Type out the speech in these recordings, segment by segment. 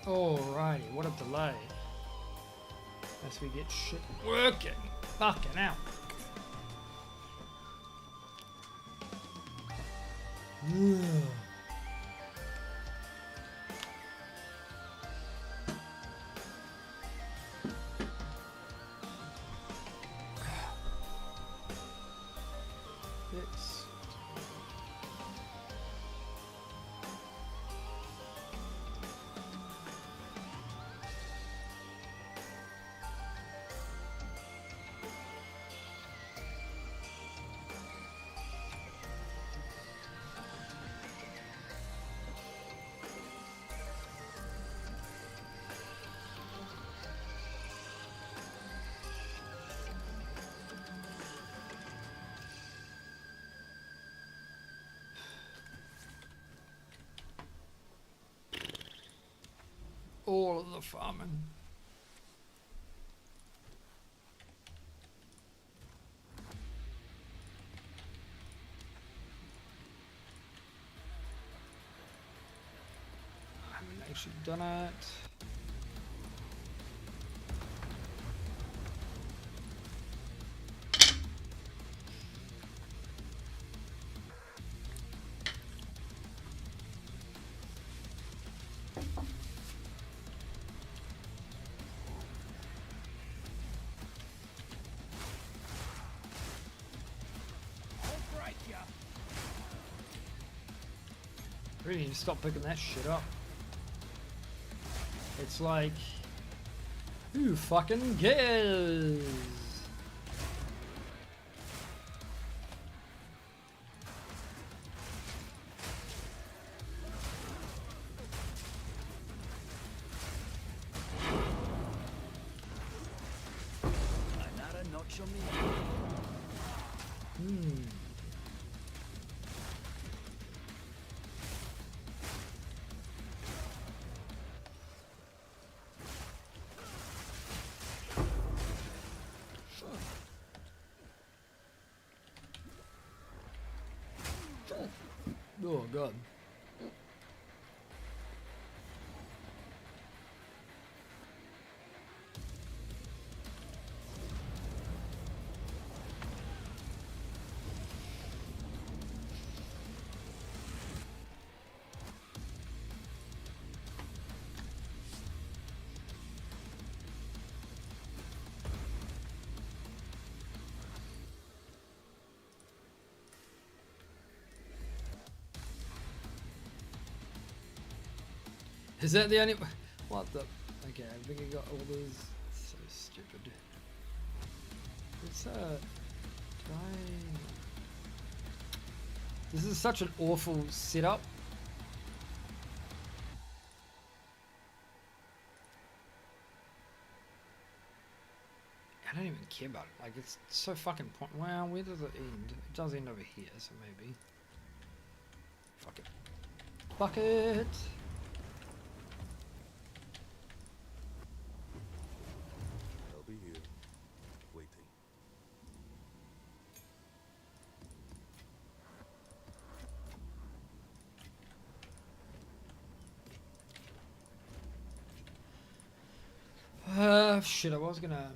Alrighty, what a delay. As we get shit working. Fucking out. It's all of the farming. I haven't actually done it. Really need to stop picking that shit up. It's like, who fucking cares? Oh god. Is that the only? What the? Okay, I think I got all these. So stupid. It's This is such an awful setup. I don't even care about it. Like, it's so fucking point. Well, where does it end? It does end over here, so maybe. Fuck it. Fuck it. I'll be here, waiting. Shit, I was gonna.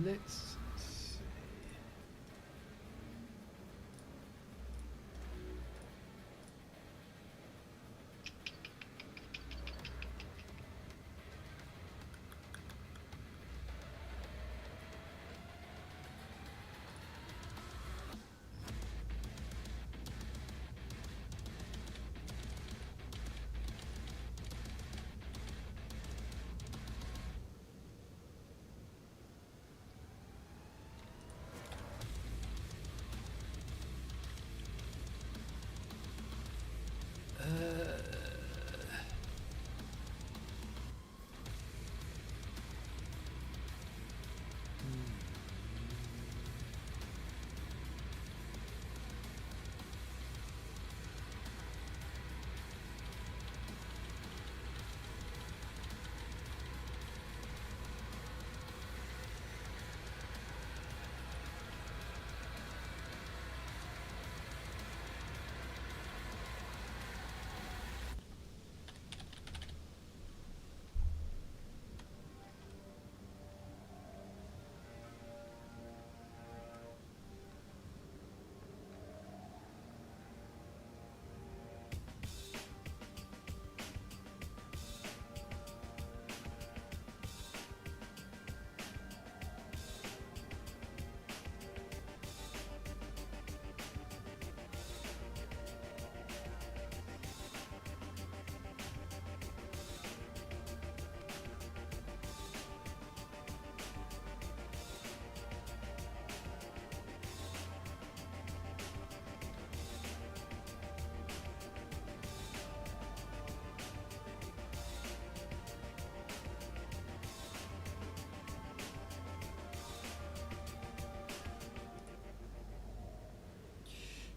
Let's see.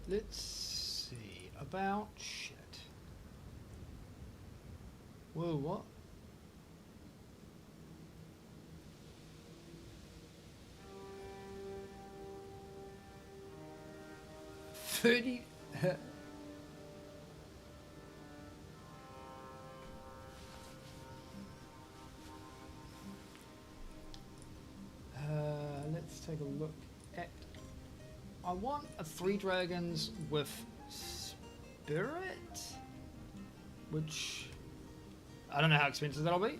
Let's see about shit. Whoa, what? $30. Let's take a look at. I want a 3 dragons with spirit, which I don't know how expensive that'll be.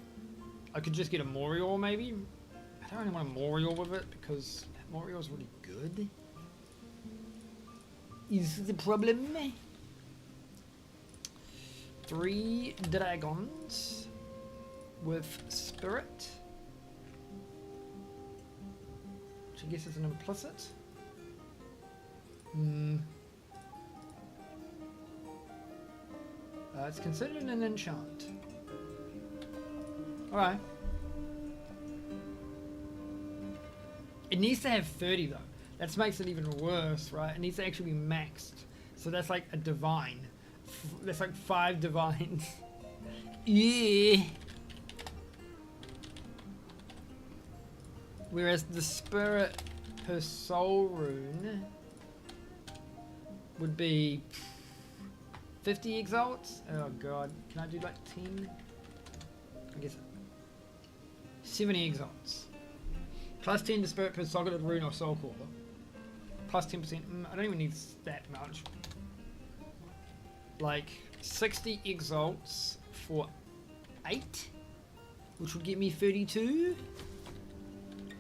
I could just get a Morior maybe. I don't really want a Morior with it because Morior is really good. Is the problem? 3 dragons with spirit, which I guess is an implicit. It's considered an enchant. Alright. It needs to have 30 though. That makes it even worse, right? It needs to actually be maxed. So that's like a divine. That's like 5 divines. Yeah. Whereas the spirit per soul rune would be 50 exalts. Oh god, can I do like 10? I guess 70 exalts. Plus 10 to spirit per socketed rune or soul caller. Plus 10%. I don't even need that much. Like 60 exalts for 8, which would get me 32,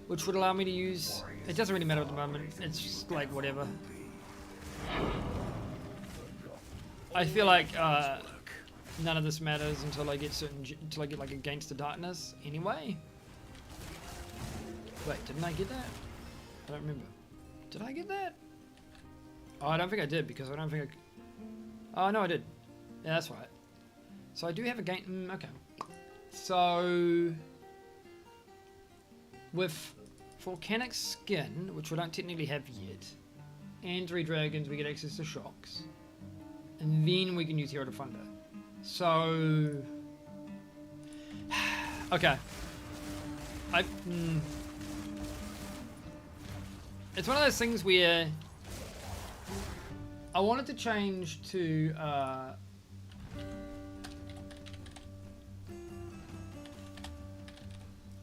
which would allow me to use. It doesn't really matter at the moment. It's just like whatever. I feel like none of this matters until I get until I get like Against the Darkness anyway. Wait, didn't I get that? I don't remember. Did I get that? Oh, I don't think I did because I don't think I. Oh no, I did. Yeah, that's right. So I do have a gain. Okay. So with volcanic skin, which we don't technically have yet, and 3 dragons, we get access to shocks. And then we can use Hero Defender. So... okay. It's one of those things where... I wanted to change to...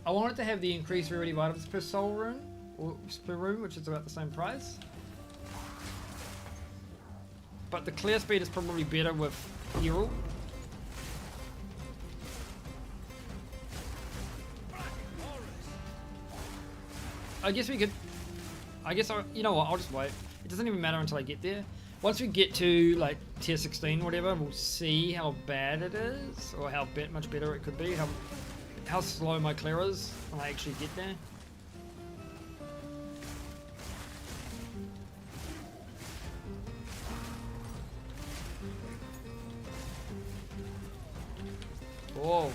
I wanted to have the increased rarity of items per soul rune, or per rune, which is about the same price. But the clear speed is probably better with Hero. I guess we could... you know what, I'll just wait. It doesn't even matter until I get there. Once we get to like tier 16 or whatever, we'll see how bad it is, or how much better it could be, how slow my clear is when I actually get there. Oh.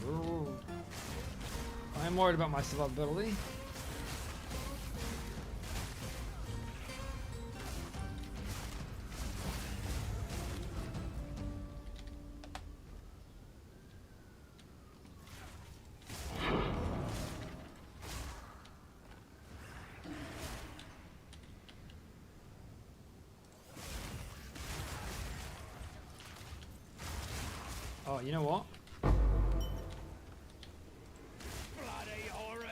Ooh. I'm worried about my survivability. Oh, you know what? Bloody horrors!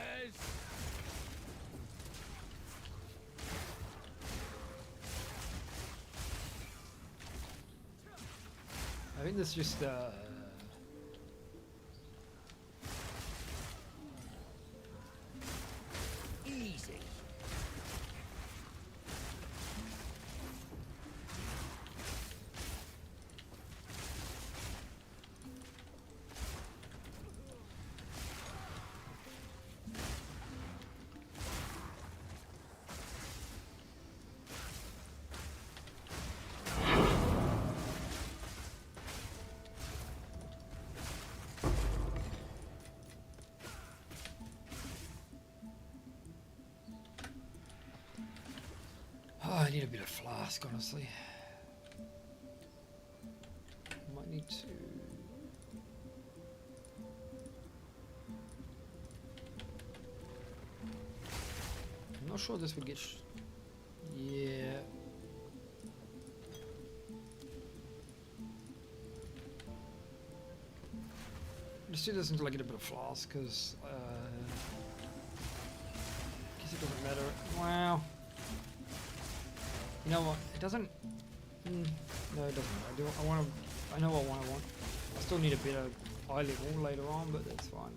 I think this just Easy. need a bit of flask, honestly. Might need to. I'm not sure this would get. Yeah. Let's do this until I get a bit of flask, because I guess it doesn't matter. Wow. You know what? It doesn't. No, it doesn't matter. I want to. I know what one I want. I still need a better eye level later on, but that's fine.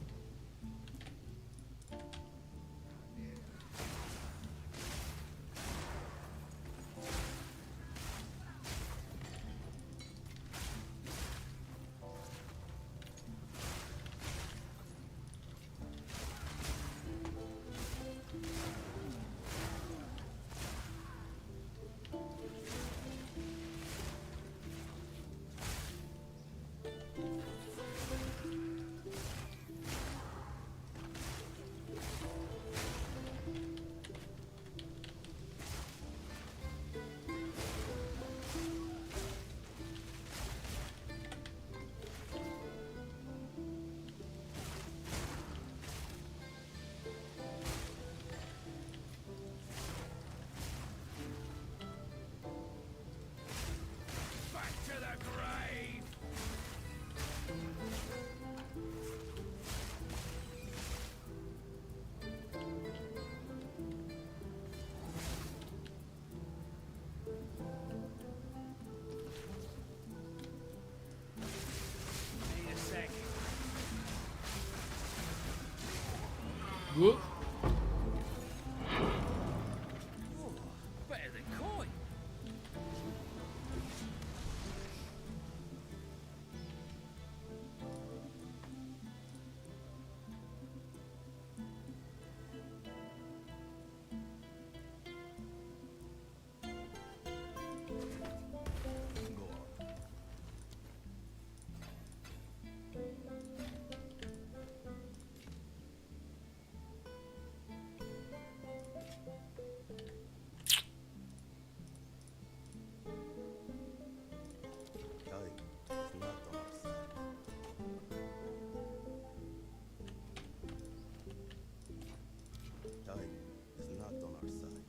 Whoop. Better than coin. Go on. Time is not on our side. Time is not on our side.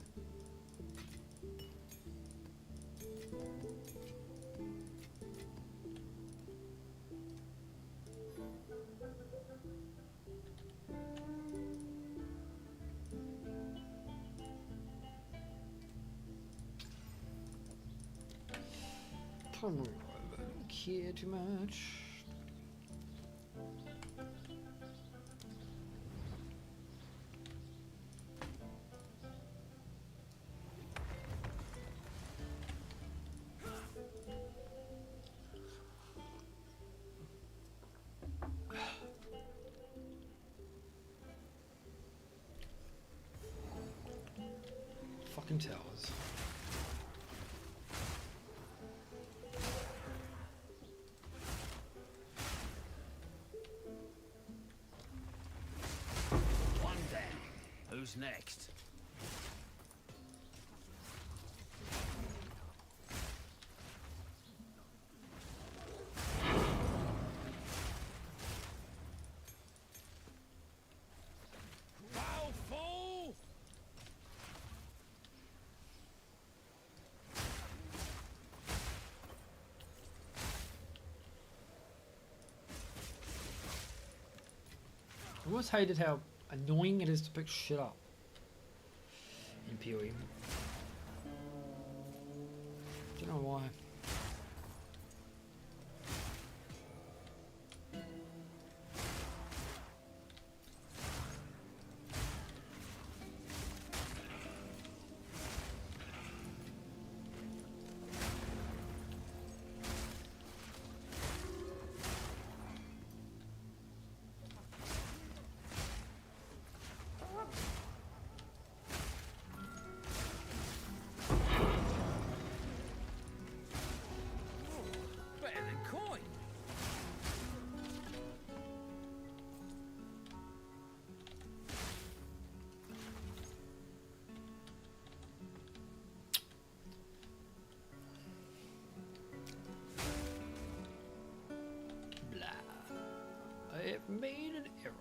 Probably I don't care too much. Fucking towers. One down. Who's next? Bow full! I always hated how annoying it is to pick shit up in PoE. Don't know why. I have made an error.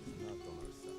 It's not on our side.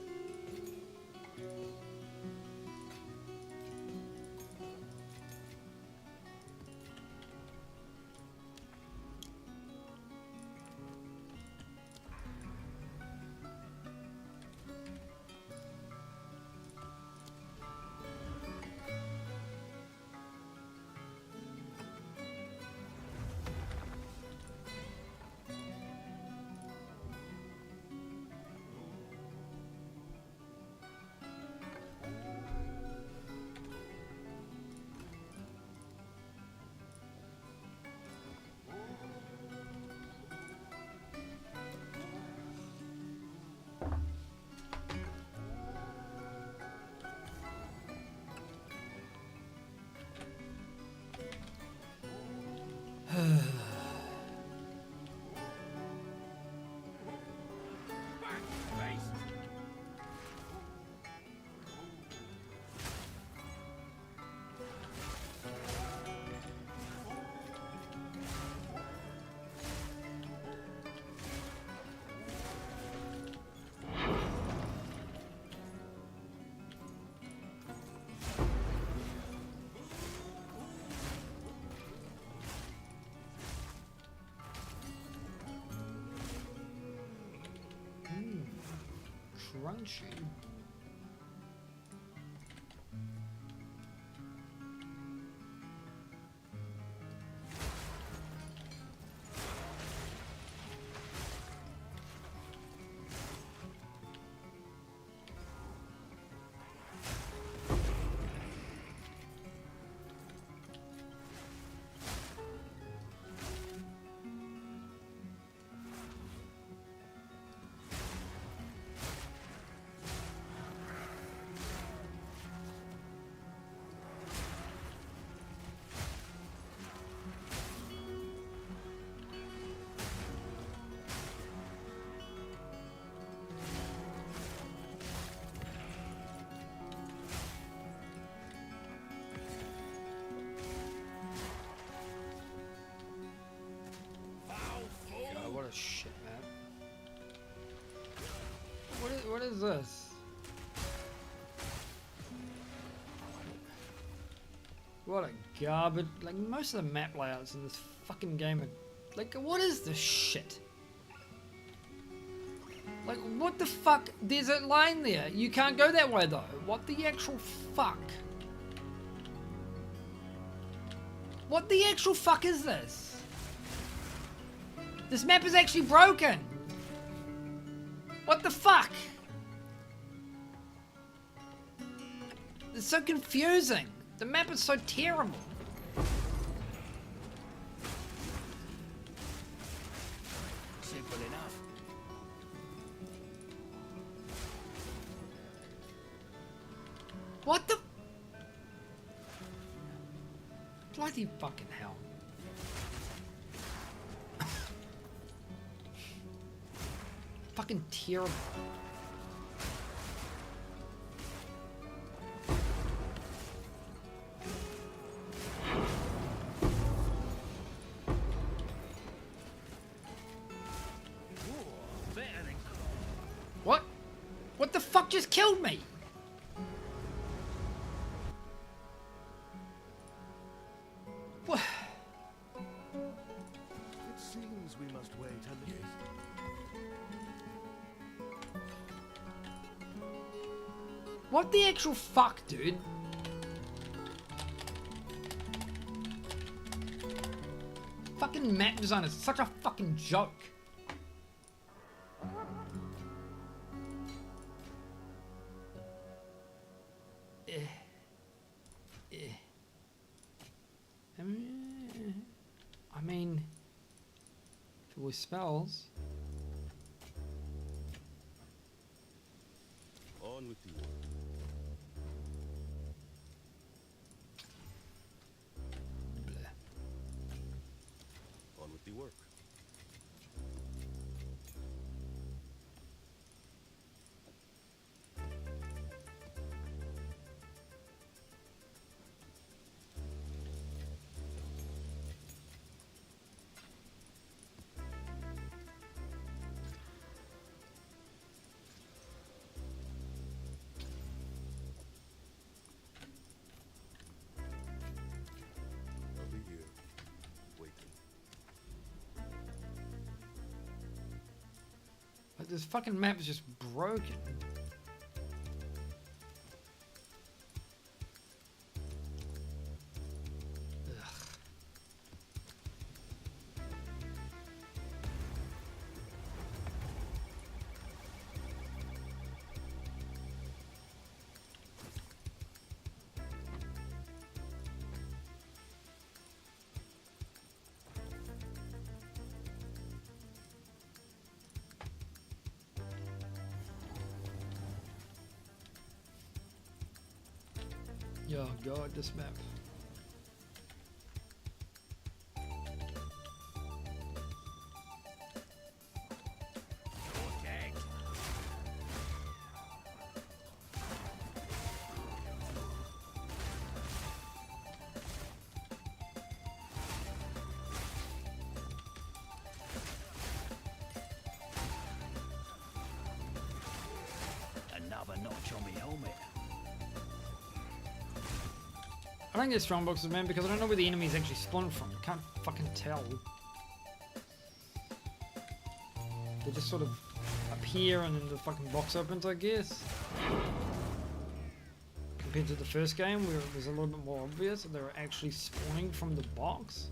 Crunchy. God, what a shit map. What is this? What a garbage. Like, most of the map layouts in this fucking game are. Like, what is this shit? Like, what the fuck? There's a line there. You can't go that way, though. What the actual fuck? What the actual fuck is this? This map is actually broken. What the fuck? It's so confusing. The map is so terrible. Simple enough. What the? Bloody fucking hell. Fucking terrible. just killed me. What? It seems we must wait a little. What the actual fuck, dude? Fucking map design is such a fucking joke. I mean, if it was spells. On with you. On with the work. I'll be here, waiting. Like, this fucking map is just broken. Ugh. Oh god, this map. Another notch on me helmet. I don't get strong boxes, man, because I don't know where the enemies actually spawn from. You can't fucking tell. They just sort of appear and then the fucking box opens, I guess. Compared to the first game where it was a little bit more obvious that they were actually spawning from the box.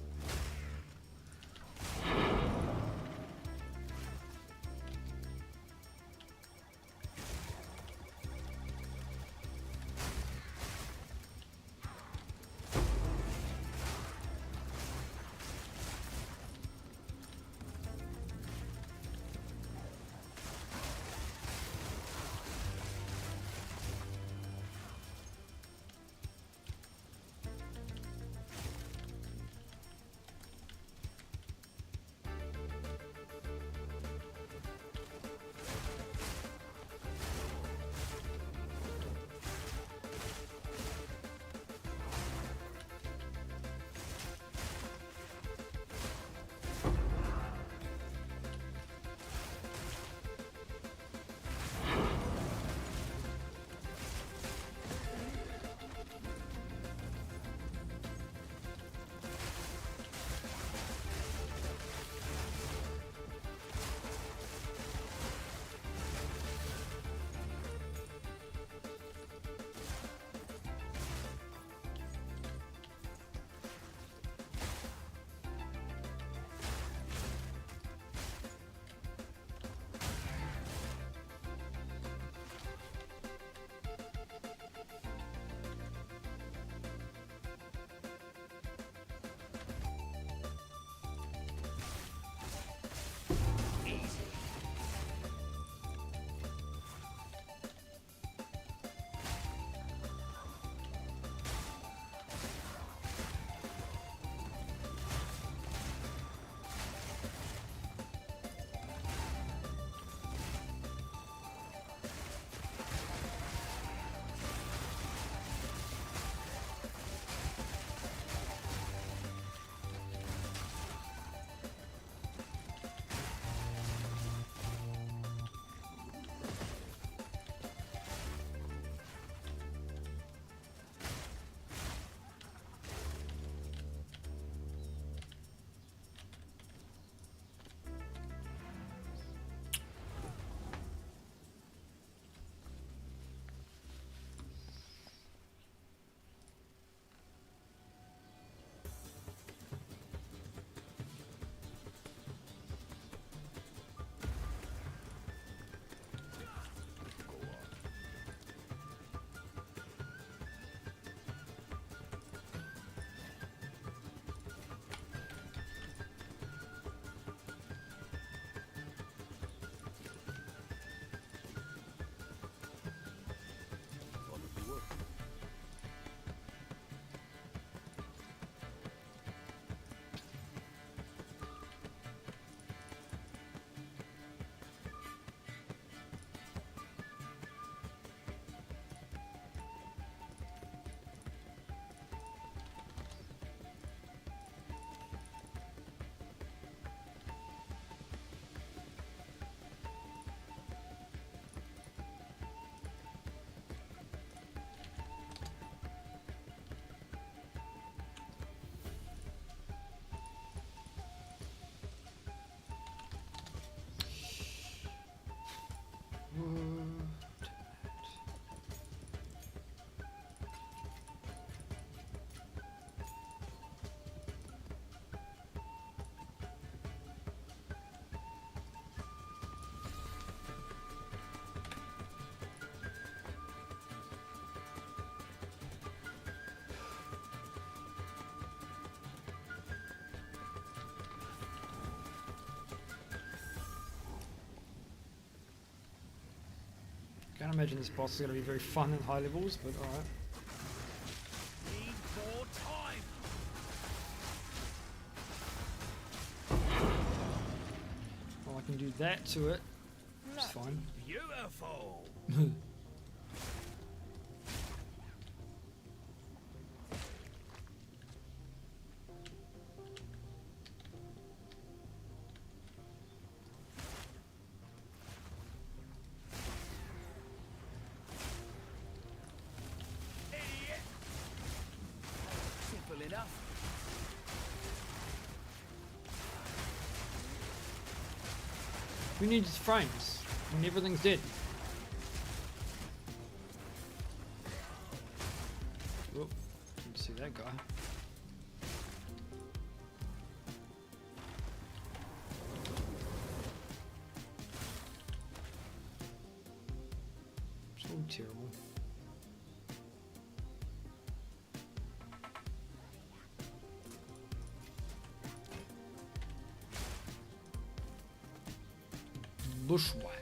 Can't imagine this boss is going to be very fun in high levels, but alright. Need more time. Well, I can do that to it. It's fine. Beautiful. Idiot. Simple enough. Who needs frames when everything's dead? Oh, didn't see that guy. So terrible. Bushwhack.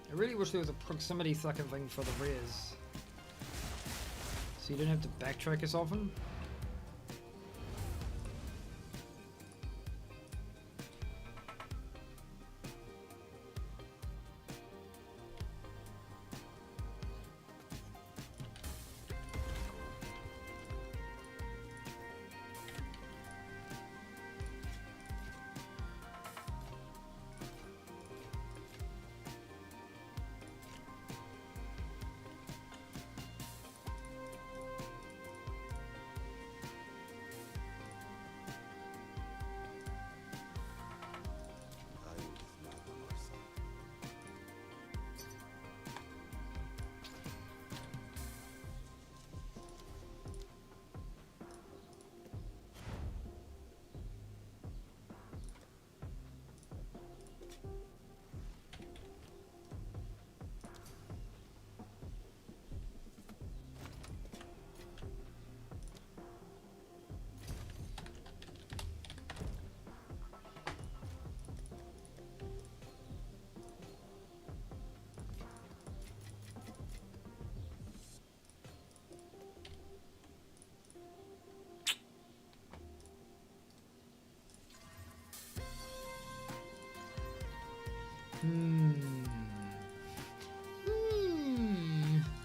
I really wish there was a proximity fucking thing for the res. So you don't have to backtrack as often. Time is not on our side.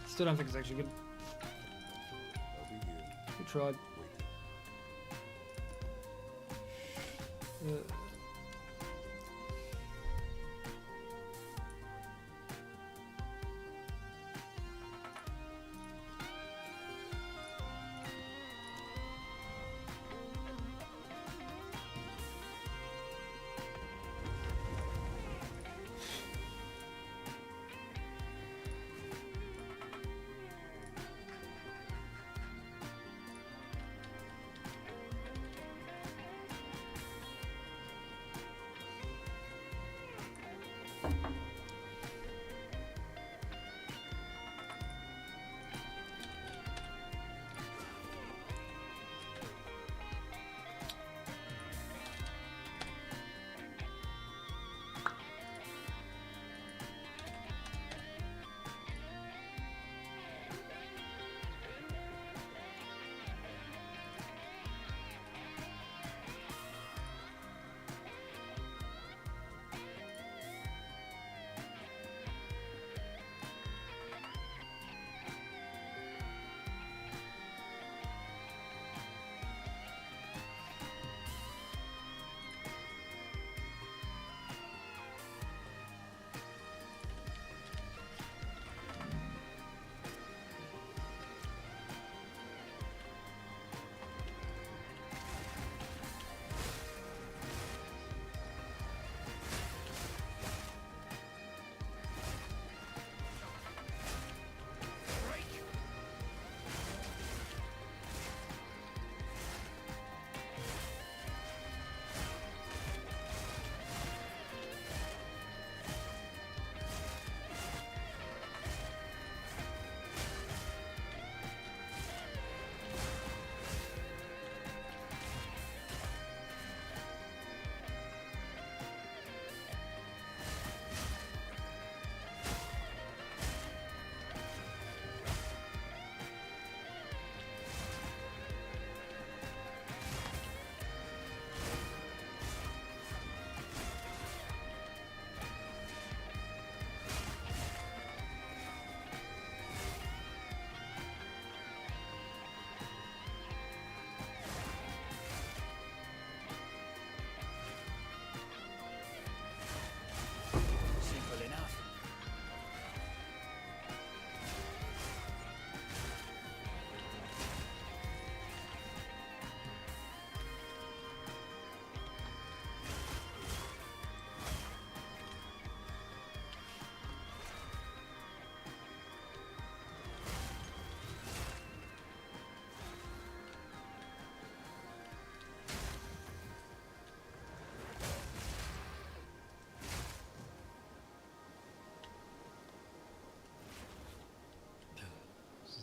Still don't think it's actually good. I'll be here. We tried. Wait.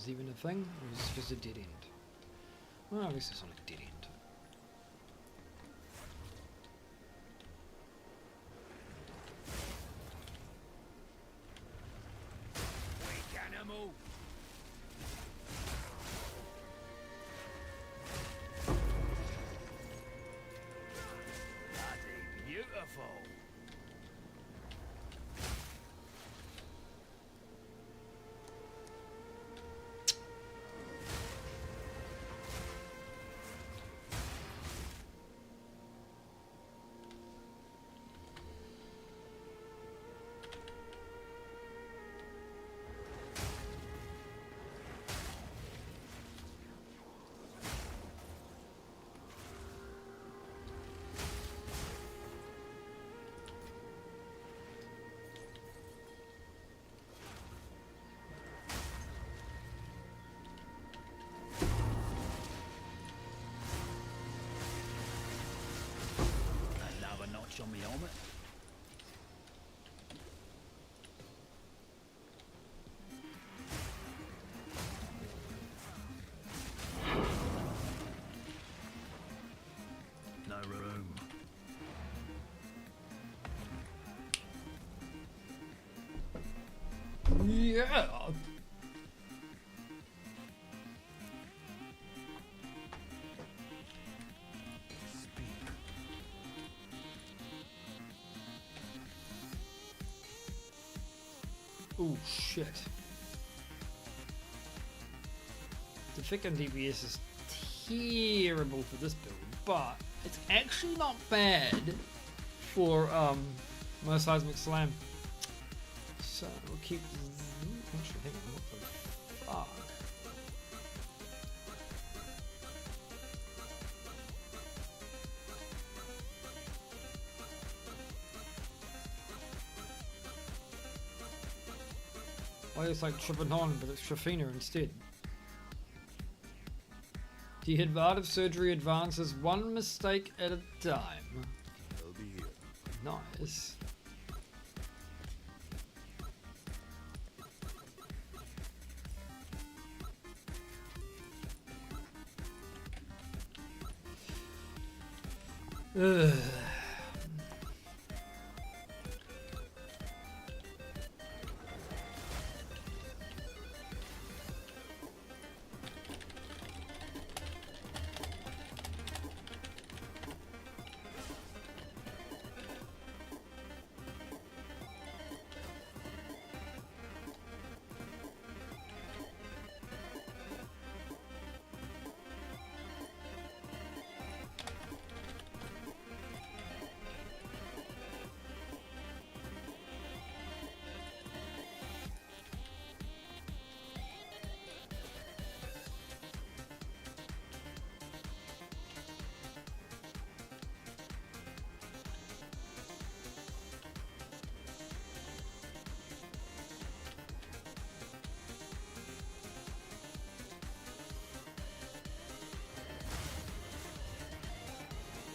was even a thing, or was it just a dead end? Well, at least it's not a dead end. Weak animal. Bloody beautiful. Another notch on my helmet. No room. Yeah! Oh shit. The thick DPS is terrible for this build, but it's actually not bad for my Seismic Slam. So we'll keep. Actually, hang on, what the fuck? Why it's like tripping on, but it's Trafina instead. The art of surgery advances one mistake at a time. I'll be here. Nice. Ugh.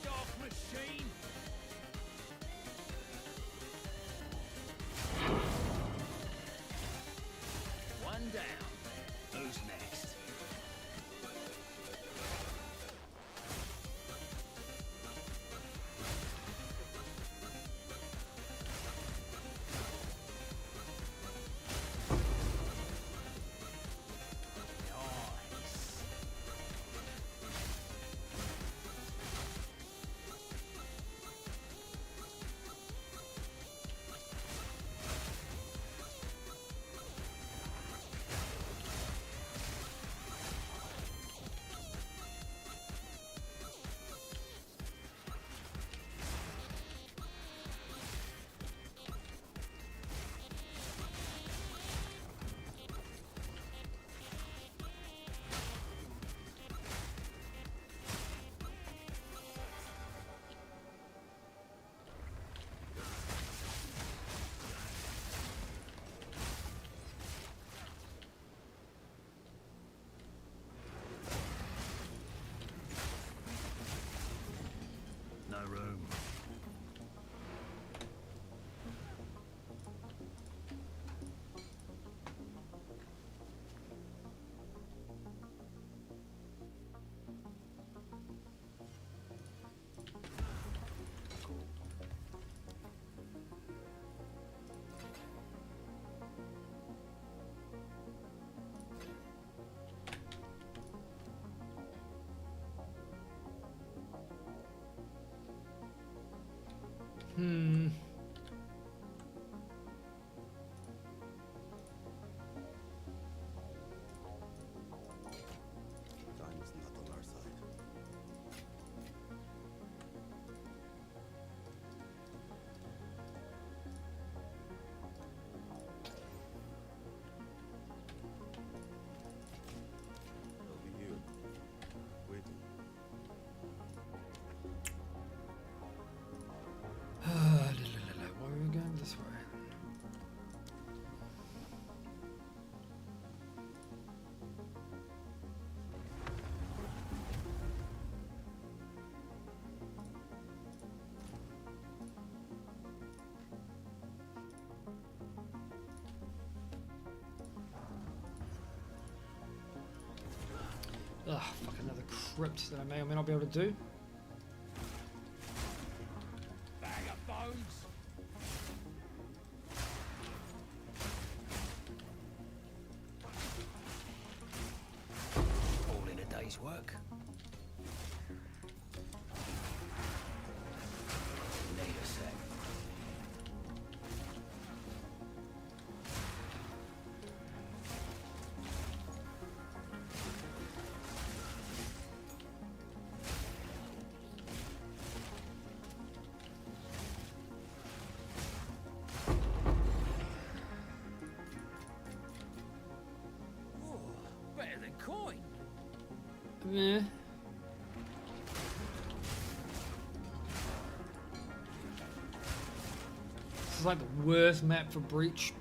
Dark machine. One down. Who's next? Nice. No room. Hmm. Time is not on our side. Over here. Waiting. Why are we going this way? Ugh, fuck, another crypt that I may or may not be able to do. Bag of bones. All in a day's work. Need a sec. Oh, better than coin. Meh. This is like the worst map for Breach.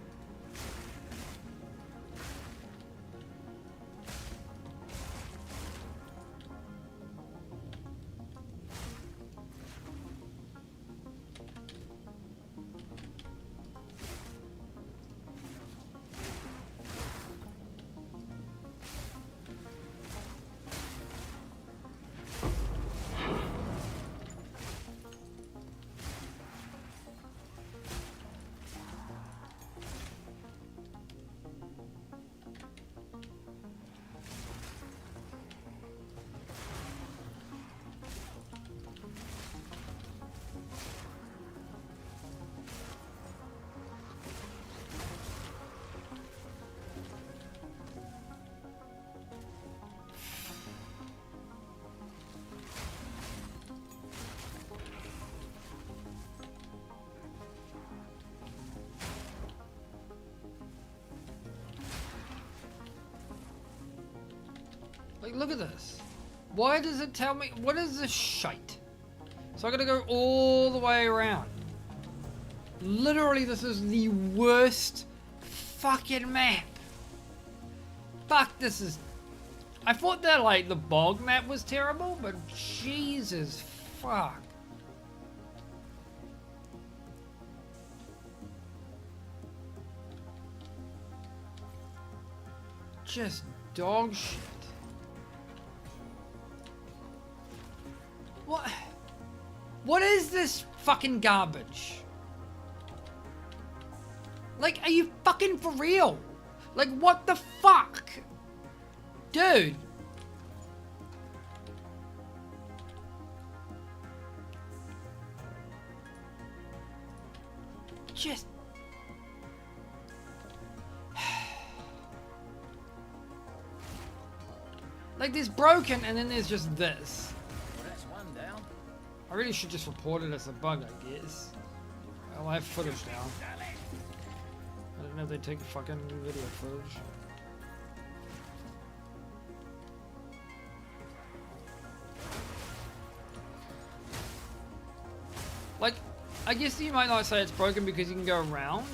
Like, look at this. Why does it tell me? What is this shite? So I gotta go all the way around. Literally, this is the worst fucking map. Fuck, this is... I thought that, like, the bog map was terrible, but Jesus fuck. Just dog shit. What? What is this fucking garbage? Like, are you fucking for real? Like, what the fuck? Dude. Just... like, there's broken and then there's just this. Well, that's one down. I really should just report it as a bug, I guess. I'll have footage now. I don't know if they take fucking video footage. Like, I guess you might not say it's broken because you can go around.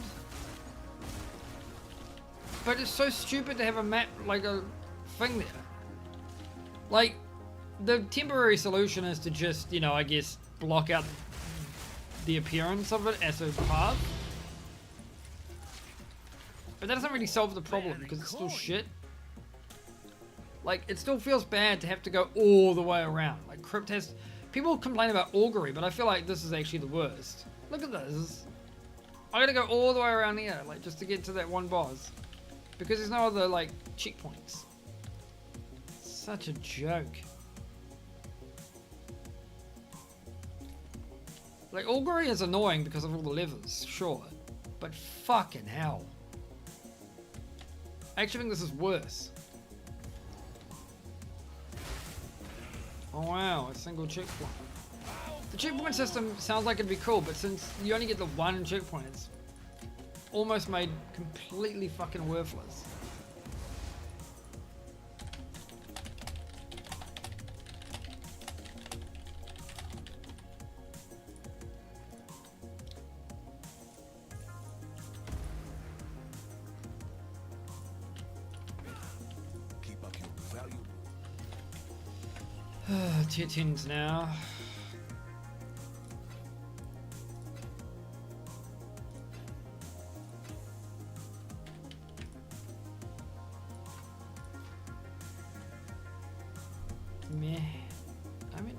But it's so stupid to have a map, like a thing there. Like, the temporary solution is to just, you know, I guess, block out the appearance of it as a path. But that doesn't really solve the problem because it's still shit. Like, it still feels bad to have to go all the way around. Like, Crypt has... People complain about augury, but I feel like this is actually the worst. Look at this. I gotta go all the way around here, like, just to get to that one boss. Because there's no other, like, checkpoints. Such a joke. Like, augury is annoying because of all the levers, sure. But fucking hell. I actually think this is worse. Oh wow, a single checkpoint. The checkpoint system sounds like it'd be cool, but since you only get the one checkpoint, it's almost made completely fucking worthless. Keep up your valuable. Tier 10s now. Meh. I mean,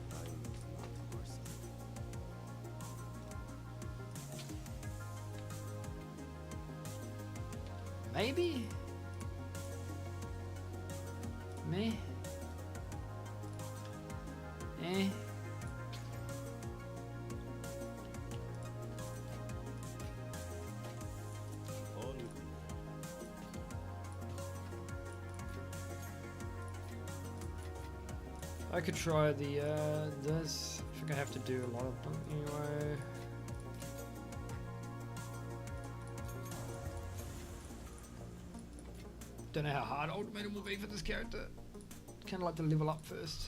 Time is not mercy. maybe? Meh. Eh. On I could try the this. I think I have to do a lot of them anyway. Don't know how hard ultimatum will be for this character. Kind of like to level up first.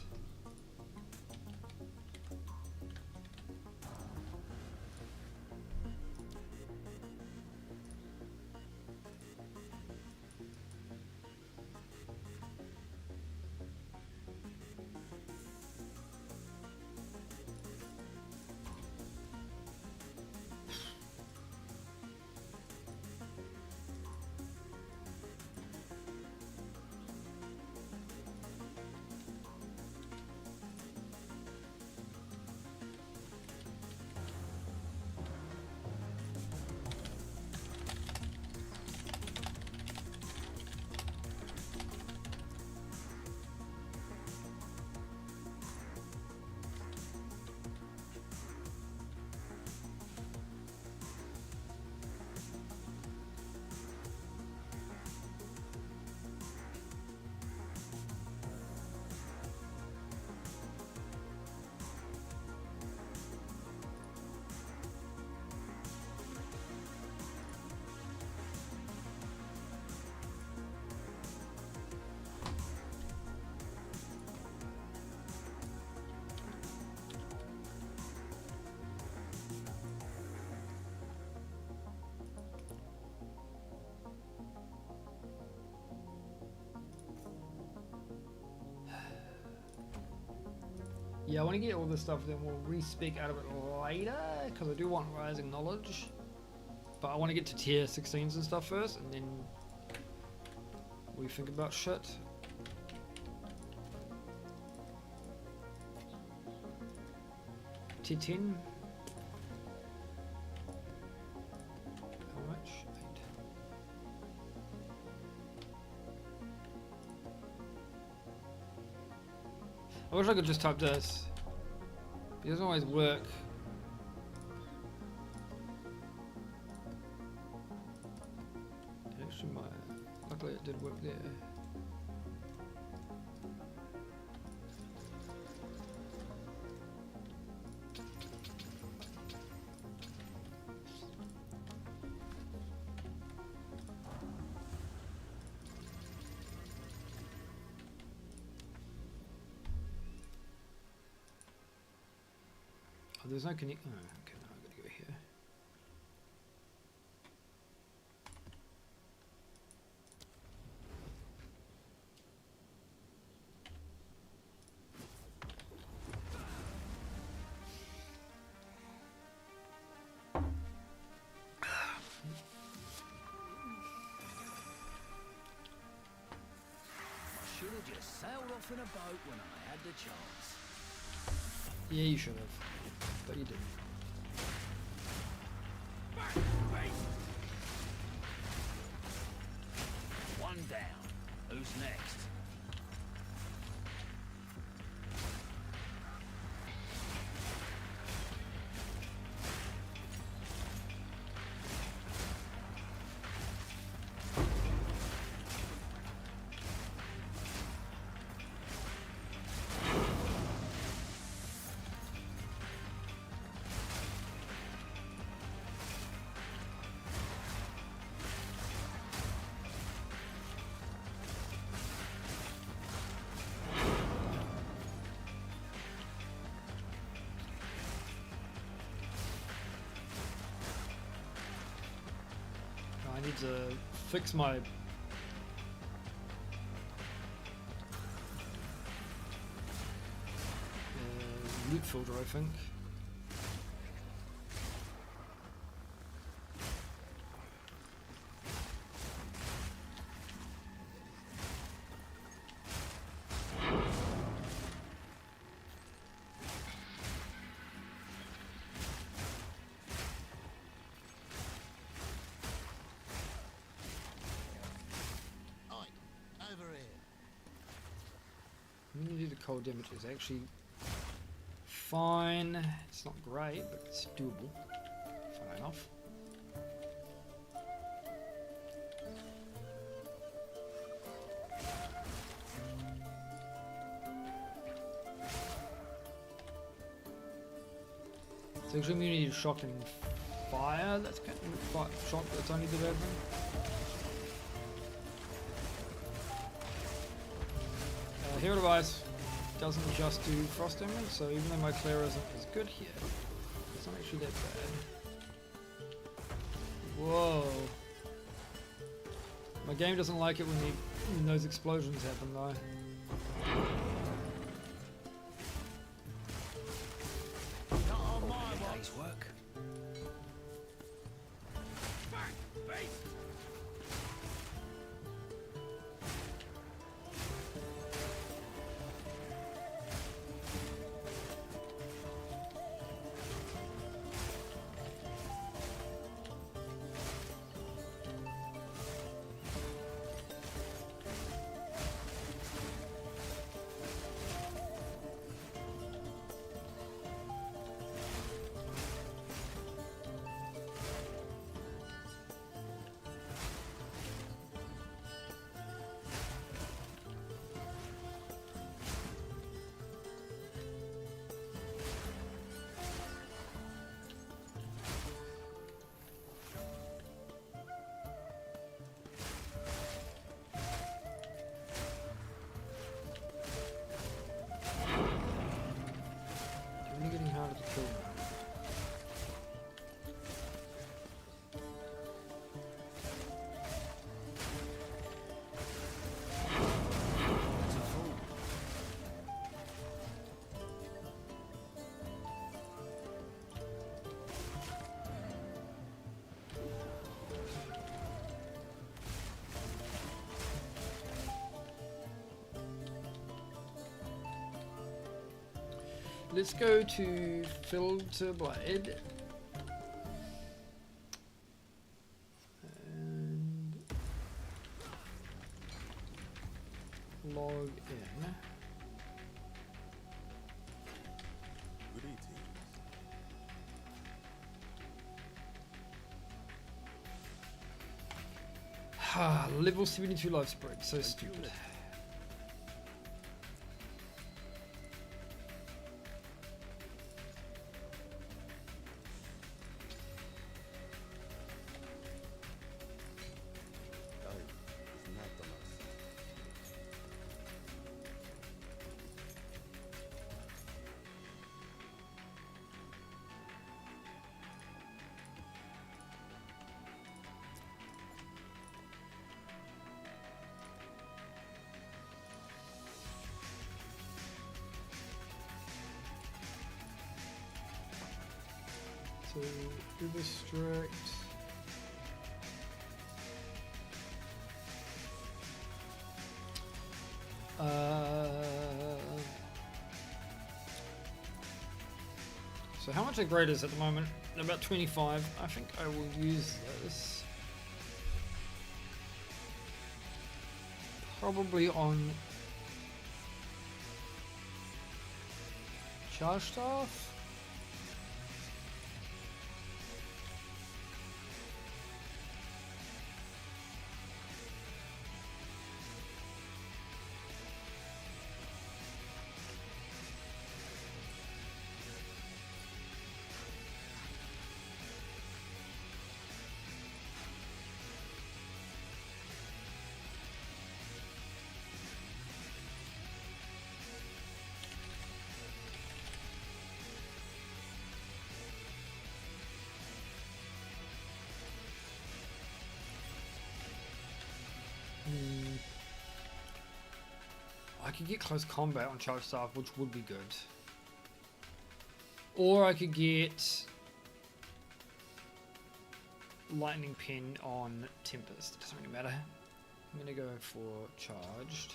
Yeah, I want to get all this stuff, then we'll re-spec out of it later, because I do want Rising Knowledge. But I want to get to tier 16s and stuff first, and then we think about shit. Tier 10. How much? 8. I wish I could just type this. It doesn't always work. It actually might. Luckily it did work there. Oh, there's no connect. Oh, okay, now I gotta go here. I should have just sailed off in a boat when I had the chance. Yeah, you should have, but you didn't. One down. Who's next? need to fix my loot filter, I think. Immunity to cold damage is actually fine. It's not great, but it's doable. Fine enough. It's actually immunity to shock and fire. That's kind of shock. That's only the bad thing. Hero device doesn't just do frost damage, so even though my clear isn't as good here, it's not actually that bad. Whoa. My game doesn't like it when those explosions happen though. Not on my day's work. Getting harder to kill now. Let's go to filter blade and log in. Greetings. Level 72 life spread, so stupid. So, restrict. So how much a grade is at the moment? About 25. I think I will use this. Probably on charge staff. could get close combat on charge staff, which would be good. Or I could get lightning pin on Tempest. It doesn't really matter. I'm gonna go for charged.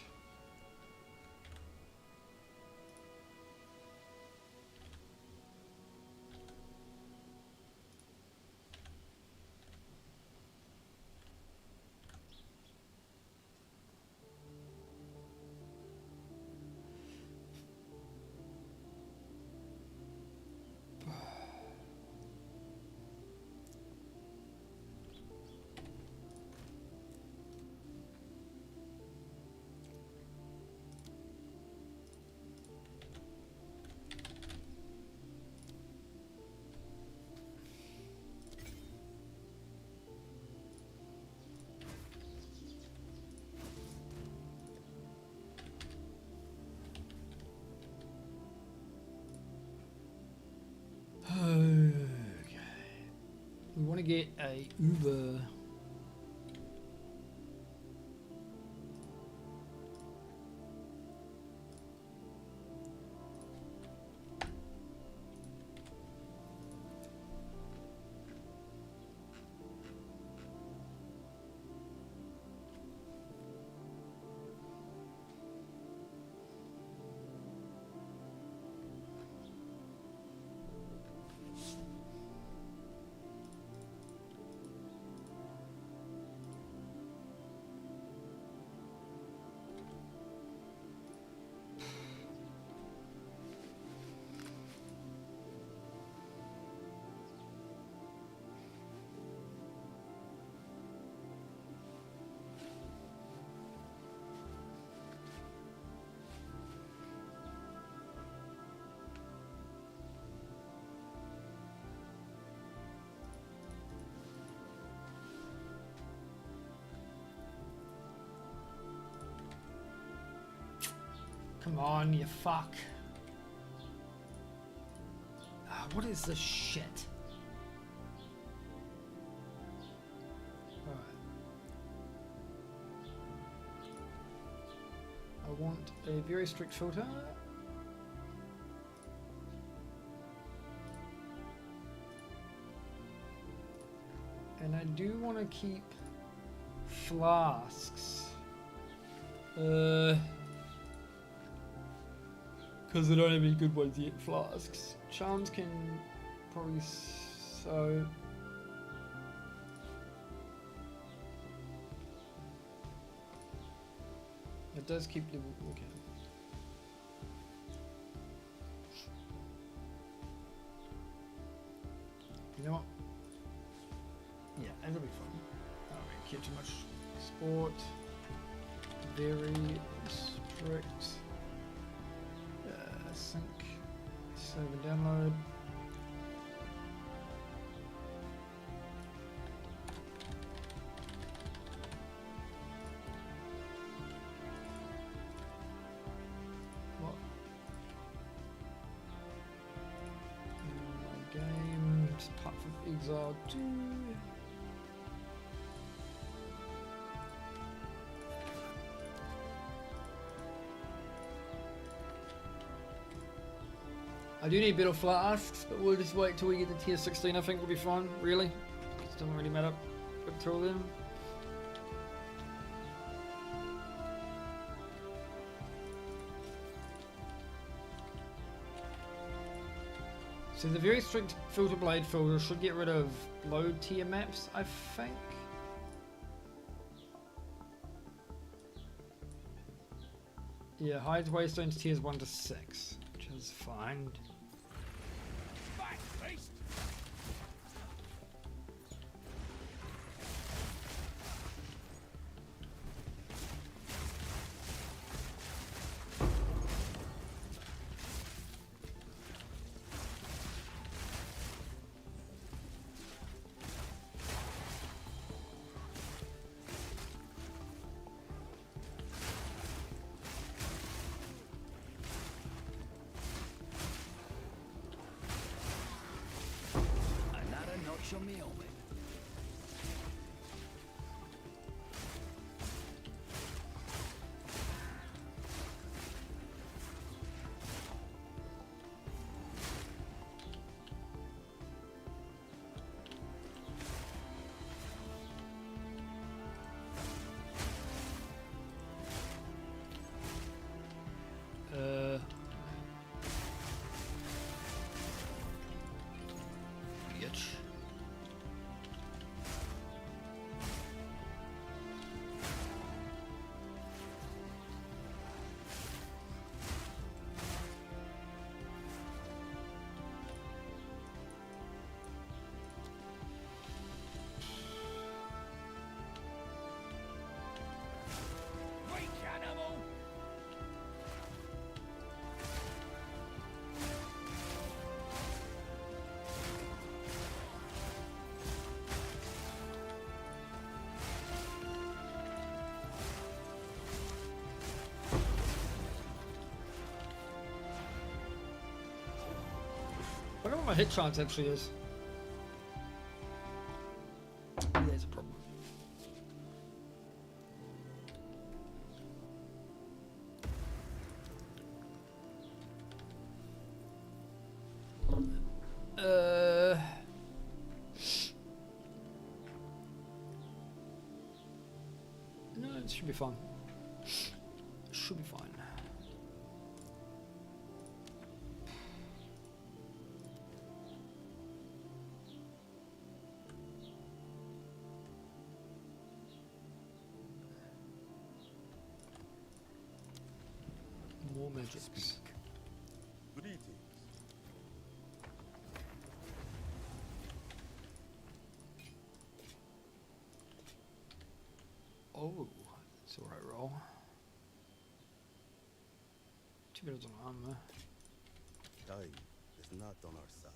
Okay. We want to get a Uber. Come on, you fuck. Ah, what is this shit? Alright. I want a very strict filter. And I do want to keep flasks. Because I don't have any good ones yet. Flasks. Charms can probably so. It does keep the okay. You know what? Yeah, it'll be fun. I don't really care too much. Sport. Very strict. Sync. Save and download. What? My game. Apart from Exile 2. I do need better flasks, but we'll just wait till we get to tier 16. I think we'll be fine, really. It doesn't really matter until then. So the very strict filter blade filter should get rid of low tier maps, I think. Yeah, hides waystones tiers 1 to 6, which is fine. Show me over. my hit chance actually is. Maybe that's a problem. No, it should be fine. Should be fine. More magics. Greetings. Oh, that's the right roll. 2 minutes on armor. Time is not on our side.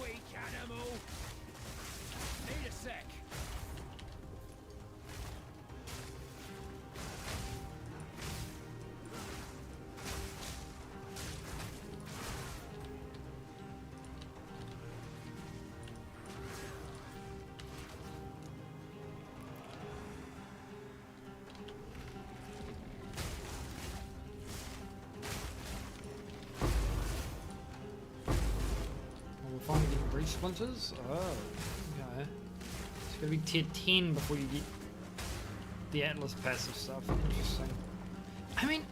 Weak animal. Need a sec. Oh, we're finally getting breach splinters? Oh, okay. It's gonna be tier 10 before you get the Atlas passive stuff. Interesting. I mean,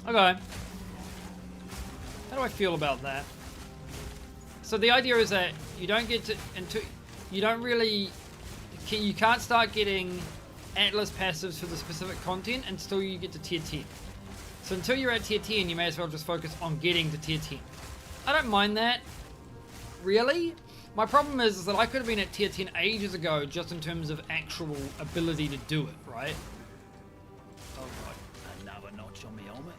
okay. How do I feel about that? So the idea is that you don't get to, you don't really, you can't start getting Atlas passives for the specific content until you get to tier 10. So until you're at tier 10, you may as well just focus on getting to tier 10. I don't mind that, really. My problem is that I could have been at tier 10 ages ago just in terms of actual ability to do it, right? All right, another notch on me helmet.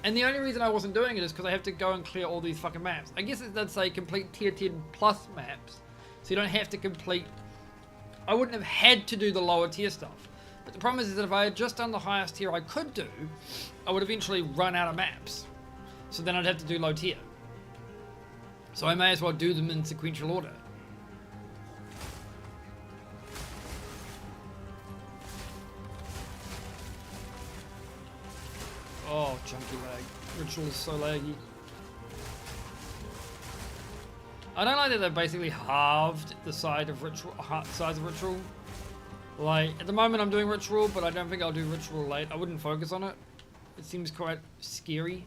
And the only reason I wasn't doing it is because I have to go and clear all these fucking maps. I guess it does say complete tier 10 plus maps, so you don't have to complete... I wouldn't have had to do the lower tier stuff. But the problem is that if I had just done the highest tier I could do, I would eventually run out of maps. So then I'd have to do low tier. So I may as well do them in sequential order. Oh, chunky lag. Ritual is so laggy. I don't like that they've basically halved the size of ritual. Like, at the moment I'm doing ritual, but I don't think I'll do ritual late. I wouldn't focus on it. It seems quite scary.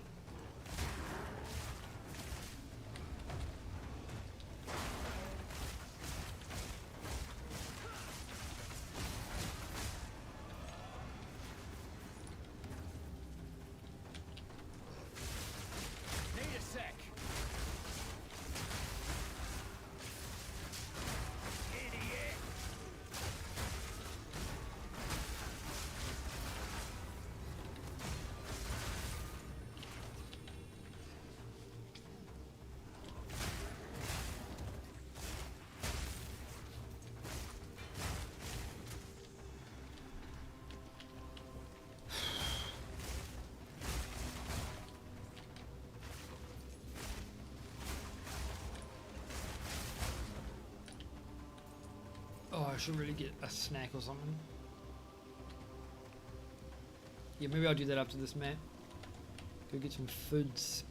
Need a sec. Idiot. Oh, I should really get a snack or something. Yeah, maybe I'll do that after this map. Go get some foods.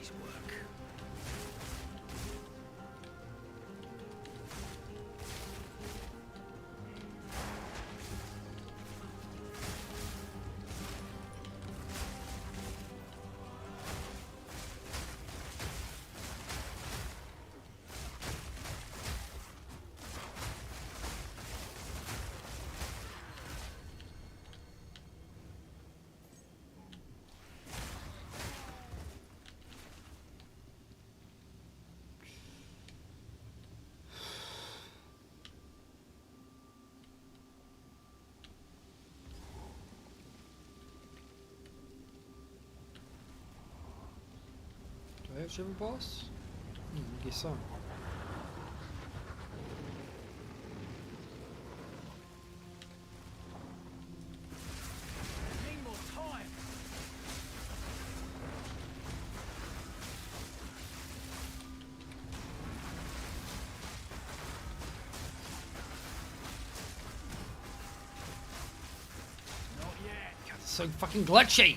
day's work. Do I actually have a boss? I guess so. Need more time. Not yet. God, it's so fucking glitchy!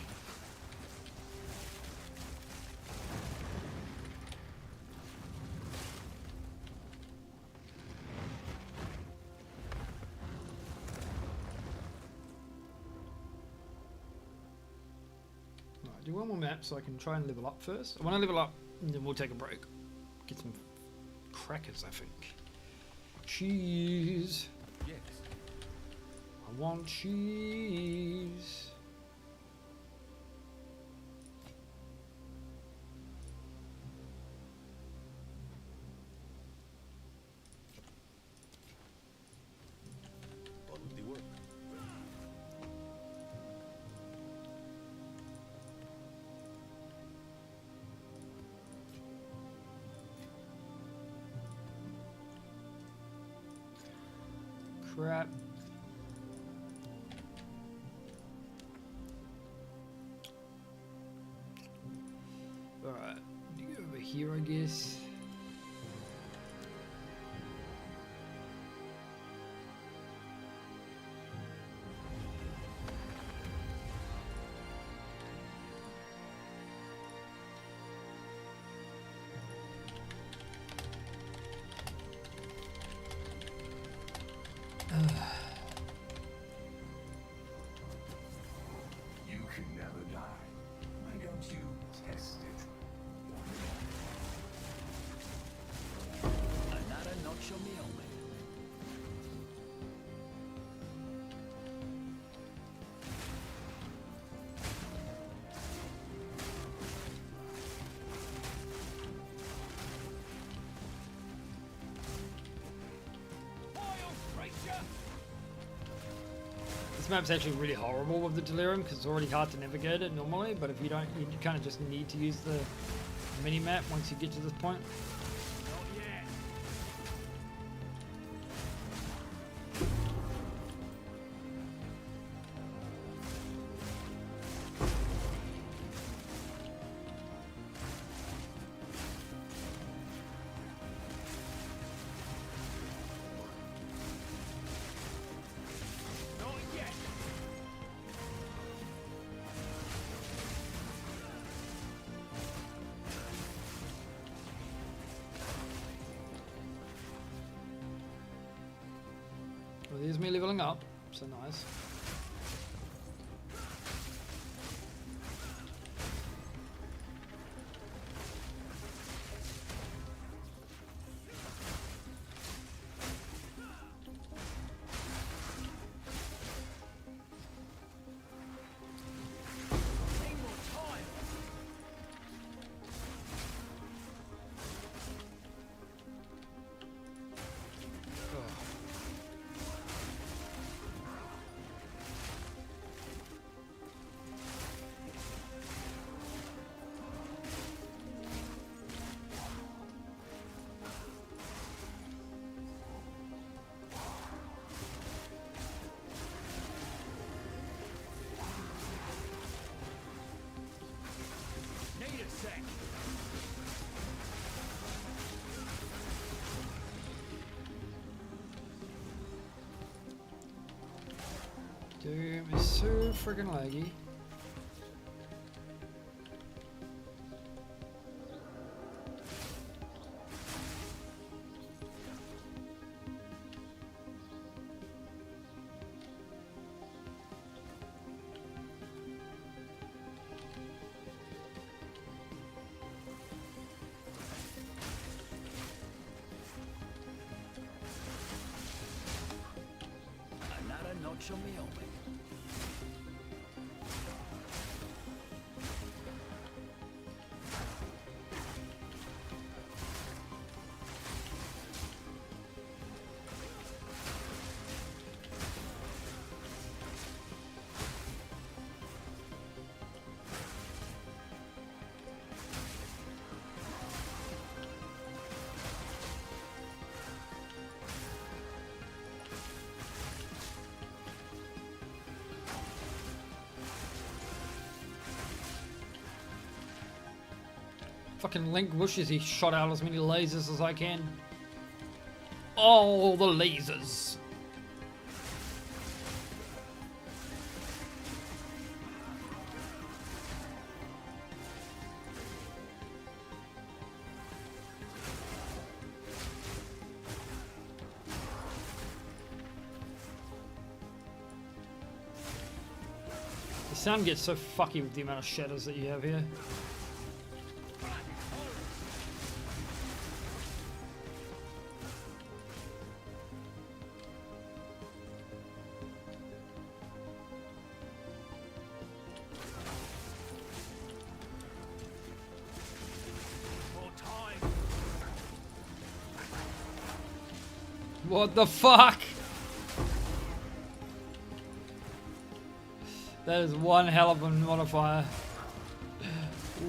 Right, do one more map so I can try and level up first. I want to level up and then we'll take a break. Get some crackers, I think. Cheese! Yes. I want cheese! What would they work? Crap. Alright, over here I guess. You can never die. Why don't you test it? Another notch on the helmet. This map's actually really horrible with the Delirium because it's already hard to navigate it normally, but if you don't, you kind of just need to use the mini map once you get to this point. Not yet. Not yet. Well, there's me leveling up, so nice. Need more time. Need a sec. Doom is so friggin' laggy. Fucking Link wishes he shot out as many lasers as I can. All the lasers. The sound gets so fucky with the amount of shadows that you have here. What the fuck? That is one hell of a modifier.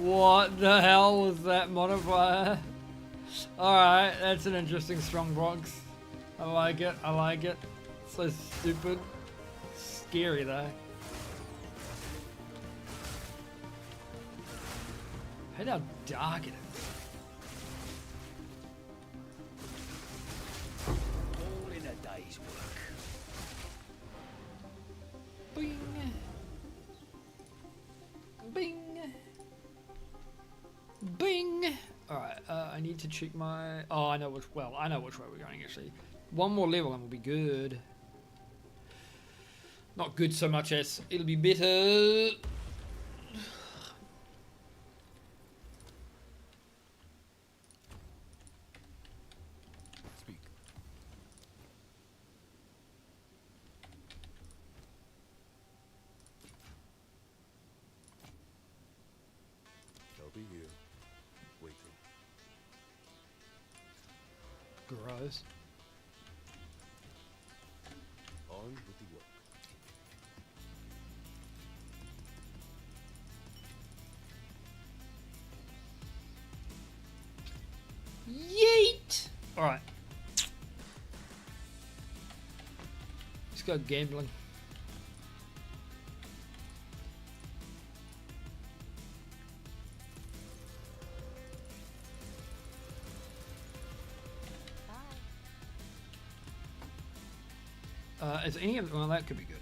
What the hell was that modifier? Alright, that's an interesting strong box. I like it, I like it. So stupid. Scary though. Hate how dark it is. All in a day's work. Bing. Bing. Bing. Alright, I need to check my... Oh, I know which... Well, I know which way we're going, actually. One more level and we'll be good. Not good so much as it'll be better. Speak. I'll be here, waiting. Gross. On with the work. Yeet! Alright. Let's go gambling. Is any of well, that could be good.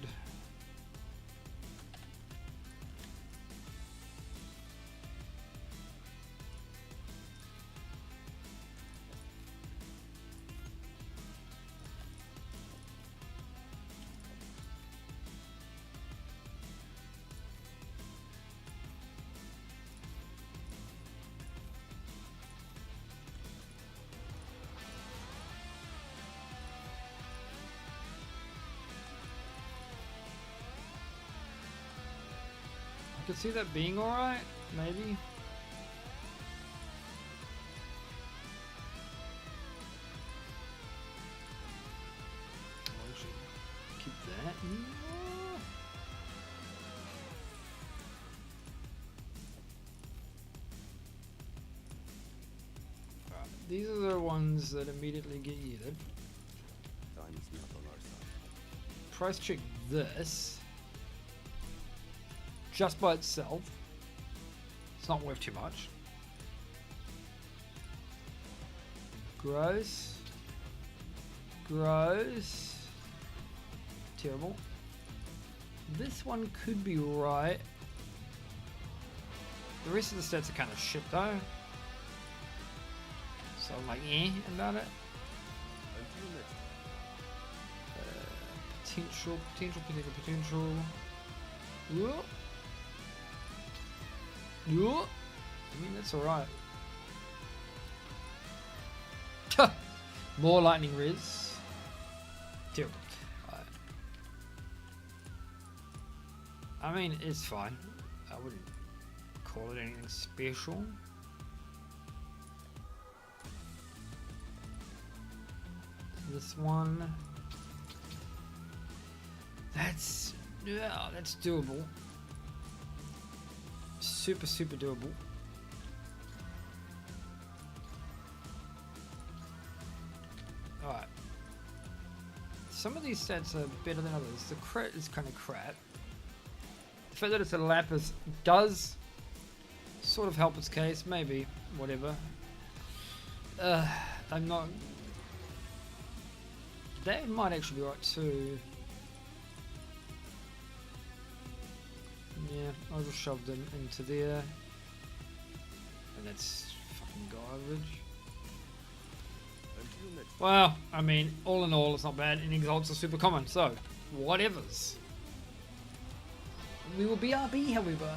I could see that being alright, maybe. I'll actually keep that. Alright, these are the ones that immediately get yeeted. Time is not on our side. Price check this. Just by itself, it's not worth too much. Gross. Gross. Terrible. This one could be right. The rest of the stats are kind of shit though. So I'm like, eh, about it. Until next time. Potential. Yeah. Yeah. I mean, that's alright. More lightning res. Terrible. Alright. I mean, it's fine. I wouldn't call it anything special. This one. That's, yeah, that's doable. Super doable. Alright. Some of these stats are better than others. The crit is kind of crap. The fact that it's a lapis does sort of help its case, maybe, whatever. I'm not. That might actually be right too. Yeah, I'll just shove them into there. And that's fucking garbage. Until next Well, I mean, all in all, it's not bad, and exalts are super common, so whatevers. We will BRB, however.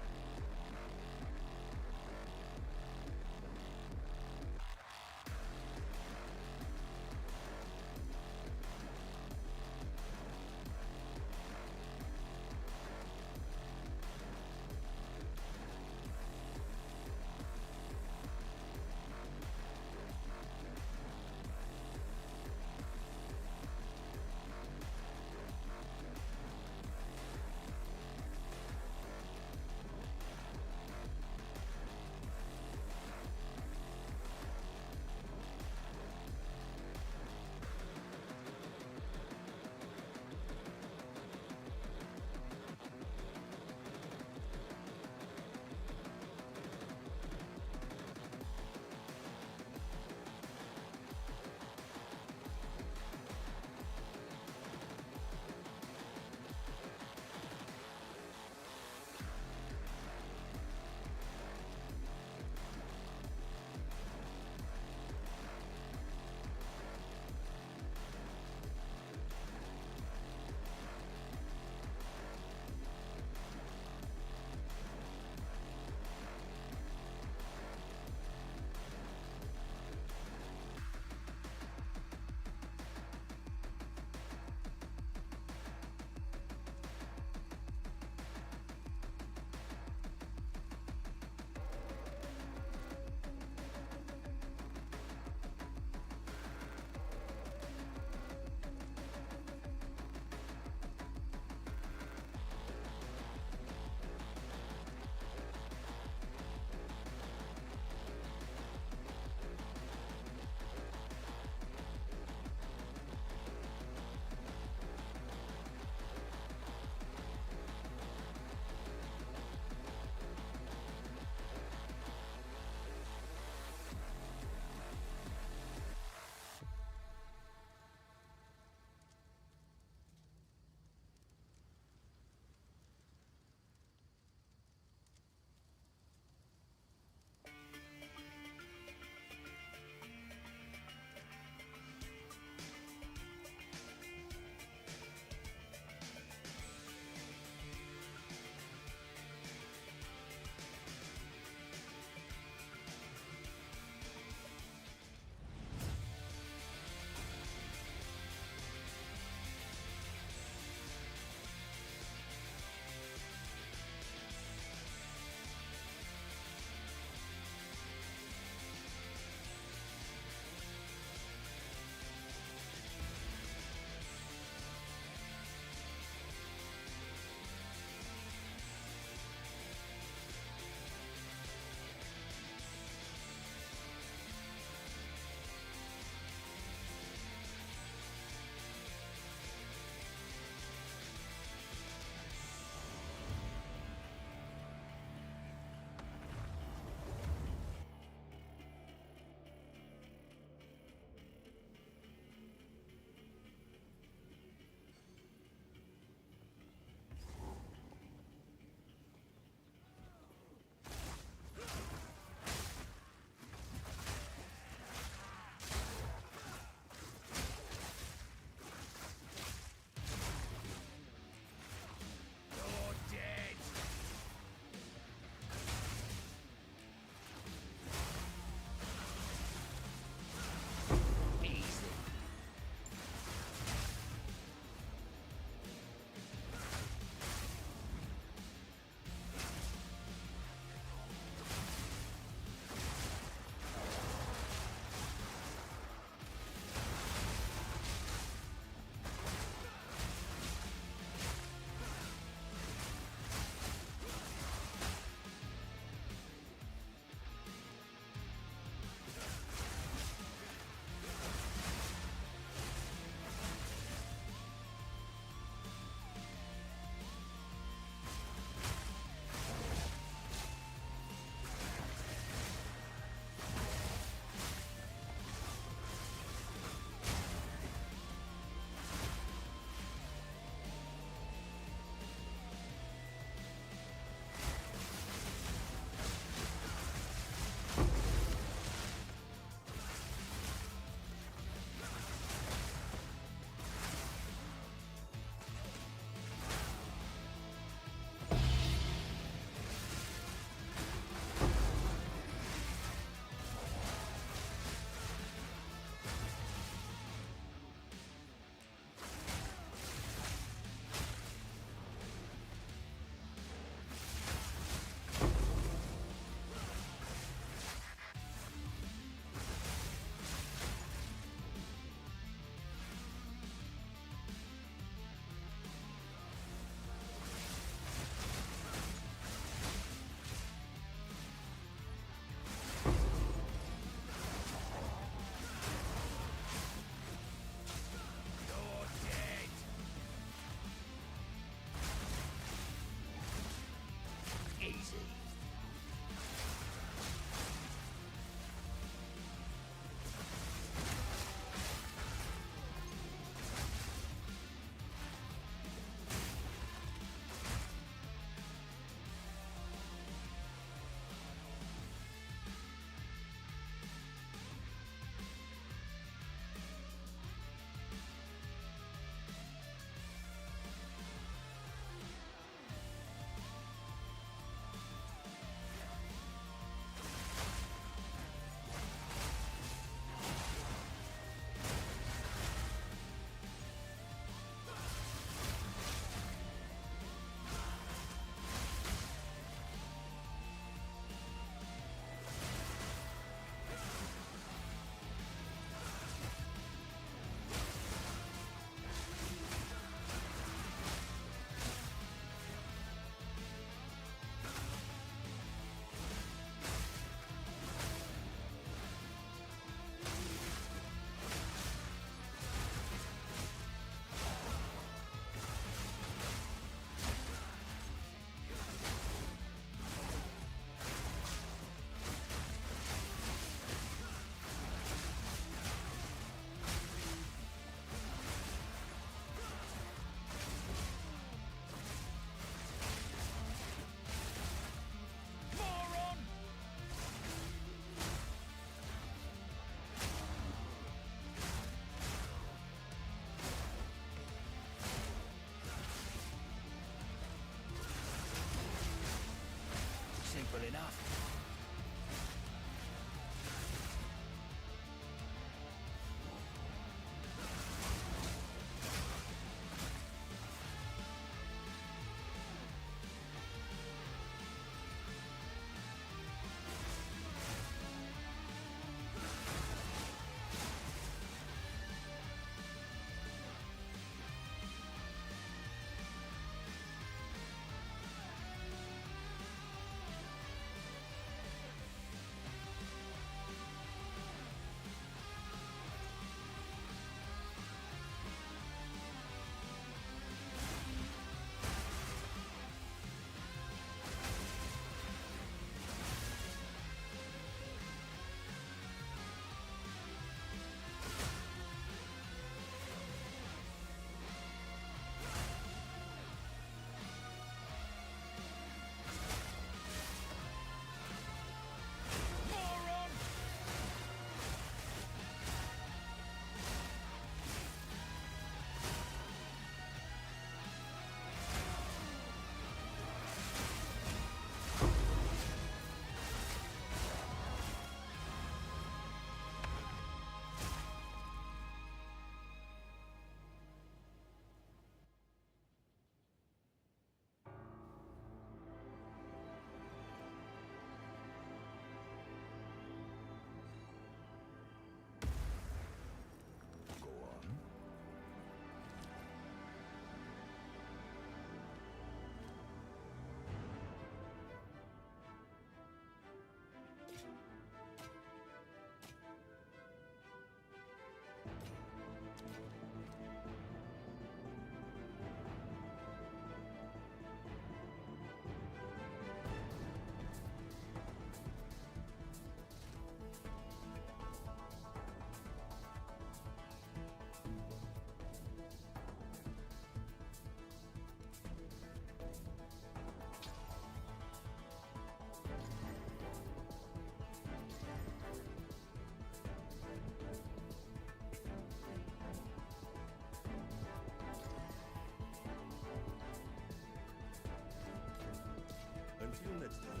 redstone.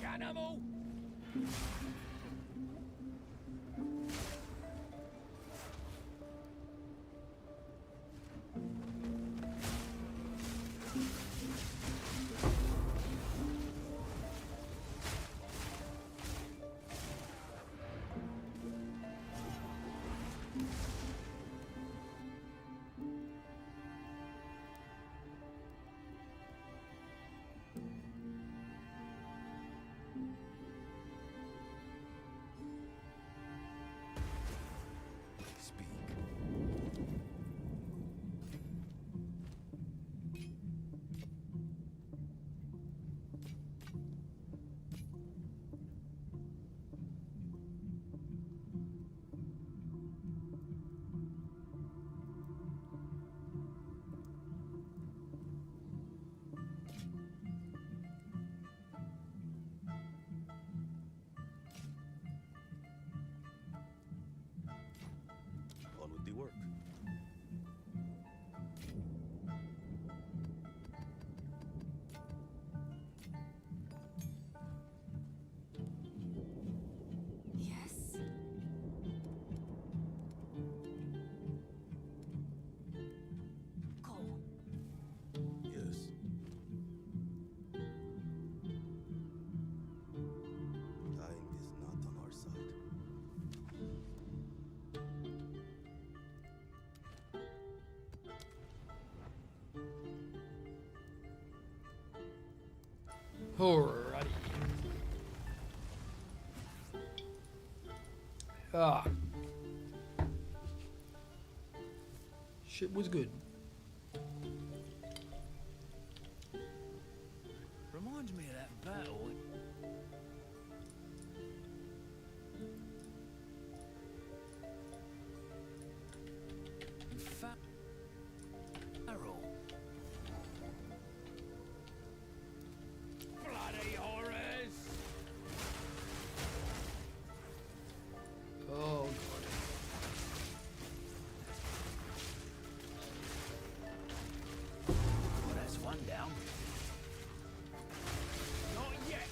Cannibal! Speak. On with the work. Yes? Cole, Yes. Time is not on our side. Alrighty. Ah. Shit was good. Reminds me of that battle. Farrell. Bloody horrors! Oh god. Well, that's one down. Not yet.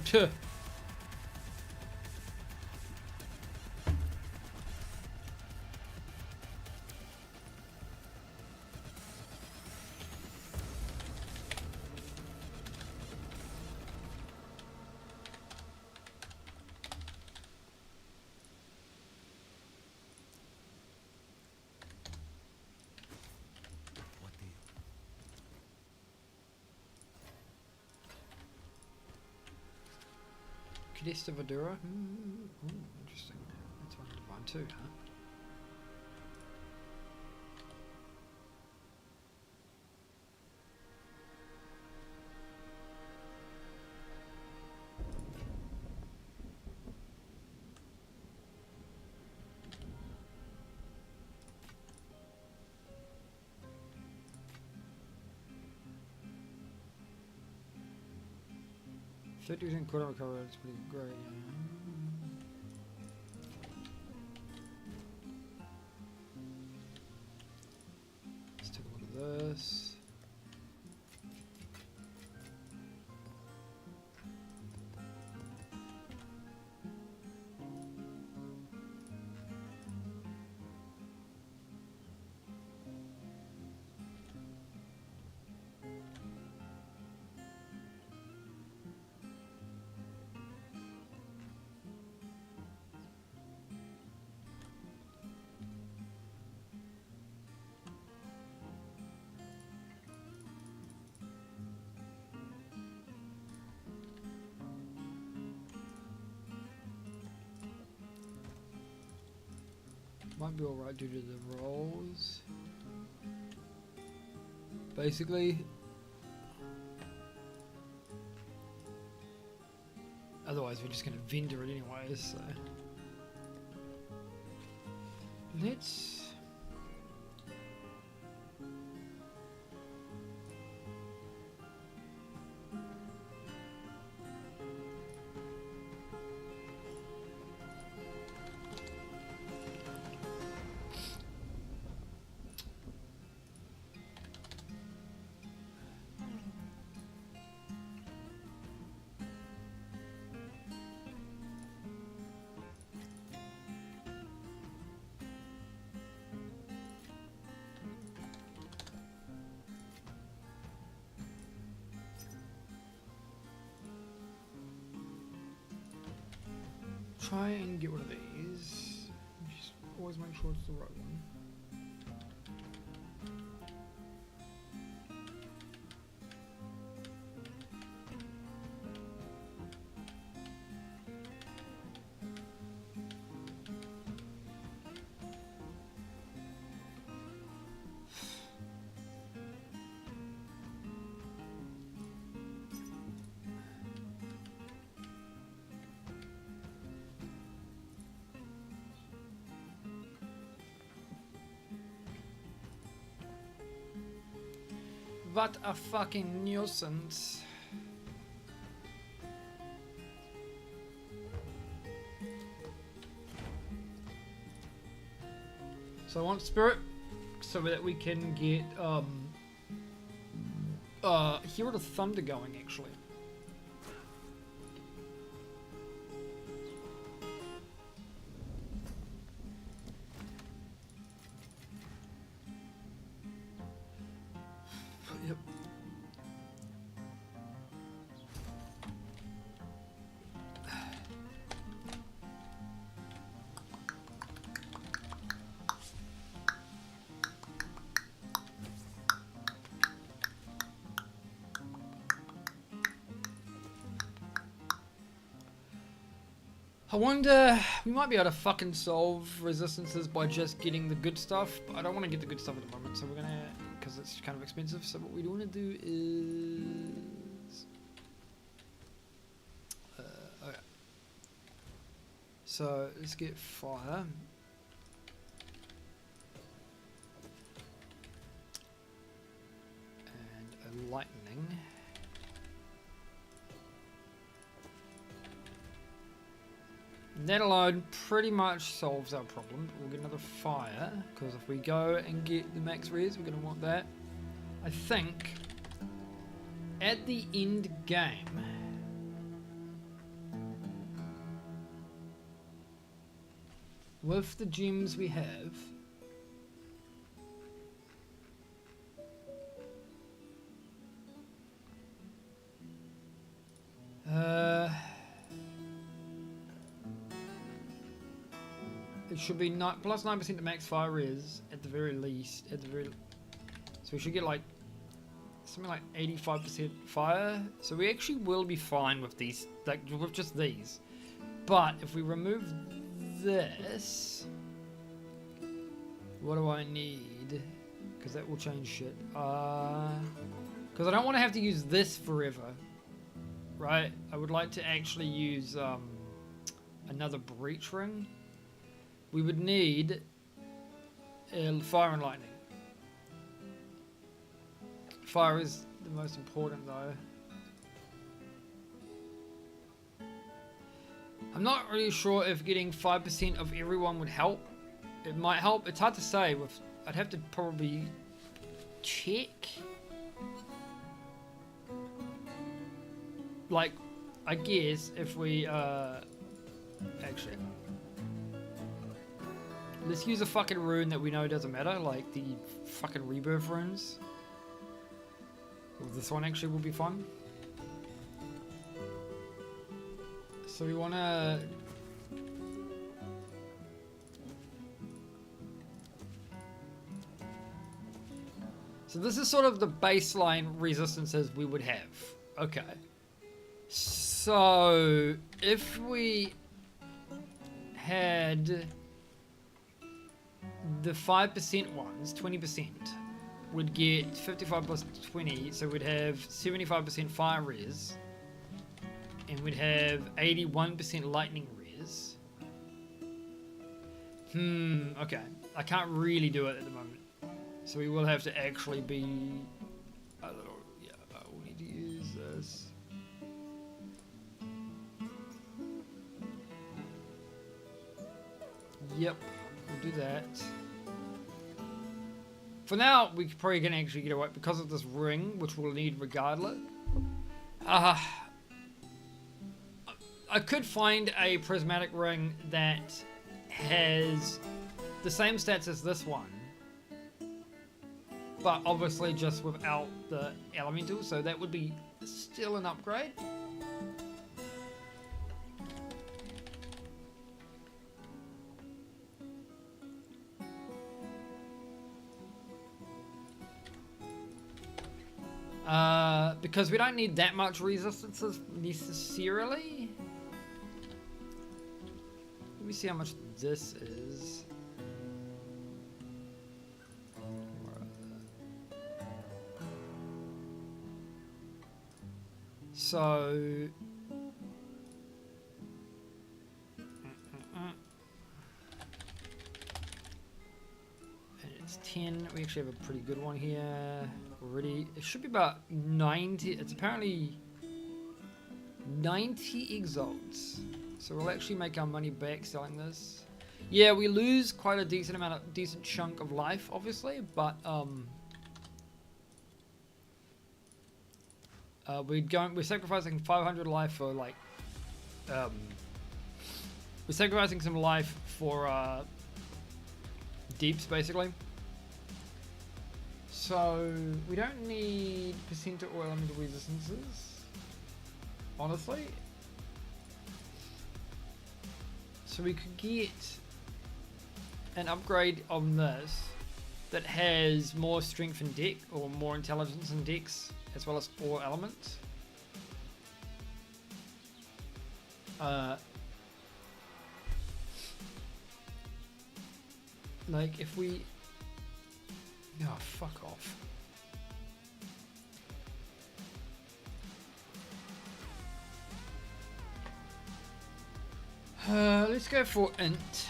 Tuh. What do you? Cadesta Vadura? Ooh, interesting. That's one divine too, huh? Fifty percent quarter recovery, that's pretty great. Let's take a look at this. Might be alright due to the rolls. Basically. Otherwise we're just gonna vendor it anyways, so. Let's try and get one of these. Just always make sure it's the right one. What a fucking nuisance. So I want spirit so that we can get Hero of Thunder going actually. Yep. I wonder, we might be able to fucking solve resistances by just getting the good stuff, but I don't want to get the good stuff at the moment, so we're gonna, because it's kind of expensive, so what we want to do is, okay. So, let's get fire. And a lightning. That alone pretty much solves our problem. We'll get another fire, because if we go and get the max res, we're going to want that. I think, at the end game, with the gems we have, it should be plus 9% to max fire res at the very least. So we should get like something like 85% fire. So we actually will be fine with these, like with just these. But if we remove this, what do I need? Because that will change shit. Because I don't want to have to use this forever, right? I would like to actually use another breach ring. We would need fire and lightning. Fire is the most important though. I'm not really sure if getting 5% of everyone would help. It might help. It's hard to say. I'd have to probably check. Like, I guess if we actually, let's use a fucking rune that we know doesn't matter, like the fucking rebirth runes. Well, this one actually will be fun. So we want to... So this is sort of the baseline resistances we would have. Okay. So if we had the 5% ones, 20%, would get 55 plus 20, so we'd have 75% fire res. And we'd have 81% lightning res. Okay. I can't really do it at the moment. So we will have to actually be a little... Yeah, we'll need to use this. Yep, we'll do that. For now, we're probably going to actually get away because of this ring, which we'll need regardless. I could find a prismatic ring that has the same stats as this one, but obviously just without the elemental, so that would be still an upgrade. Because we don't need that much resistances necessarily. Let me see how much this is. So and it's 10. We actually have a pretty good one here already. It should be about 90. It's apparently 90 exalts. So we'll actually make our money back selling this. Yeah, we lose quite a decent chunk of life, obviously, but we're sacrificing 500 life for like we're sacrificing some life for deeps basically. So we don't need percent or elemental resistances, honestly. So we could get an upgrade on this that has more strength in deck or more intelligence in decks, as well as 4 elements. Like if we... Oh, fuck off. Let's go for int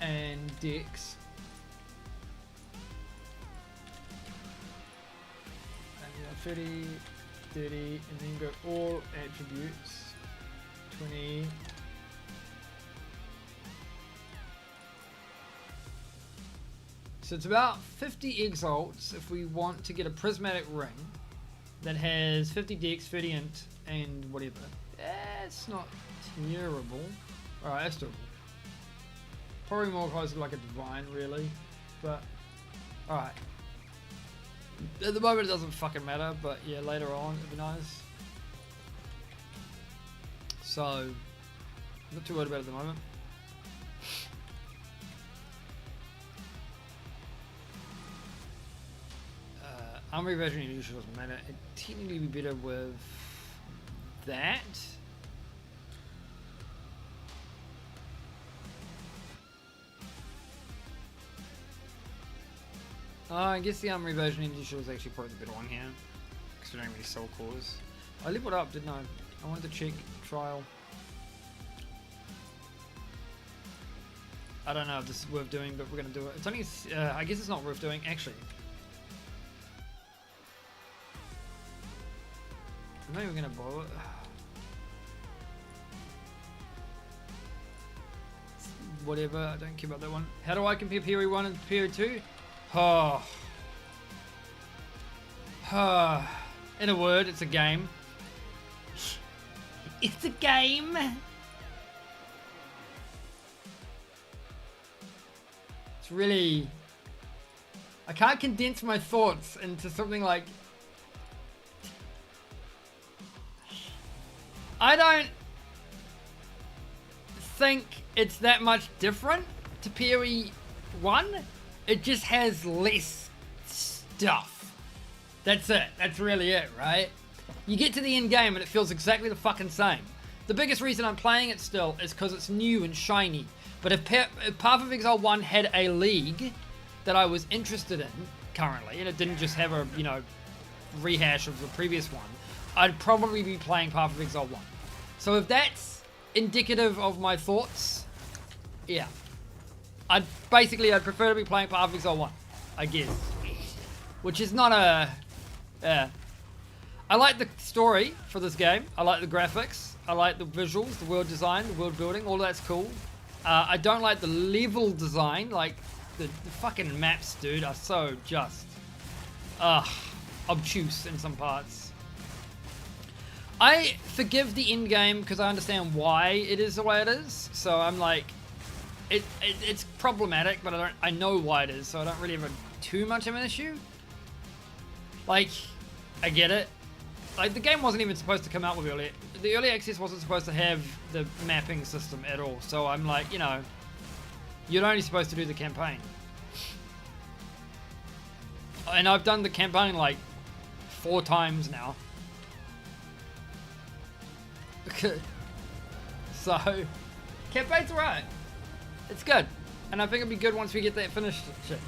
and dex. And 30, 30, and then go all attributes. 20. So it's about 50 exalts if we want to get a prismatic ring that has 50 dex, 30 int, and whatever. That's not terrible. Alright, that's doable. Probably more close to like a divine, really. But, alright. At the moment, it doesn't fucking matter, but yeah, later on, it'd be nice. So, not too worried about it at the moment. Armory version usually doesn't matter. It'd technically be better with that. I guess the armory version initial is actually probably the better one here, because we don't really sell cores. I leveled up, didn't I? I wanted to check trial. I don't know if this is worth doing, but we're gonna do it. It's only, I guess it's not worth doing, actually. I'm not even gonna bother. Whatever, I don't care about that one. How do I compare Period 1 and Period 2? Oh. In a word, it's a game. It's a game. It's really... I can't condense my thoughts into something like... I don't think it's that much different to Period 1. It just has less stuff. That's it. That's really it, right? You get to the end game and it feels exactly the fucking same. The biggest reason I'm playing it still is because it's new and shiny. But if Path of Exile 1 had a league that I was interested in currently, and it didn't just have a, you know, rehash of the previous one, I'd probably be playing Path of Exile 1. So if that's indicative of my thoughts, yeah. I'd prefer to be playing Path of Exile 1, I guess. Which is not a... I like the story for this game. I like the graphics. I like the visuals, the world design, the world building. All that's cool. I don't like the level design. Like, the fucking maps, dude, are so just... obtuse in some parts. I forgive the end game because I understand why it is the way it is. So I'm like... It's problematic, but I know why it is, so I don't really have too much of an issue. Like, I get it. Like, the game wasn't even supposed to come out with the early access wasn't supposed to have the mapping system at all. So I'm like, you know, you're only supposed to do the campaign. And I've done the campaign like 4 times now. So, campaign's alright. It's good. And I think it'll be good once we get that finished shit.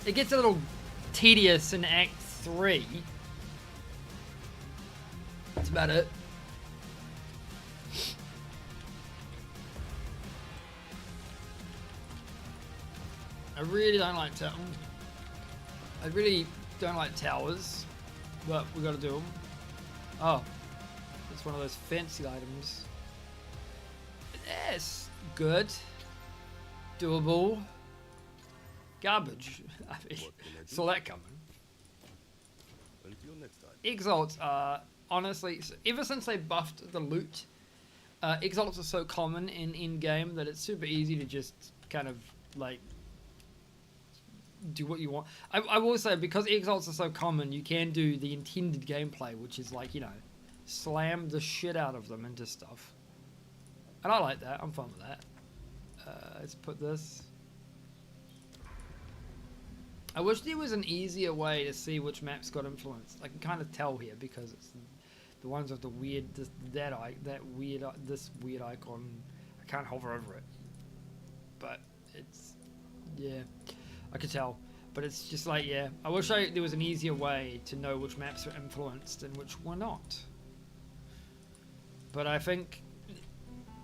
It gets a little tedious in Act 3. That's about it. I really don't like towers, but we gotta do them. Oh, it's one of those fancy items. Yes, good. Doable. Garbage. I mean, saw that coming. Until next time. Exalts are honestly, ever since they buffed the loot, exalts are so common in in-game that it's super easy to just kind of like do what you want. I will say, because exalts are so common, you can do the intended gameplay, which is like, you know, slam the shit out of them into stuff. And I like that. I'm fine with that. Let's put this. I wish there was an easier way to see which maps got influenced. I can kind of tell here because it's the ones with the weird, this weird icon. I can't hover over it, but it's, yeah, I could tell. But it's just like, yeah, I wish there was an easier way to know which maps were influenced and which were not. But I think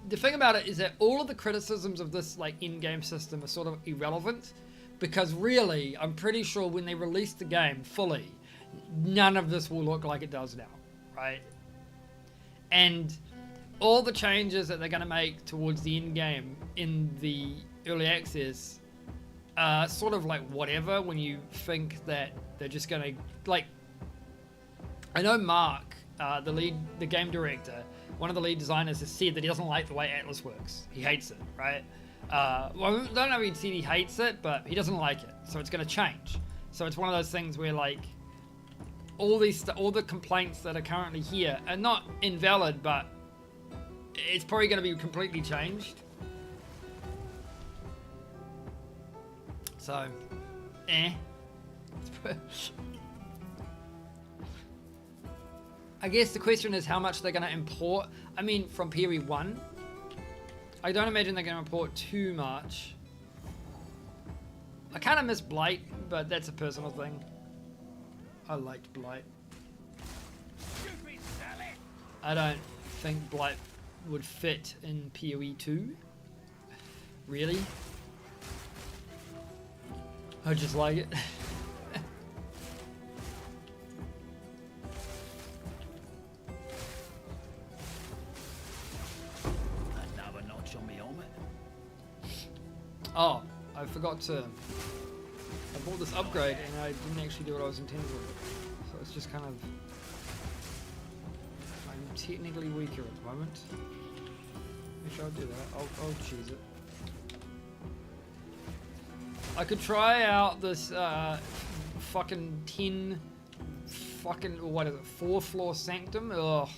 the thing about it is that all of the criticisms of this like in-game system are sort of irrelevant, because really, I'm pretty sure when they release the game fully, none of this will look like it does now, right? And all the changes that they're going to make towards the in-game in the early access are sort of like whatever, when you think that they're just going to, like, I know Mark, the game director, one of the lead designers, has said that he doesn't like the way Atlas works. He hates it, right? Well, I don't know if he said he hates it, but he doesn't like it, so it's going to change. So it's one of those things where, like, all the complaints that are currently here are not invalid, but it's probably going to be completely changed. So, I guess the question is how much they're going to import. I mean, from Peri 1, I don't imagine they're going to import too much. I kind of miss Blight, but that's a personal thing. I liked Blight. I don't think Blight would fit in PoE 2. Really? I just like it. Another notch on me helmet. Oh, I forgot to... I bought this upgrade and I didn't actually do what I was intending with it. So it's just kind of... I'm technically weaker at the moment. Maybe I'll do that. I'll choose it. I could try out this fucking 10 fucking, what is it, 4th floor sanctum? Ugh.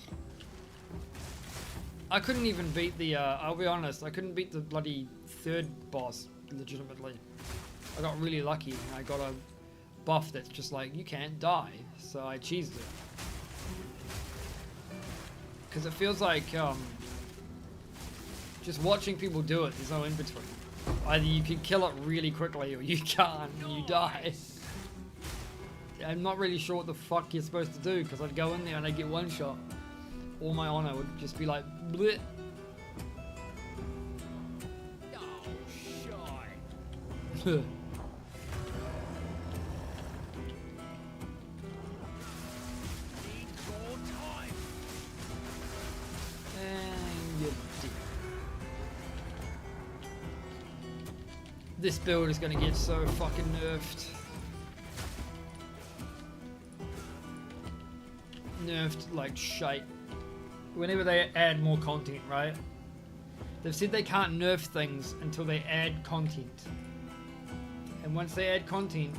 I couldn't even beat the, I'll be honest, I couldn't beat the bloody 3rd boss legitimately. I got really lucky and I got a buff that's just like, you can't die, so I cheesed it. Because it feels like, just watching people do it, there's no in between. Either you can kill it really quickly or you can't and you die. I'm not really sure what the fuck you're supposed to do because I'd go in there and I'd get one shot. All my honor would just be like, bleh. Oh, And you're dead. This build is gonna get so fucking nerfed. Nerfed like shite. Whenever they add more content, right? They've said they can't nerf things until they add content. And once they add content,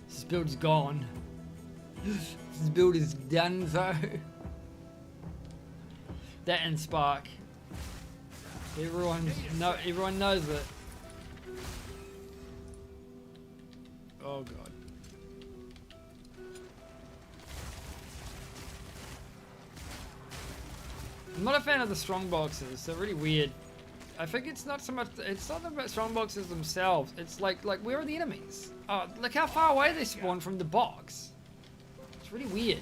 this build is gone. This build is done though. That and Spark. Everyone knows it. Oh god. I'm not a fan of the strong boxes. They're really weird. I think it's not so much. It's not about strong boxes themselves. It's like where are the enemies? Oh, look how far away they spawn from the box. It's really weird.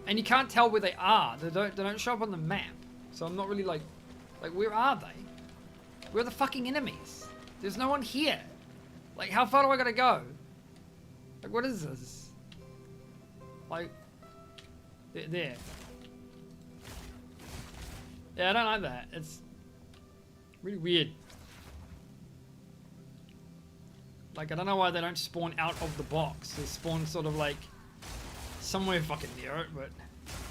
And you can't tell where they are. They don't show up on the map. So I'm not really like where are they? Where are the fucking enemies? There's no one here. Like how far do I gotta go? Like what is this? Like there. Yeah, I don't like that. It's really weird. Like I don't know why they don't spawn out of the box. They spawn sort of like somewhere fucking near it, but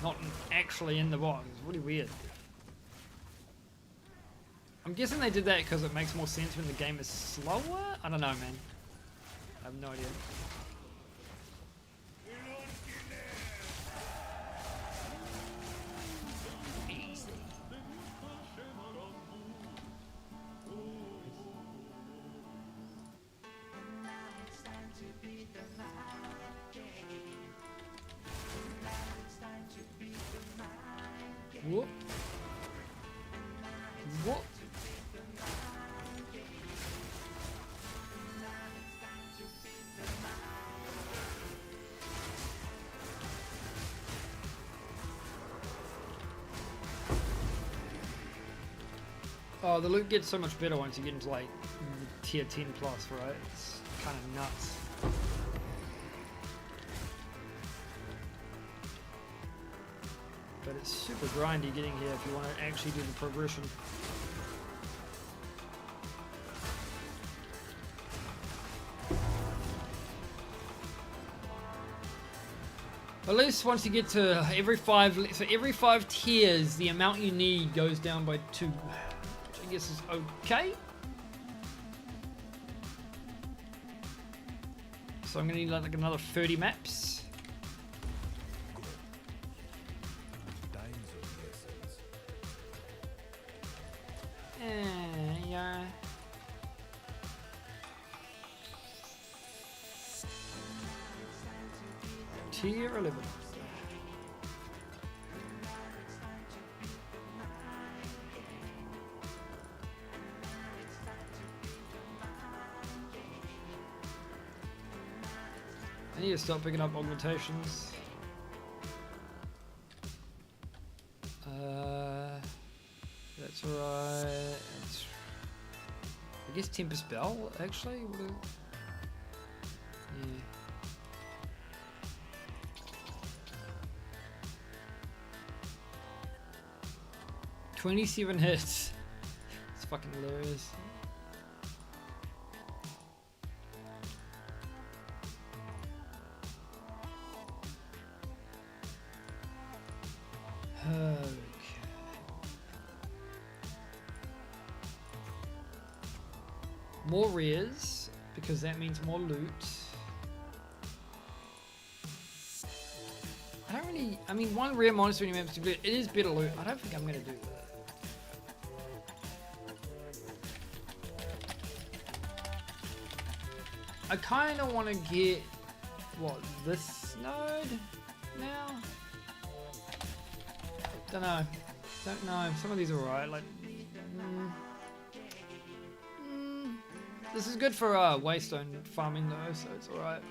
not actually in the box. It's really weird. I'm guessing they did that because it makes more sense when the game is slower? I don't know, man. I have no idea. What? What? Oh, the loot gets so much better once you get into like tier 10 plus, right? It's kind of nuts. But it's super grindy getting here if you want to actually do the progression. At least once you get to every 5, so every 5 tiers, the amount you need goes down by 2, which I guess is okay. So I'm gonna need like another 30 maps. Yeah. Tier 11. I need to start picking up augmentations. That's right. That's, I guess Tempest Bell actually. Yeah. 27 hits. It's fucking hilarious. Okay. More rares, because that means more loot. I mean, one rare monster when you have to, it is better loot. I don't think I'm gonna do that. I kind of want to get, what, this node now? Don't know. Some of these are alright. Like, this is good for waystone farming though, so it's alright.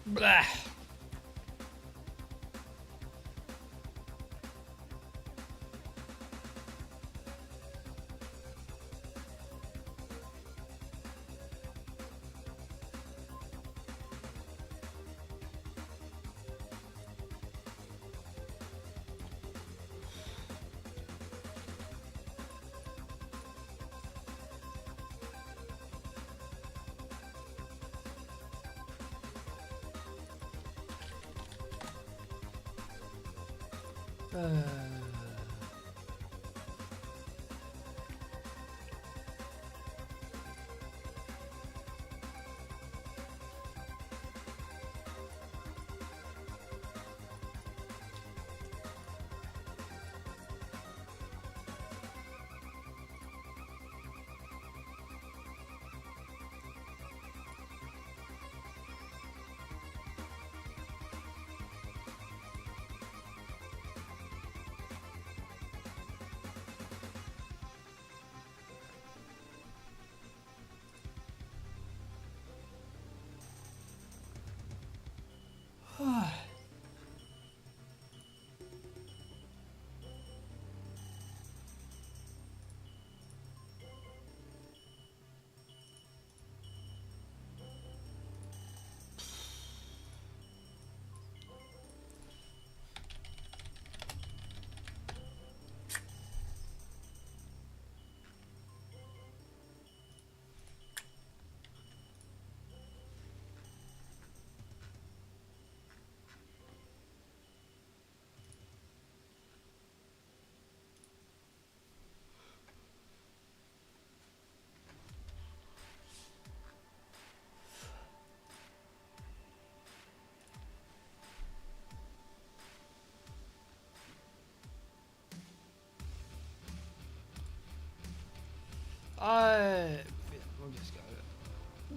Blah.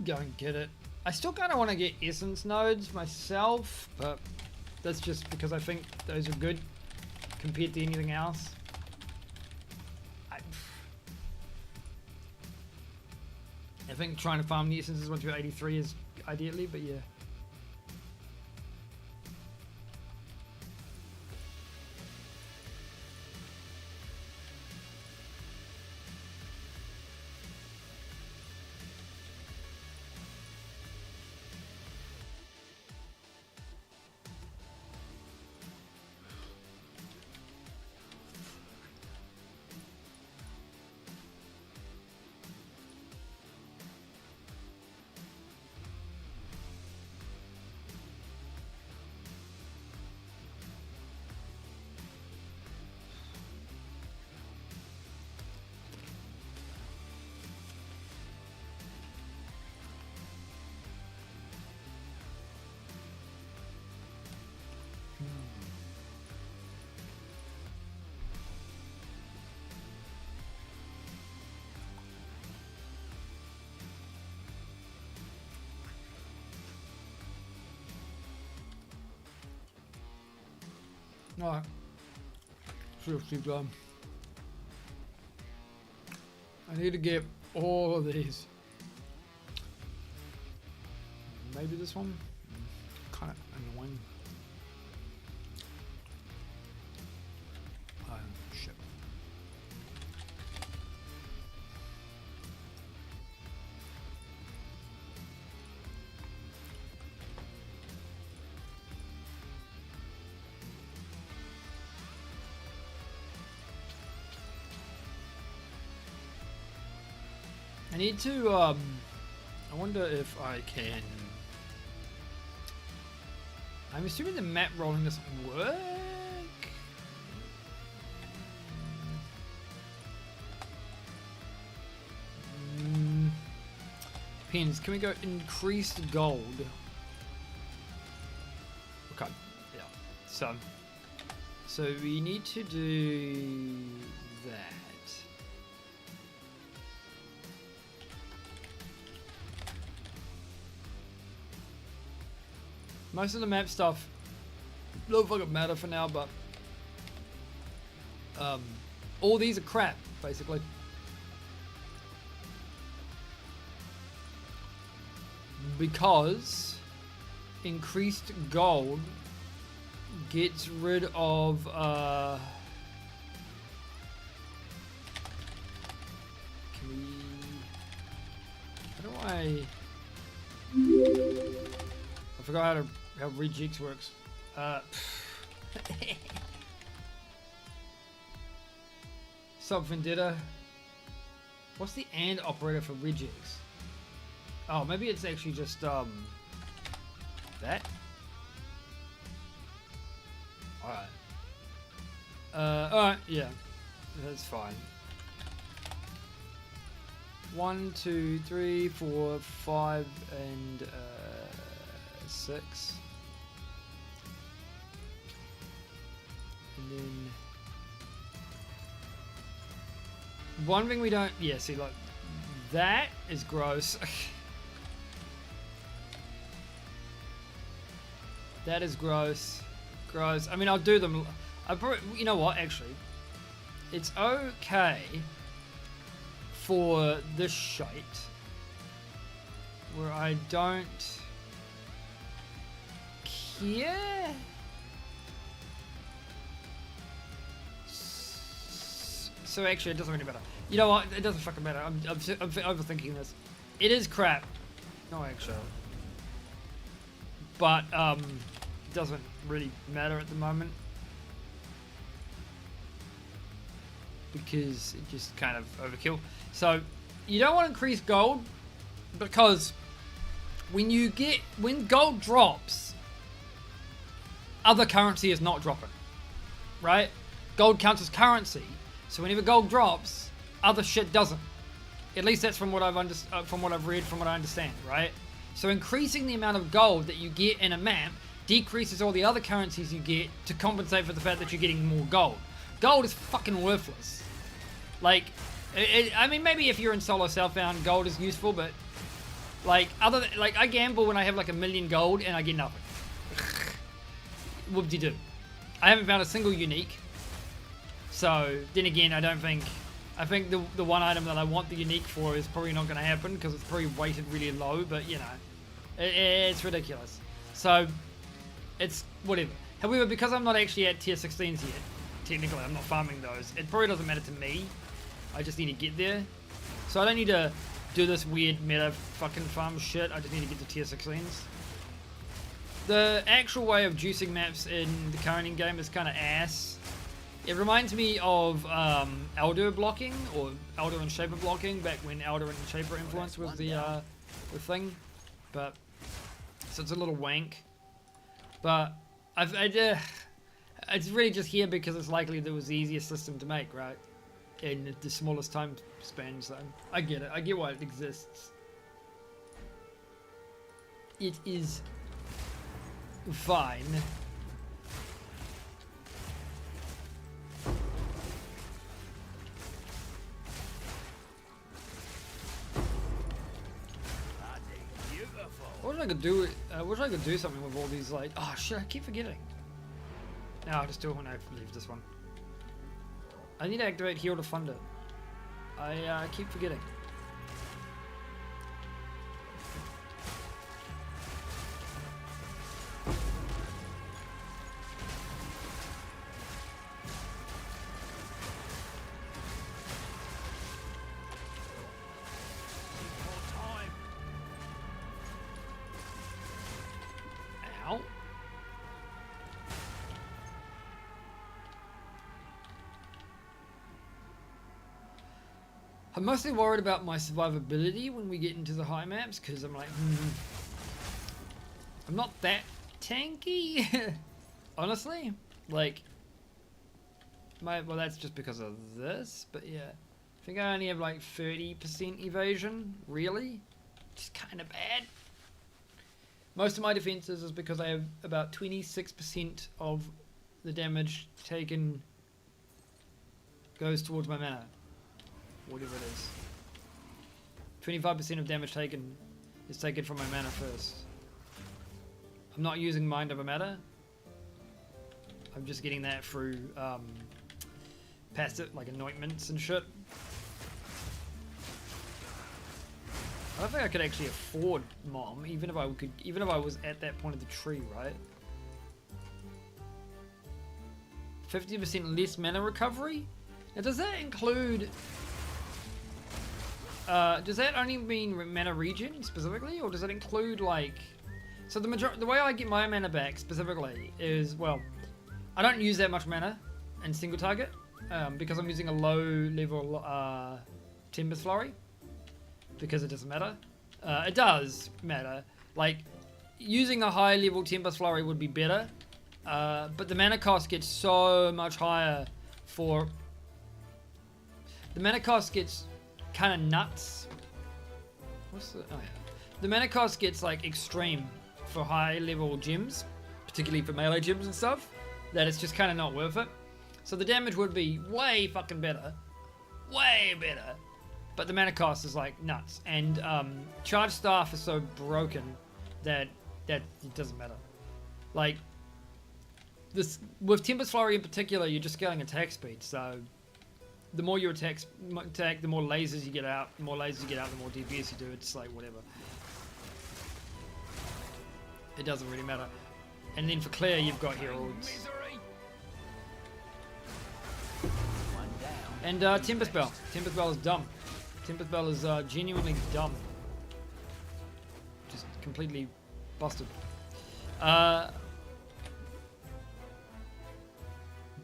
go and get it. I still kind of want to get essence nodes myself, but that's just because I think those are good compared to anything else. I think trying to farm the essences once you're 83 is ideally, but yeah. Alright. Seriously, done. I need to get all of these. Maybe this one? Kind of annoying. Oh, shit. I need to, I wonder if I can... I'm assuming the map rolling doesn't work? Depends. Can we go increased gold? Okay, yeah. So we need to do that. Most of the map stuff don't fucking matter for now, but all these are crap, basically. Because increased gold gets rid of can we... How do I forgot how regex works. Sub Vendetta. What's the AND operator for regex? Oh, maybe it's actually just that. Alright. Alright, yeah. That's fine. 1, 2, 3, 4, 5, and 6. And then one thing we don't, yeah, see, like that is gross. That is gross. Gross. I mean, I'll do them. You know what, actually, it's okay for this shite where I don't care. So actually, it doesn't really matter. You know what? It doesn't fucking matter. I'm overthinking this. It is crap. No, actually. But it doesn't really matter at the moment because it just kind of overkill. So you don't want to increase gold because when gold drops, other currency is not dropping, right? Gold counts as currency. So whenever gold drops, other shit doesn't. At least that's from what I've from what I've read, from what I understand, right? So increasing the amount of gold that you get in a map decreases all the other currencies you get to compensate for the fact that you're getting more gold. Gold is fucking worthless. Like, I mean, maybe if you're in solo southbound, gold is useful, but Like other than, like I gamble when I have like 1,000,000 gold and I get nothing. Whoop-de-doo. I haven't found a single unique. So then again, I think the one item that I want the unique for is probably not going to happen because it's probably weighted really low. But you know, it's ridiculous. So it's whatever. However, because I'm not actually at tier 16s yet, technically I'm not farming those. It probably doesn't matter to me. I just need to get there. So I don't need to do this weird meta fucking farm shit. I just need to get to tier 16s. The actual way of juicing maps in the current game is kind of ass. It reminds me of Elder blocking, or Elder and Shaper blocking, back when Elder and Shaper influence was the thing. But, so it's a little wank. But, it's really just here because it's likely that it was the easiest system to make, right? In the smallest time span, so I get it. I get why it exists. It is fine. I wish I could do it. I wish I could do something with all these, like, oh shit, I keep forgetting. No, I'll just do it when I leave this one. I need to activate Heal to fund it. I keep forgetting. Ow. I'm mostly worried about my survivability when we get into the high maps, because I'm like, I'm not that tanky, honestly. Like, well, that's just because of this, but yeah. I think I only have like 30% evasion, really, which is kind of bad. Most of my defenses is because I have about 26% of the damage taken goes towards my mana. Whatever it is. 25% of damage taken is taken from my mana first. I'm not using Mind Over Matter. I'm just getting that through passive, like anointments and shit. I don't think I could actually afford Mom, even if I was at that point of the tree, right? 50% less mana recovery? Now does that include... does that only mean mana regen specifically, or does it include like... So the way I get my mana back specifically is, well, I don't use that much mana in single target because I'm using a low level Tempest Flurry, because it doesn't matter. It does matter. Like, using a high level Tempest Flurry would be better, but the mana cost gets so much higher for... The mana cost gets kind of nuts. What's the... Oh yeah. The mana cost gets like extreme for high level gems, particularly for melee gems and stuff, that it's just kind of not worth it. So the damage would be way fucking better. Way better. But the mana cost is like nuts. And Charge Staff is so broken that it doesn't matter. Like, this with Tempest Flurry in particular, you're just scaling attack speed, so the more you attack, the more lasers you get out. The more lasers you get out, the more DPS you do. It's like whatever. It doesn't really matter. And then for Claire, you've got Heralds. And Tempest Bell. Tempest Bell is dumb. Tempest Bell is genuinely dumb. Just completely busted.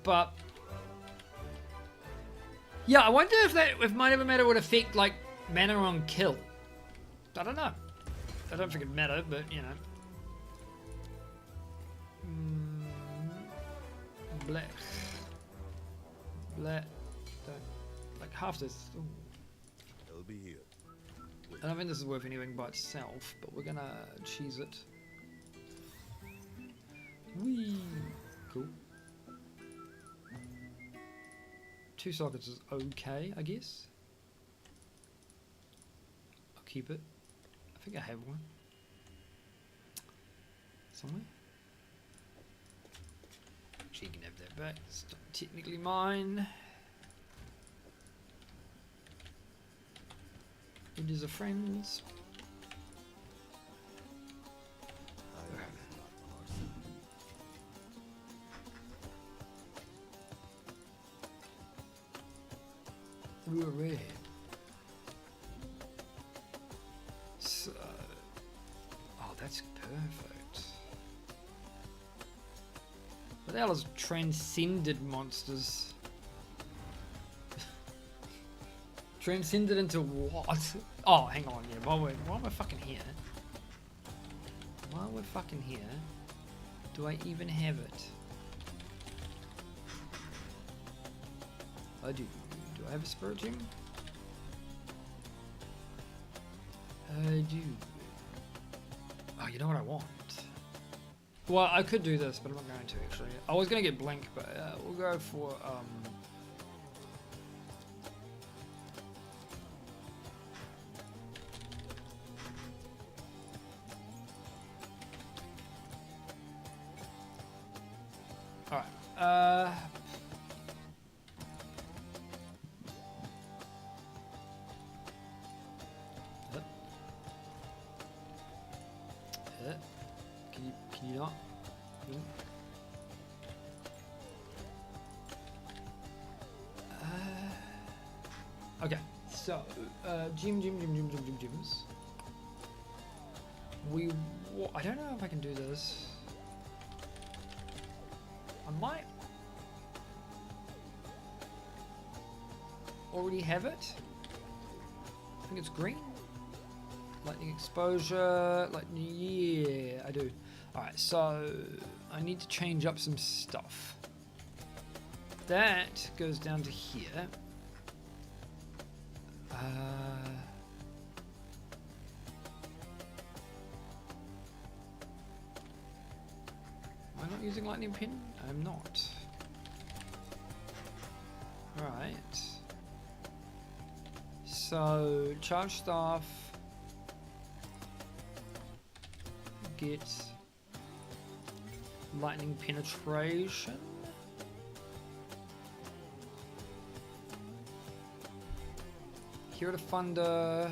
But yeah, I wonder if Mind Over Matter would affect like mana on kill. I don't know. I don't think it'd matter, but you know. Black. Like half this. Ooh. It'll be here. I don't think this is worth anything by itself, but we're gonna cheese it. Whee! Cool. 2 sockets is okay, I guess. I'll keep it. I think I have one. Somewhere. Actually, you can have that back. It's not technically mine. It is a friend's. Iron is not the hard side. We were red. So, oh, that's perfect. What the hell is transcended monsters? Transcended into what? Oh, hang on, yeah. While we're fucking here. While we're fucking here, do I even have it? I do. Do I have a spirit gem? I do. Oh, you know what I want? Well, I could do this, but I'm not going to actually. I was going to get blink, but we'll go for all right. Can you not? Okay, so gyms. I don't know if I can do this. I might already have it. I think it's green. Lightning exposure, lightning, yeah, I do. Alright, so I need to change up some stuff. That goes down to here. Am I not using lightning pin? I'm not. Alright. So, charge staff. Get lightning penetration. Here to thunder.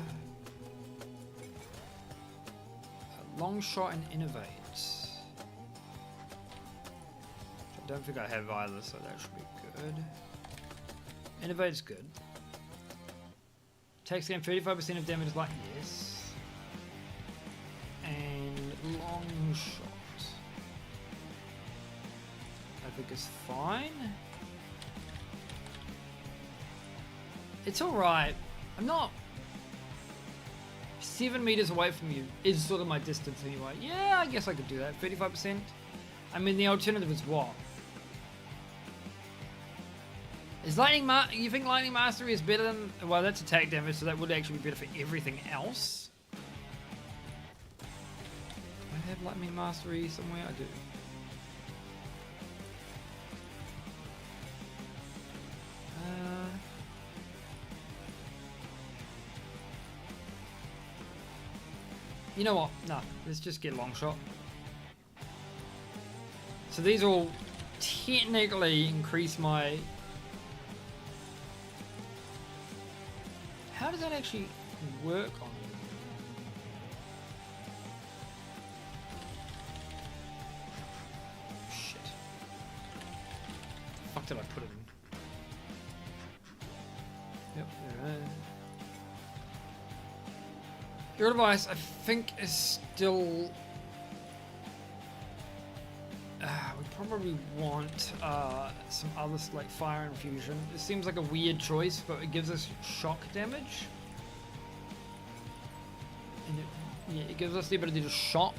Long shot and innovate. I don't think I have either, so that should be good. Innovate's good. Takes again 35% of damage, like yes. And long shot, I think is fine. It's alright. I'm not 7 meters away from you is sort of my distance anyway. Yeah, I guess I could do that. 35%. I mean, the alternative is what? Is lightning you think lightning mastery is better than? Well, that's attack damage, so that would actually be better for everything else. Do I have lightning mastery somewhere? I do. You know what? No, let's just get long shot. So these all technically increase my. How does that actually work on me? Shit. The fuck did I put it in? Yep, there. Your device, I think, is still. We probably want some other, like fire infusion. It seems like a weird choice, but it gives us shock damage. And it gives us the ability to shock.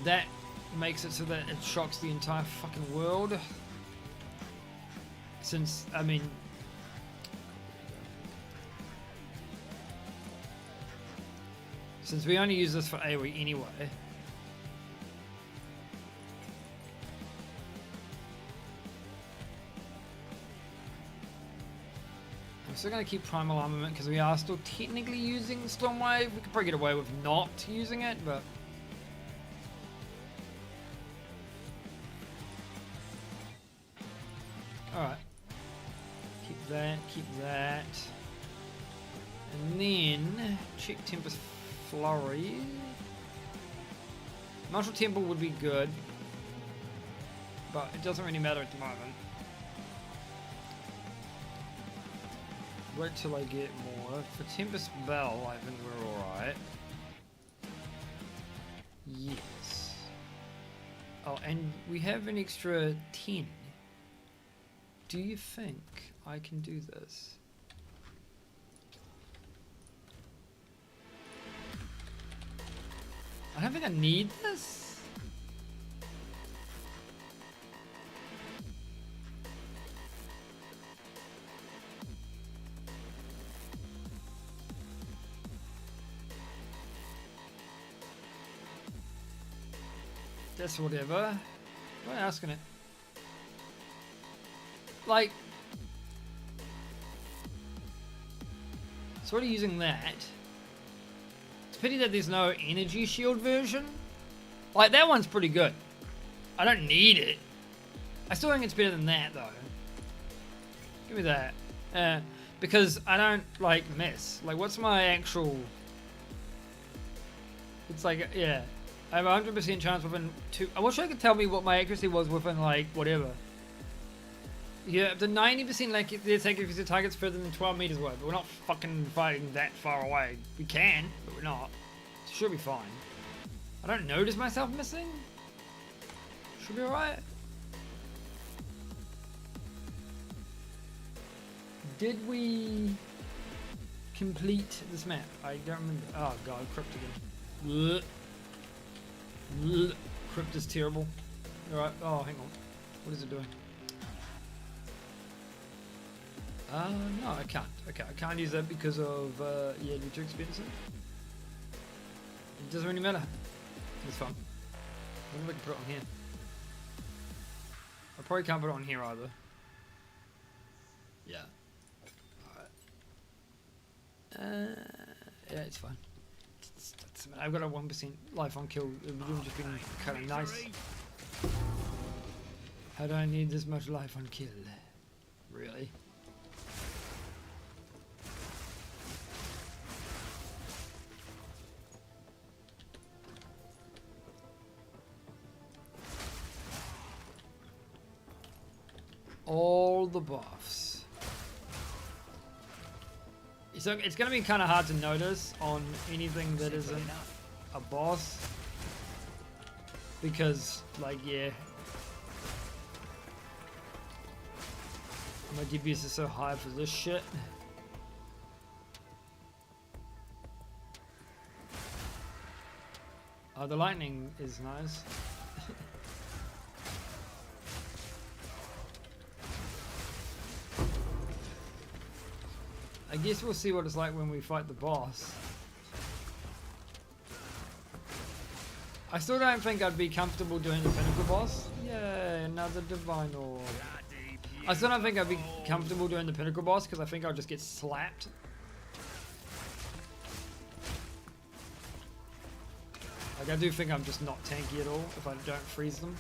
That makes it so that it shocks the entire fucking world. Since, I mean, since we only use this for AoE anyway. still going to keep Primal Armament because we are still technically using Stormwave. We could probably get away with not using it, but... Alright. Keep that. And then, check Tempest Flurry. Martial Temple would be good, but it doesn't really matter at the moment. Wait till I get more. For Tempest Bell, I think we're alright. Yes. Oh, and we have an extra 10. Do you think I can do this? I don't think I need this. That's whatever. What am I asking it? Like, sort of using that. It's a pity that there's no energy shield version. Like, that one's pretty good. I don't need it. I still think it's better than that, though. Give me that. Because I don't, like, miss. Like, what's my actual... It's like, yeah. I have a 100% chance within 2... I wish I could tell me what my accuracy was within, like, whatever. Yeah, the 90% like their accuracy target's further than 12 meters away, but we're not fucking fighting that far away. We can, but we're not. It should be fine. I don't notice myself missing. Should be alright. Did we complete this map? I don't remember. Oh god, Crypt again. Blech. Crypt is terrible. Alright, oh hang on. What is it doing? No, I can't. Okay, I can't use that because of, yeah, they're too expensive. It doesn't really matter. It's fun. I wonder if I can put it on here. I probably can't put it on here either. Yeah. Alright. Yeah, it's fine. I've got a 1% life on kill. It would have just been kind of nice. How do I need this much life on kill? Really? All the buffs. So it's going to be kind of hard to notice on anything that isn't a boss. Because, like, yeah. My DPS is so high for this shit. Oh, the lightning is nice. I guess we'll see what it's like when we fight the boss. I still don't think I'd be comfortable doing the Pinnacle boss. Yay, another Divine Orb. I still don't think I'd be comfortable doing the Pinnacle boss because I think I'll just get slapped. Like, I do think I'm just not tanky at all if I don't freeze them.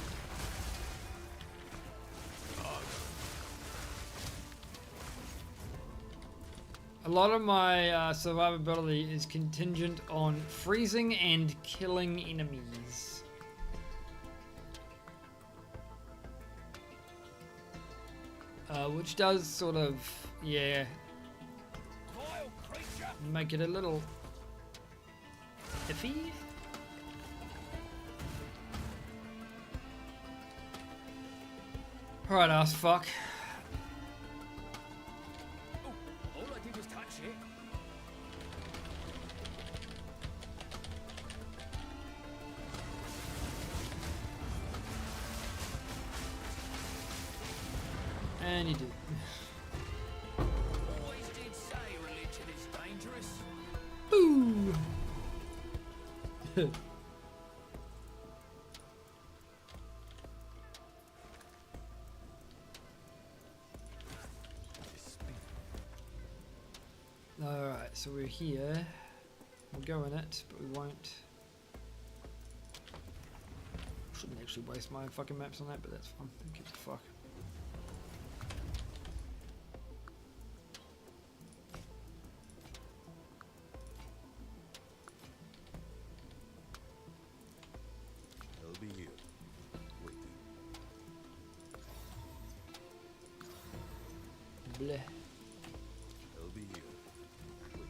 A lot of my survivability is contingent on freezing and killing enemies. Which does sort of, yeah, make it a little iffy. Alright, ass fuck. All I did was touch it. And you do. Always did say religion is dangerous. Boo! so we're here. We'll go in it, but we won't. Shouldn't actually waste my fucking maps on that, but that's fine. Who gives a fuck? I'll be here, waiting. Bleh. I'll be here, waiting.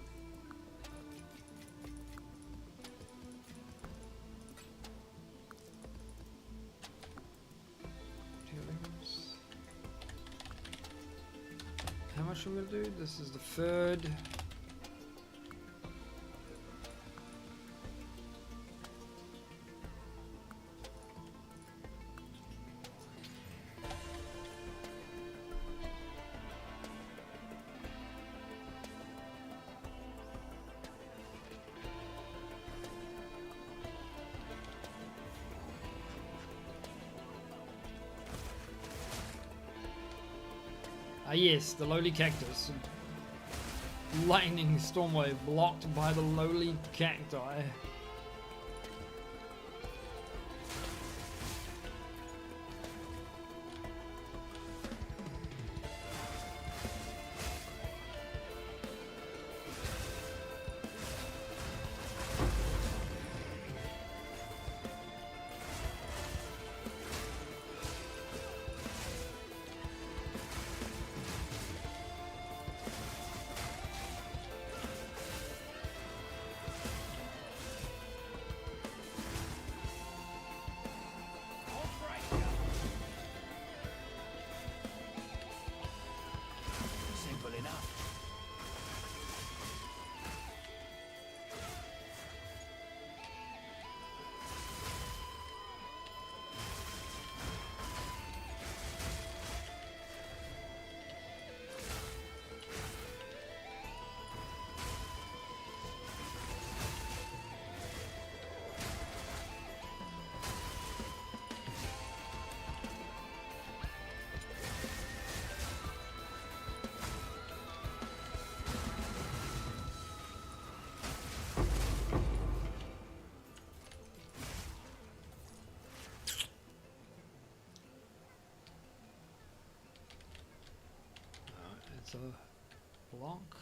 Killings. How much are we gonna do? This is the third. Ah yes, the lowly cactus. Lightning stormwave blocked by the lowly cacti. Simple enough. It's a block.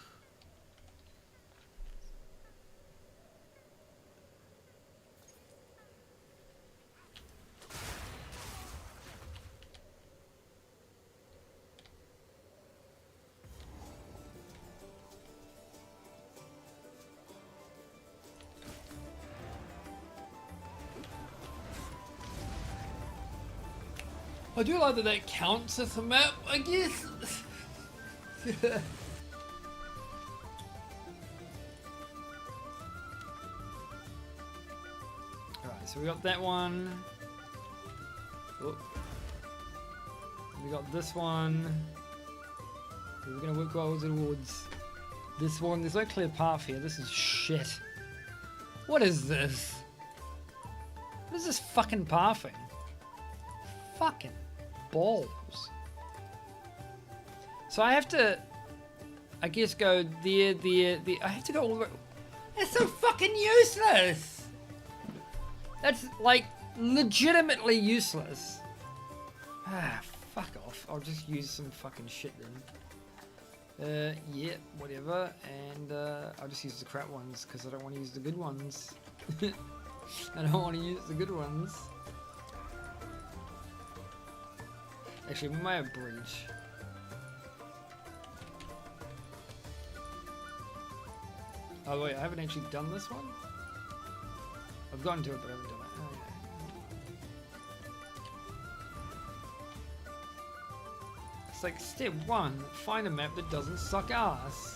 I do like that that counts as a map, I guess. Alright, so we got that one. Oh. We got this one. We're gonna work our way towards this one. There's no clear path here. This is shit. What is this? What is this fucking pathing? Fucking balls. So I have to, I guess, go there. I have to go all the way. That's so fucking useless. That's like legitimately useless. Ah, fuck off. I'll just use some fucking shit then. Yeah, whatever. And I'll just use the crap ones because I don't want to use the good ones. I don't want to use the good ones. Actually, we might have breach. Oh wait, I haven't actually done this one? I've gotten to it, but I haven't done it. Oh, yeah. It's like step 1, find a map that doesn't suck ass.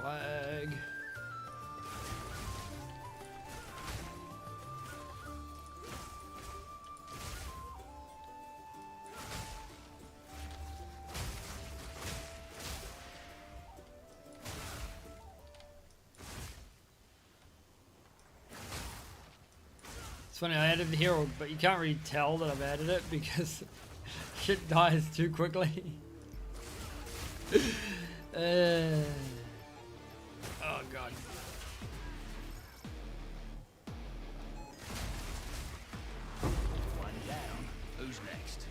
Lag. It's funny, I added the Herald, but you can't really tell that I've added it because shit dies too quickly. Oh god. One down. Who's next?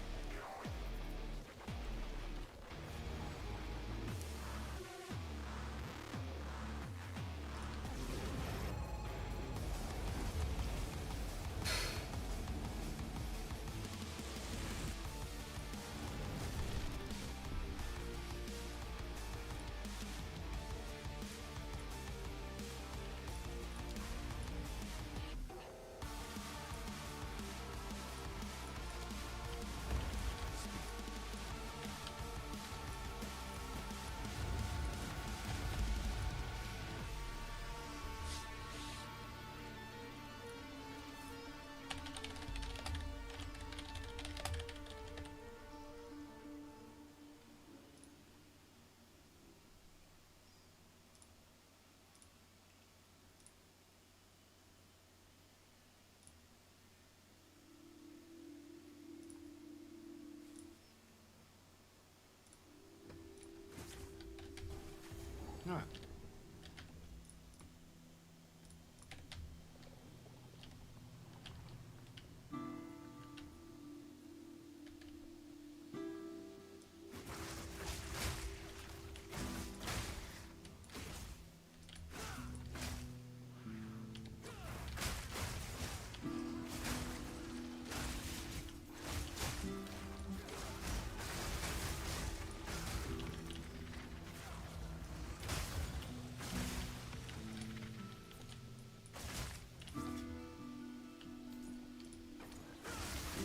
Alright.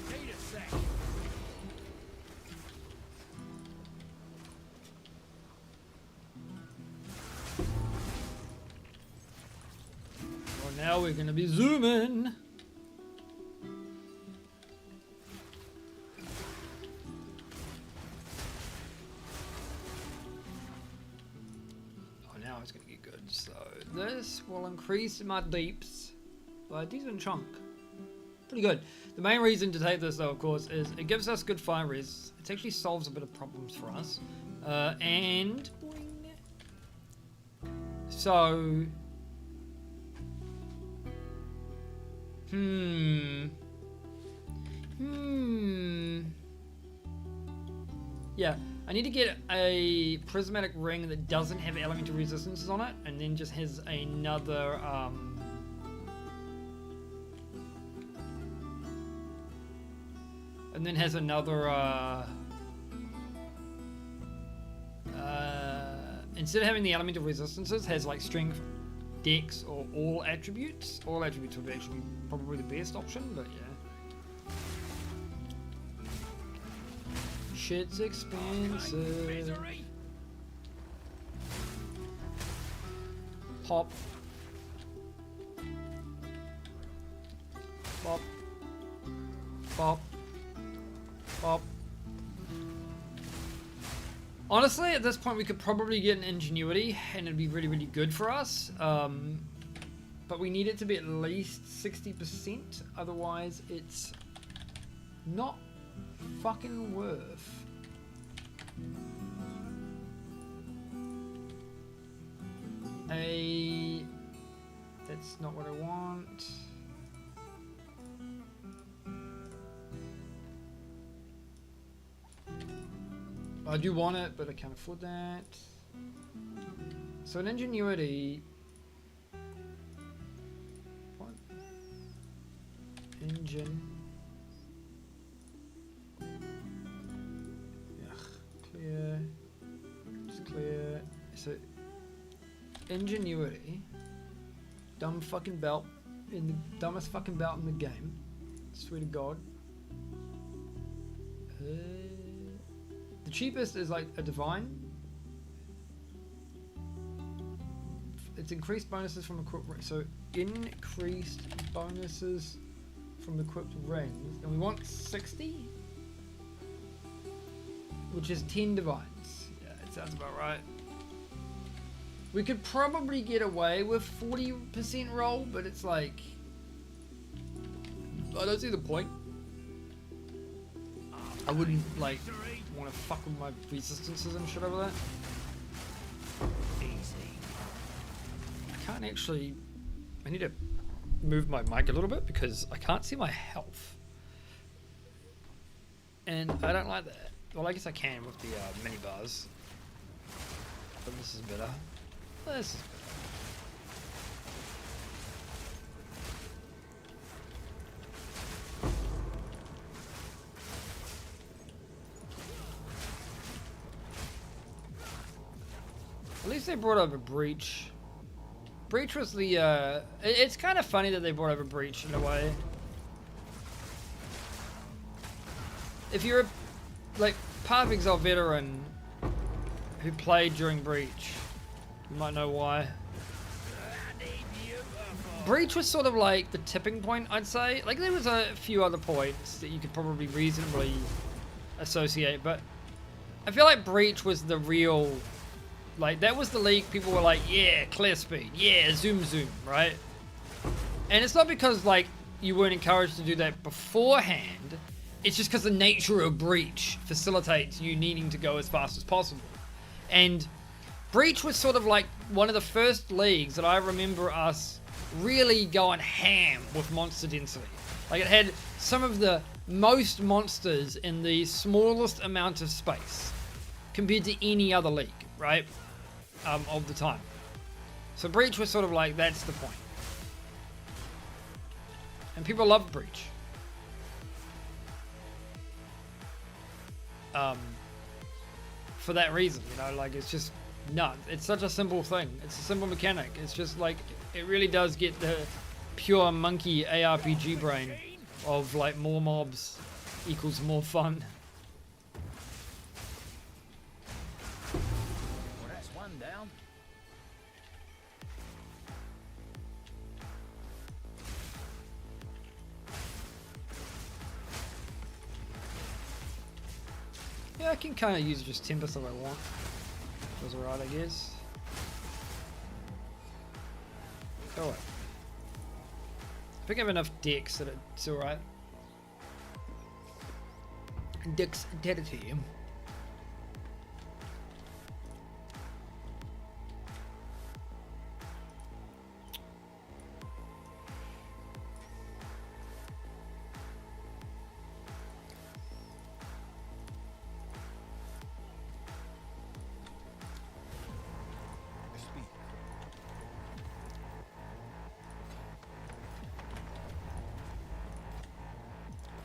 Need a sec. Well, now we're gonna be zooming. Oh, now it's gonna get good. So this will increase my deeps by a decent chunk. Pretty good. The main reason to take this, though, of course, is it gives us good fire res. It actually solves a bit of problems for us. And boing. So yeah, I need to get a prismatic ring that doesn't have elemental resistances on it, and then just has another instead of having the elemental resistances, has like strength, dex, or all attributes. All attributes would actually be probably the best option, but yeah. Shit's expensive. Misery. Pop. Pop. Pop. Pop. Honestly, at this point we could probably get an ingenuity and it'd be really, really good for us. But we need it to be at least 60%, otherwise it's not fucking worth. That's not what I want. I do want it, but I can't afford that. So an ingenuity. What? Engine. Ugh, clear. Just clear. So ingenuity. Dumb fucking belt. In the dumbest fucking belt in the game. Swear to God. The cheapest is like a divine. It's increased bonuses from equipped rings. So increased bonuses from equipped rings. And we want 60? Which is 10 divines. Yeah, it sounds about right. We could probably get away with 40% roll, but it's like I don't see the point. I wouldn't like want to fuck with my resistances and shit over that. Easy. I can't actually. I need to move my mic a little bit because I can't see my health, and I don't like that. Well, I guess I can with the mini bars, but this is better. This is better. At least they brought over Breach. Breach was the, it's kind of funny that they brought over Breach in a way. If you're a, like, part of Exile veteran who played during Breach, you might know why. Breach was sort of like the tipping point, I'd say. Like, there was a few other points that you could probably reasonably associate, but I feel like Breach was the real... Like, that was the league people were like, yeah, clear speed, yeah, zoom, right? And it's not because, like, you weren't encouraged to do that beforehand. It's just because the nature of Breach facilitates you needing to go as fast as possible. And Breach was sort of like one of the first leagues that I remember us really going ham with monster density. Like, it had some of the most monsters in the smallest amount of space compared to any other league, right? Of the time. So Breach was sort of like, that's the point. And people loved Breach. For that reason, you know, like, it's just nuts. It's such a simple thing. It's a simple mechanic. It's just like, it really does get the pure monkey ARPG brain of like more mobs equals more fun. Down. Yeah, I can kind of use just Tempest if I want. Feels alright, I guess. Go away. I think I have enough decks that it's alright. Dexterity.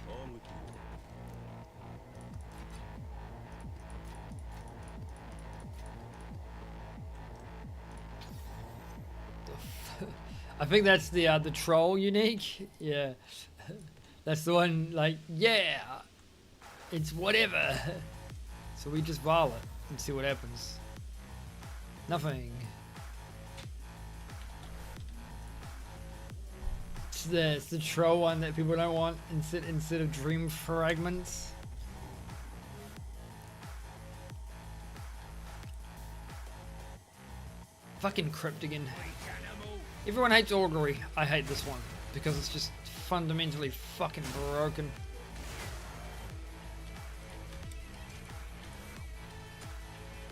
On with you. I think that's the troll unique. Yeah, that's the one. Like, yeah, it's whatever. So we just vial it and see what happens. Nothing. It's the troll one that people don't want instead of dream fragments. Fucking crypt again. Everyone hates augury. I hate this one because it's just fundamentally fucking broken.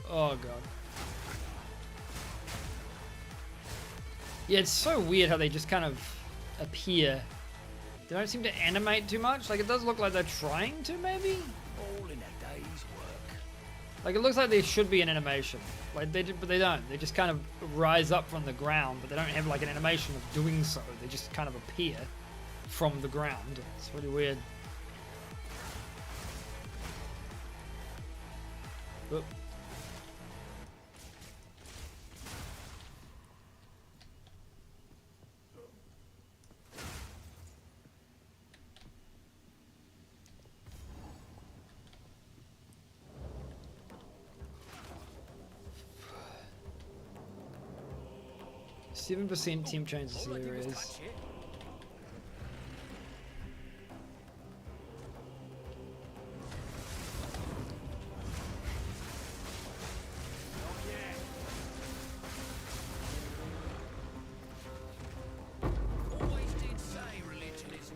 Oh god. Yeah, it's so weird how they just kind of appear. They don't seem to animate too much. Like, it does look like they're trying to, maybe? All in a day's work. Like, it looks like there should be an animation. Like, they do, but they don't. They just kind of rise up from the ground, but they don't have, like, an animation of doing so. They just kind of appear from the ground. It's really weird. Oop. 7% team changes All I do is hilarious. touch it. Always did say religion is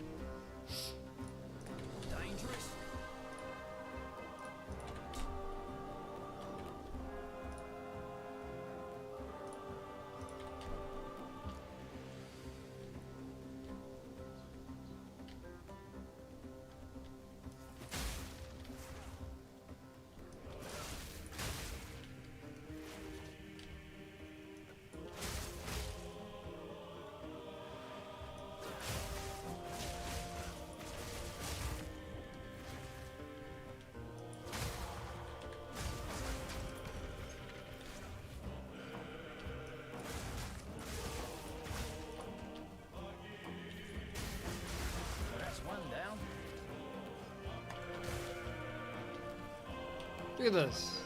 Look at this.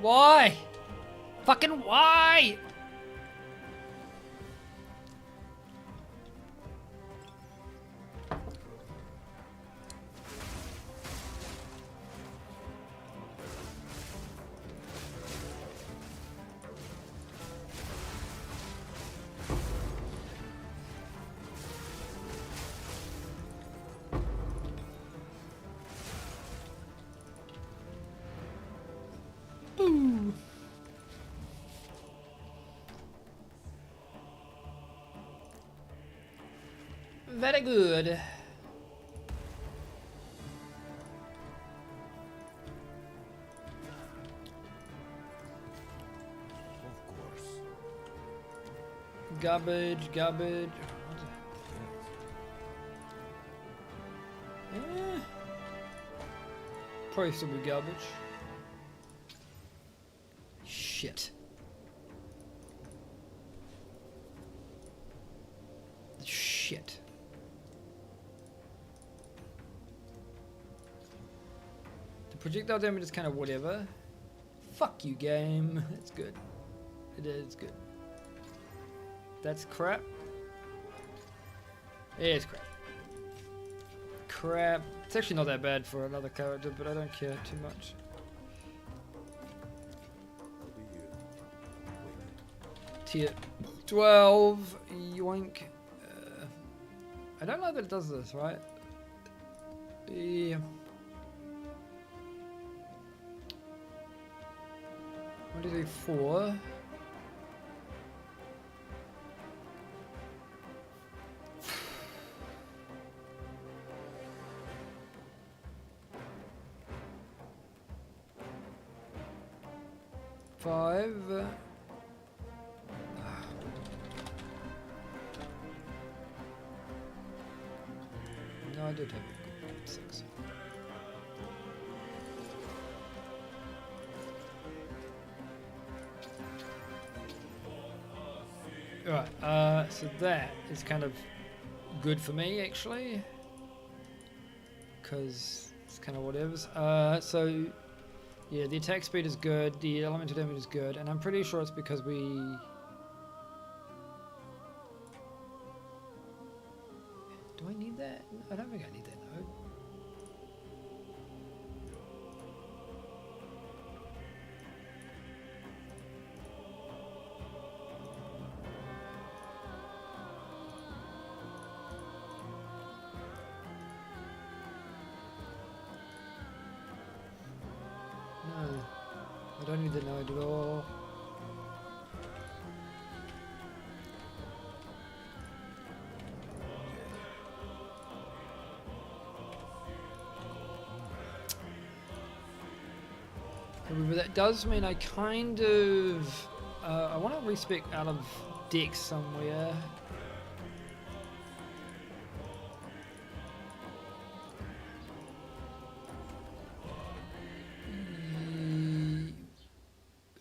Why? Fucking why? Ooh. Very good. Of course. Garbage, garbage. Probably still be garbage. Shit. Shit. The projectile damage is kind of whatever. Fuck you, game. It's good. It is good. That's crap. Yeah, it's crap. Crap. It's actually not that bad for another character, but I don't care too much. I'll be here. Waiting. Tier 12. Yoink. I don't know that it does this, right? Yeah. 1, 2, 3, 4. Five. No, I did have 6. Alright, so that is kind of good for me actually, because it's kind of whatever's. So yeah, the attack speed is good, the elemental damage is good, and I'm pretty sure it's because we... Do I need that? I don't think I need that, no. No, I don't need the node at all. But that does mean I kind of... I want to respec out of deck somewhere.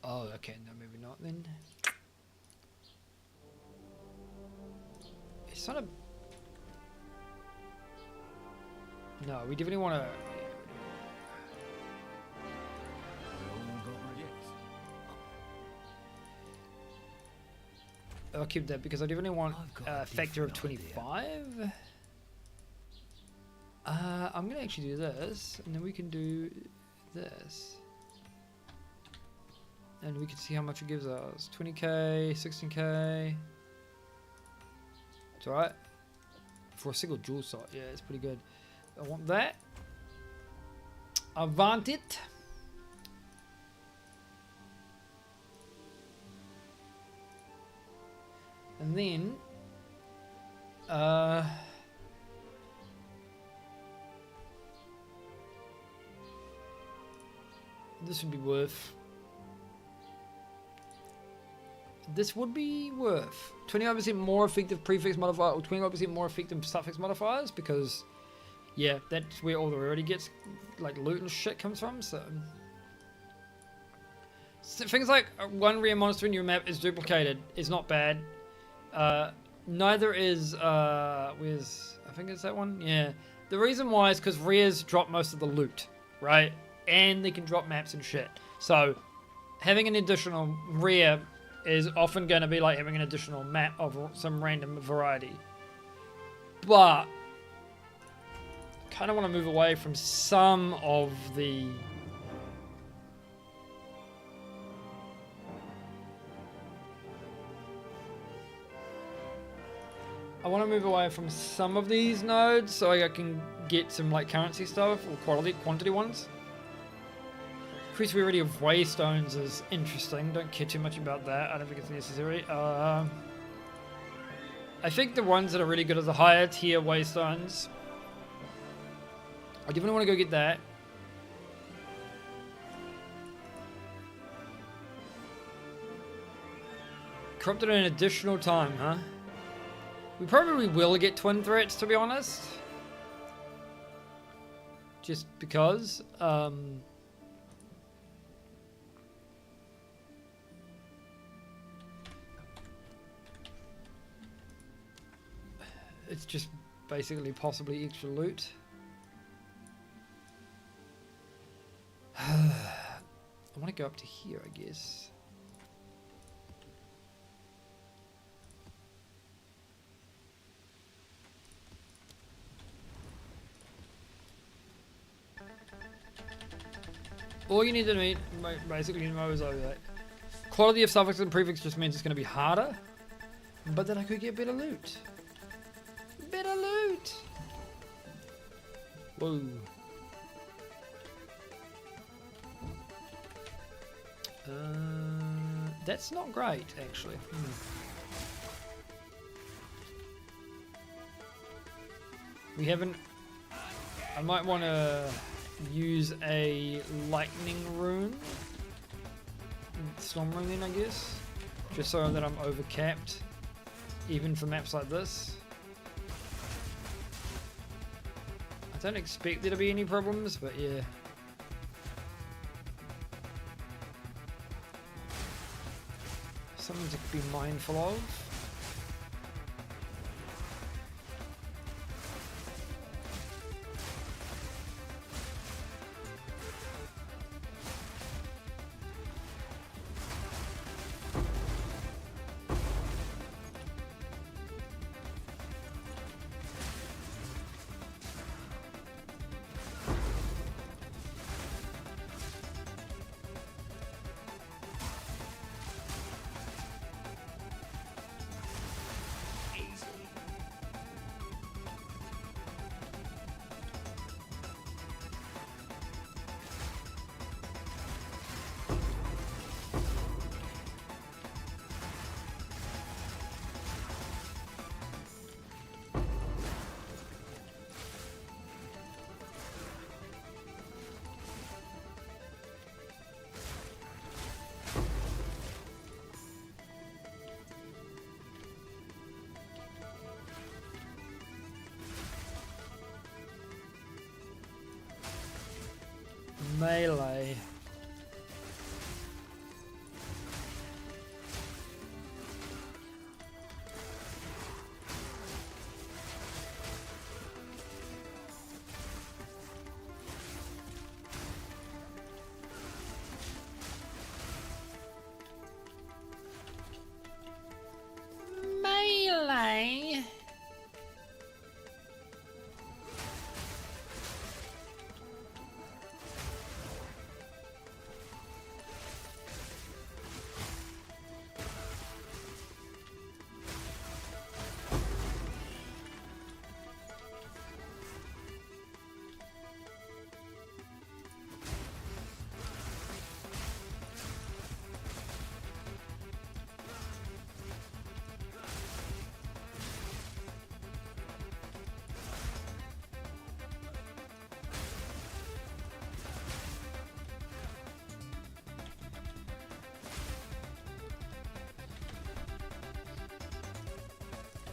Oh, okay, no, maybe not then. It's not a... No, we definitely want to... I'll keep that because I definitely want a factor of 25. I'm gonna actually do this, and then we can do this, and we can see how much it gives us. 20k, 16k. It's alright for a single jewel sight. Yeah, it's pretty good. I want that. I want it. And then, this would be worth. This would be worth 25% more effective prefix modifier or 25% more effective suffix modifiers, because, yeah, that's where all the rarity gets, like loot and shit comes from. So things like one rare monster in your map is duplicated is not bad. Neither is, where's, I think it's that one? Yeah. The reason why is because rares drop most of the loot, right? and they can drop maps and shit. So having an additional rare is often going to be like having an additional map of some random variety. But kind of want to move away from some of the these nodes so I can get some like currency stuff or quantity ones. Increased rarity of waystones is interesting. Don't care too much about that. I don't think it's necessary. I think the ones that are really good are the higher tier waystones. I definitely want to go get that. Corrupted an additional time, huh? We probably will get twin threats, to be honest. Just because. It's just basically possibly extra loot. I want to go up to here, I guess. All you need to basically know is over that. Quality of suffix and prefix just means it's going to be harder. But then I could get better loot. Better loot! Whoa. That's not great, actually. We haven't... I might want to use a lightning rune. Storm rune then, I guess. Just so that I'm overcapped. Even for maps like this. I don't expect there to be any problems, but yeah. Something to be mindful of. Melee. Melee.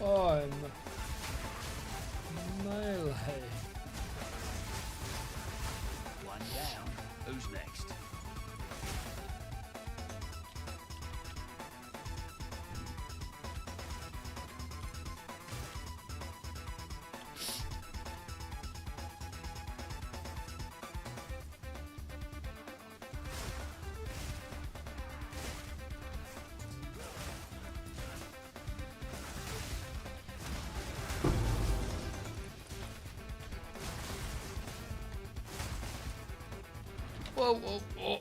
I'm melee. One down. Who's next? Whoa, whoa, whoa.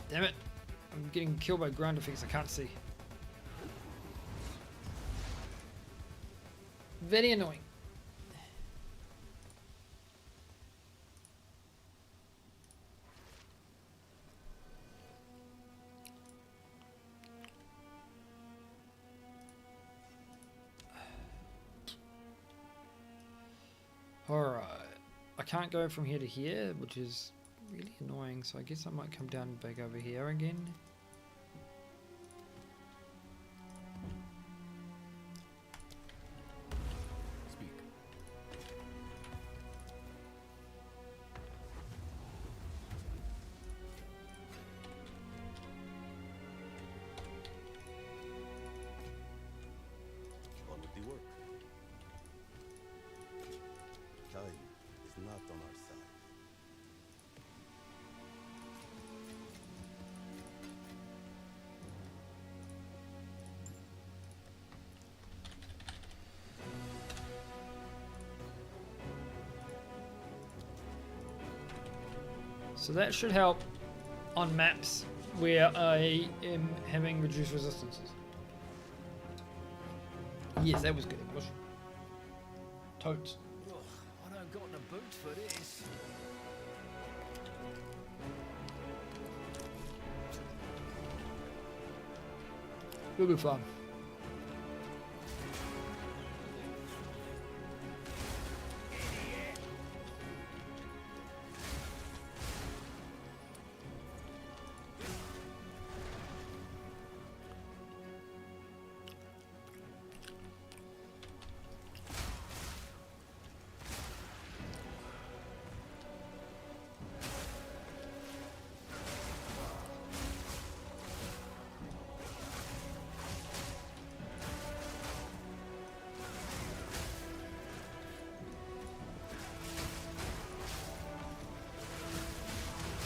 Damn it. I'm getting killed by ground effects I can't see. Very annoying. Alright. I can't go from here to here, which is really annoying, so I guess I might come down back over here again. Speak. What would the work? Time is not on our side. So that should help on maps where I am having reduced resistances. Yes, that was good English. Totes. Ugh, I don't got the boots for this. Will be fun.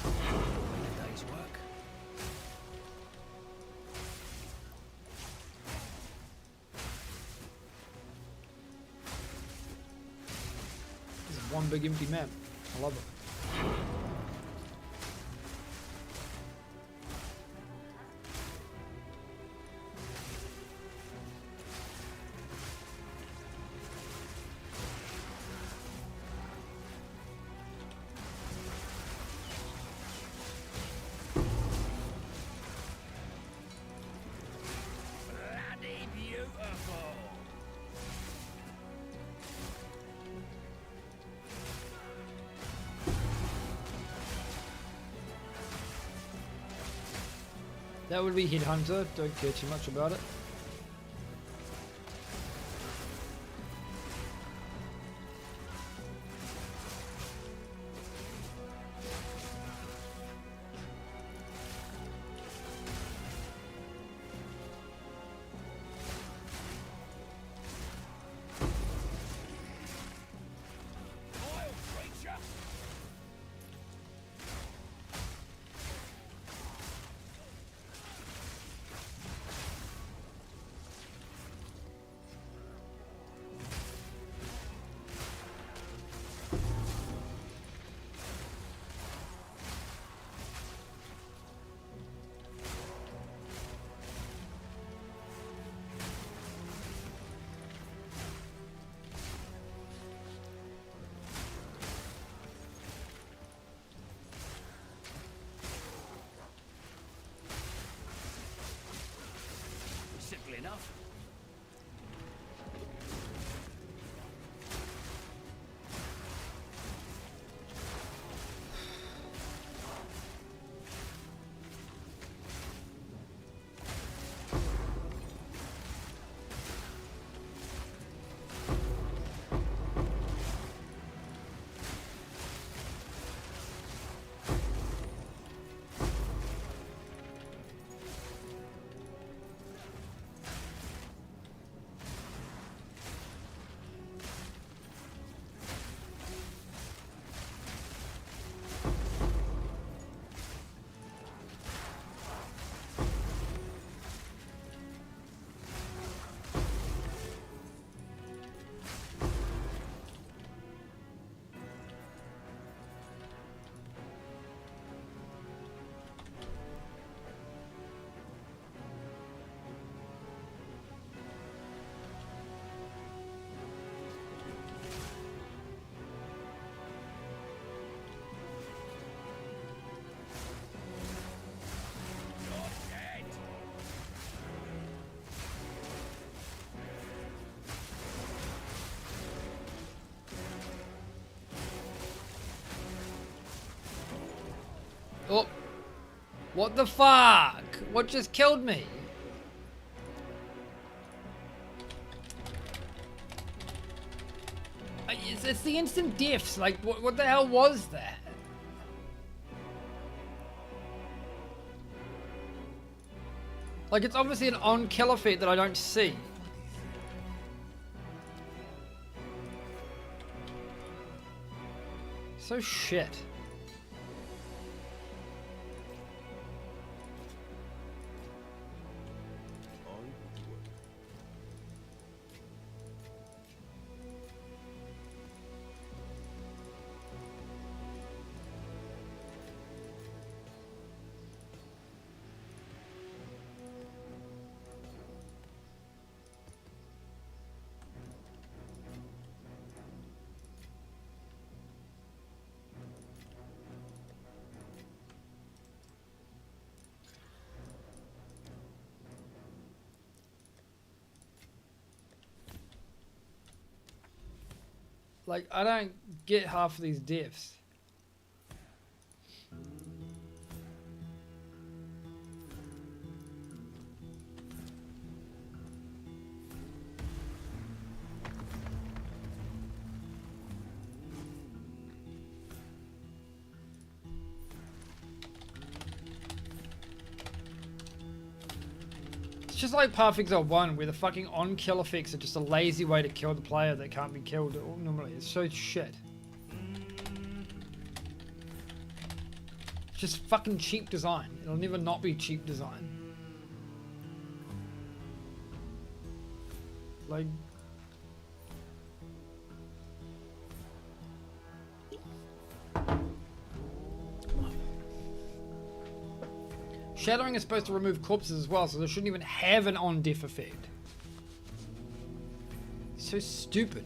A day's work. This is one big empty map. I love it. Bloody beautiful. That would be Headhunter. Don't care too much about it. Vile creature. What the fuck? What just killed me? It's the instant diffs. Like, what the hell was that? Like, it's obviously an on-kill effect that I don't see. So shit. On to work. Like, I don't get half of these diffs. It's just like Path Exile 1, where the fucking on-kill effects are just a lazy way to kill the player that can't be killed normally. It's so shit. It's just fucking cheap design. It'll never not be cheap design. Like... Shadowing is supposed to remove corpses as well, so they shouldn't even have an on-death effect. It's so stupid.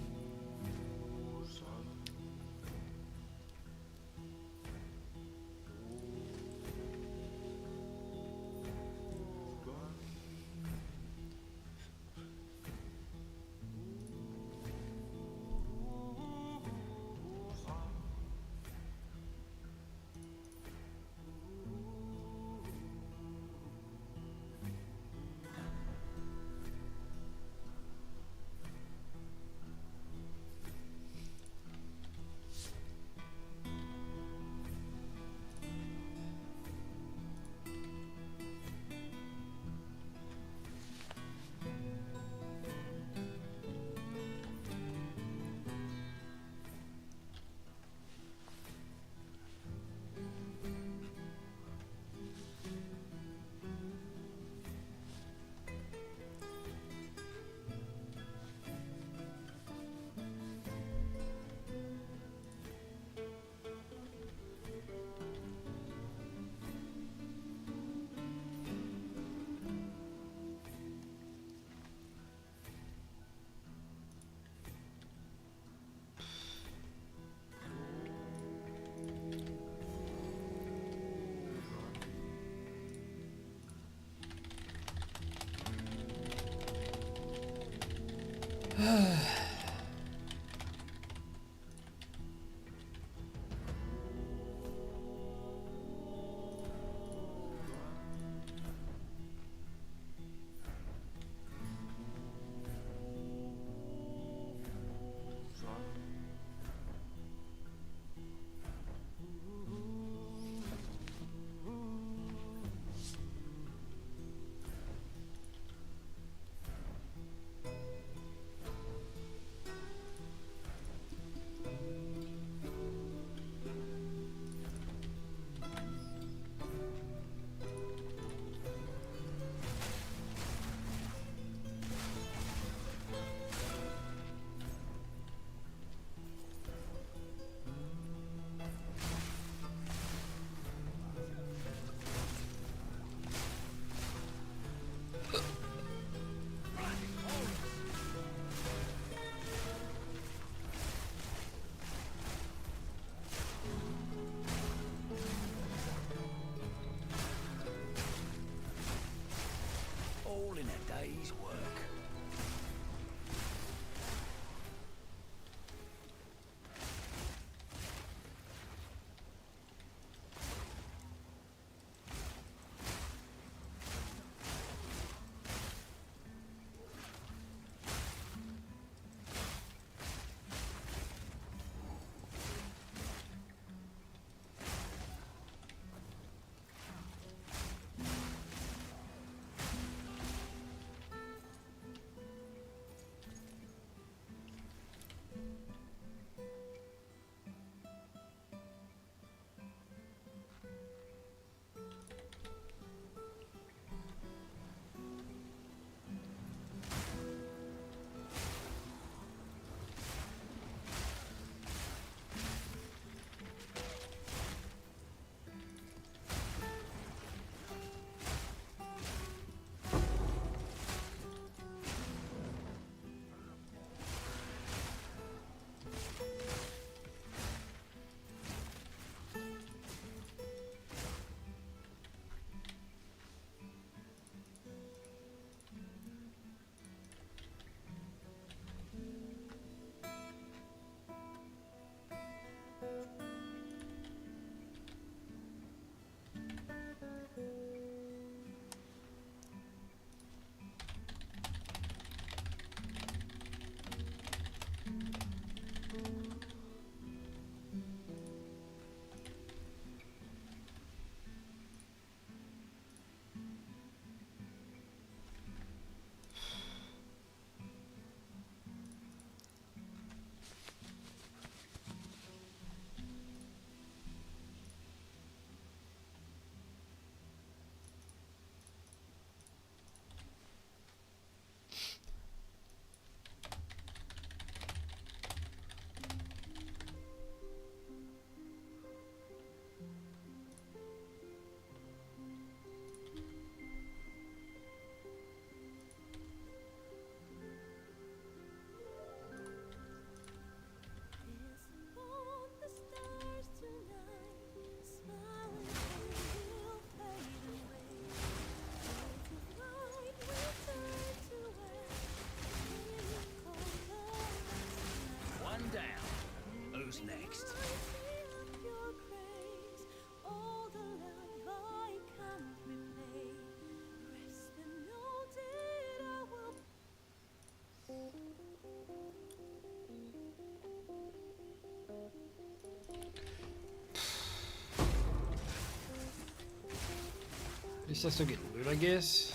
least I still get loot, I guess.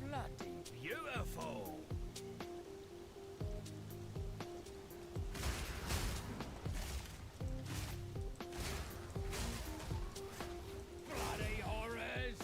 Bloody beautiful. Bloody horrors.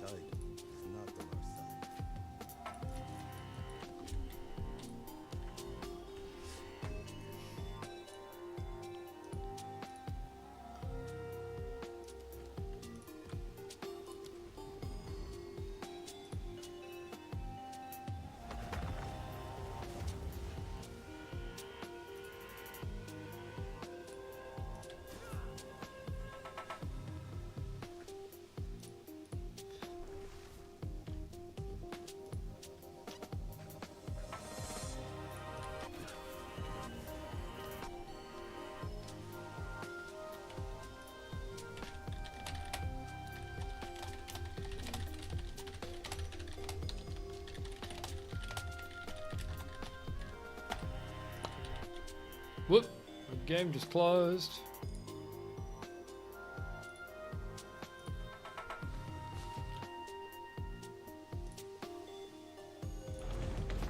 Die is not on our side. Whoop! The game just closed.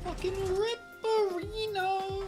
Fucking Ripperino!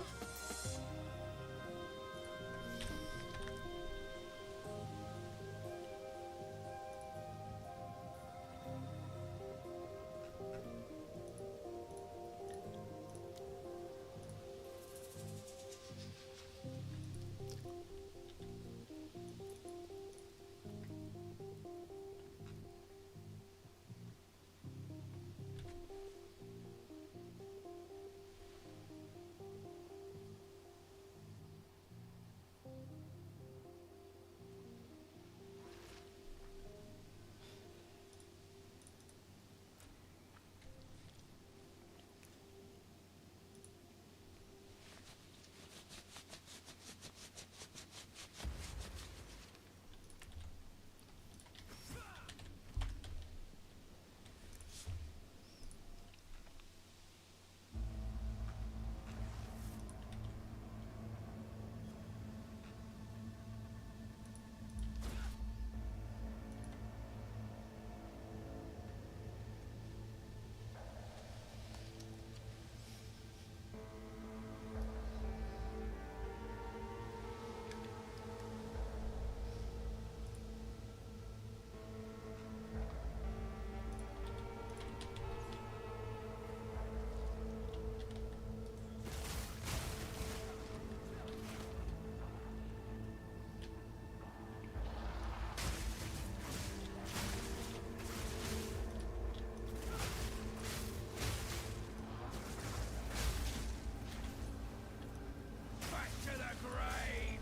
Back to the grave.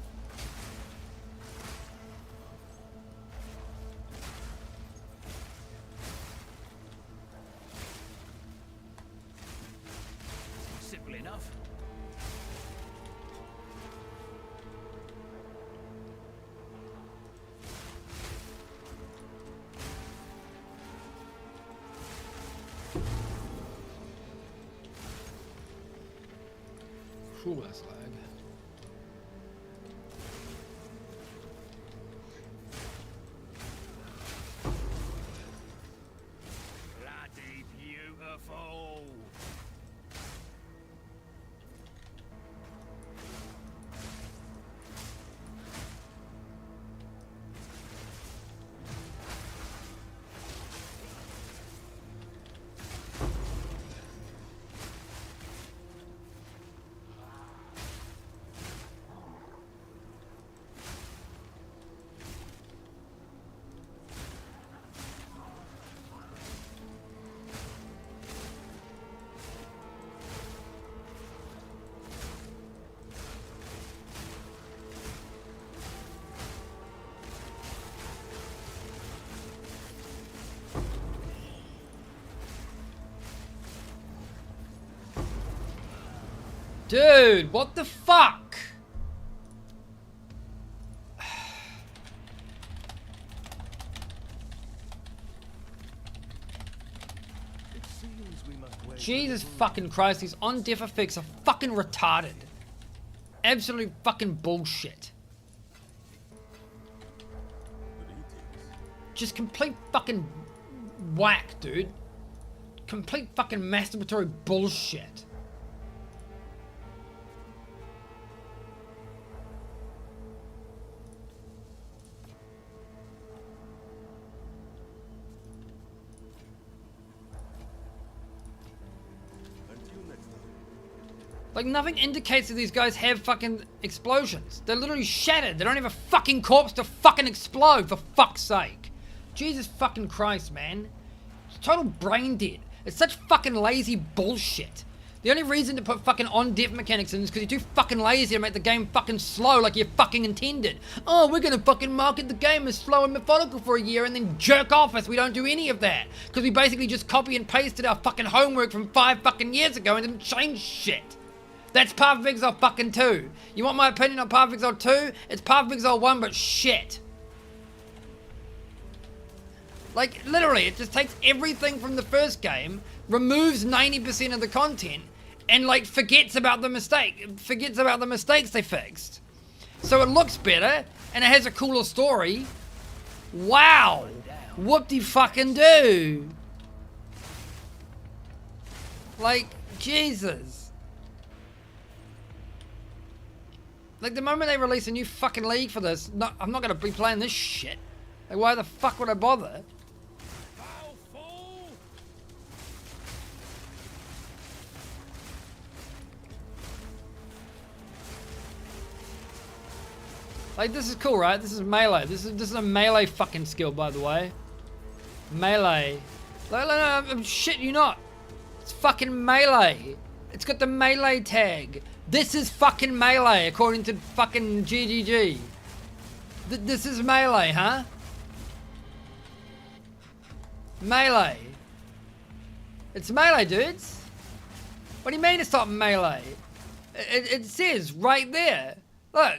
Simple enough. Whew, that's lag. Bloody beautiful. Dude, what the fuck? It seems we must wait. Jesus fucking Christ, these on-death effects are fucking retarded. Absolute fucking bullshit. Just complete fucking whack, dude. Complete fucking masturbatory bullshit. Until next time. Like, nothing indicates that these guys have fucking explosions. They're literally shattered. They don't have a fucking corpse to fucking explode, for fuck's sake. Jesus fucking Christ, man. It's total brain dead. It's such fucking lazy bullshit. The only reason to put fucking on-death mechanics in is because you're too fucking lazy to make the game fucking slow like you fucking intended. Oh, we're gonna fucking market the game as slow and methodical for a year and then jerk off as we don't do any of that. Because we basically just copy and pasted our fucking homework from 5 fucking years ago and didn't change shit. That's Path of Exile fucking 2. You want my opinion on Path of Exile 2? It's Path of Exile 1, but shit. Like, literally, it just takes everything from the first game, removes 90% of the content, and, like, forgets about the mistakes they fixed. So it looks better, and it has a cooler story. Wow. Whoop-de-fucking-do. Like, Jesus. Like, the moment they release a new fucking league for this, no, I'm not going to be playing this shit. Like, why the fuck would I bother? Like, this is cool, right? This is melee. This is a melee fucking skill, by the way. Melee. No, I'm shit you not. It's fucking melee. It's got the melee tag. This is fucking melee, according to fucking GGG. This is melee, huh? Melee. It's melee, dudes. What do you mean it's not melee? It says right there. Look.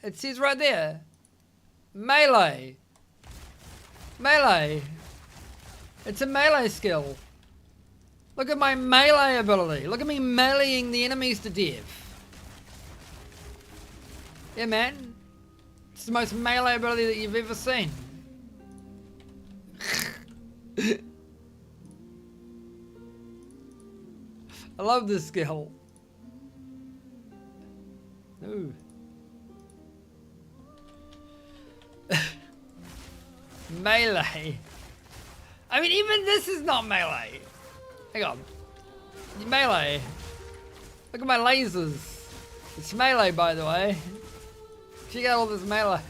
It says right there. Melee. Melee. It's a melee skill. Look at my melee ability. Look at me meleeing the enemies to death. Yeah, man. It's the most melee ability that you've ever seen. I love this skill. Ooh. Melee. I mean, even this is not melee. Hang on. Melee. Look at my lasers. It's melee, by the way. Check out all this melee.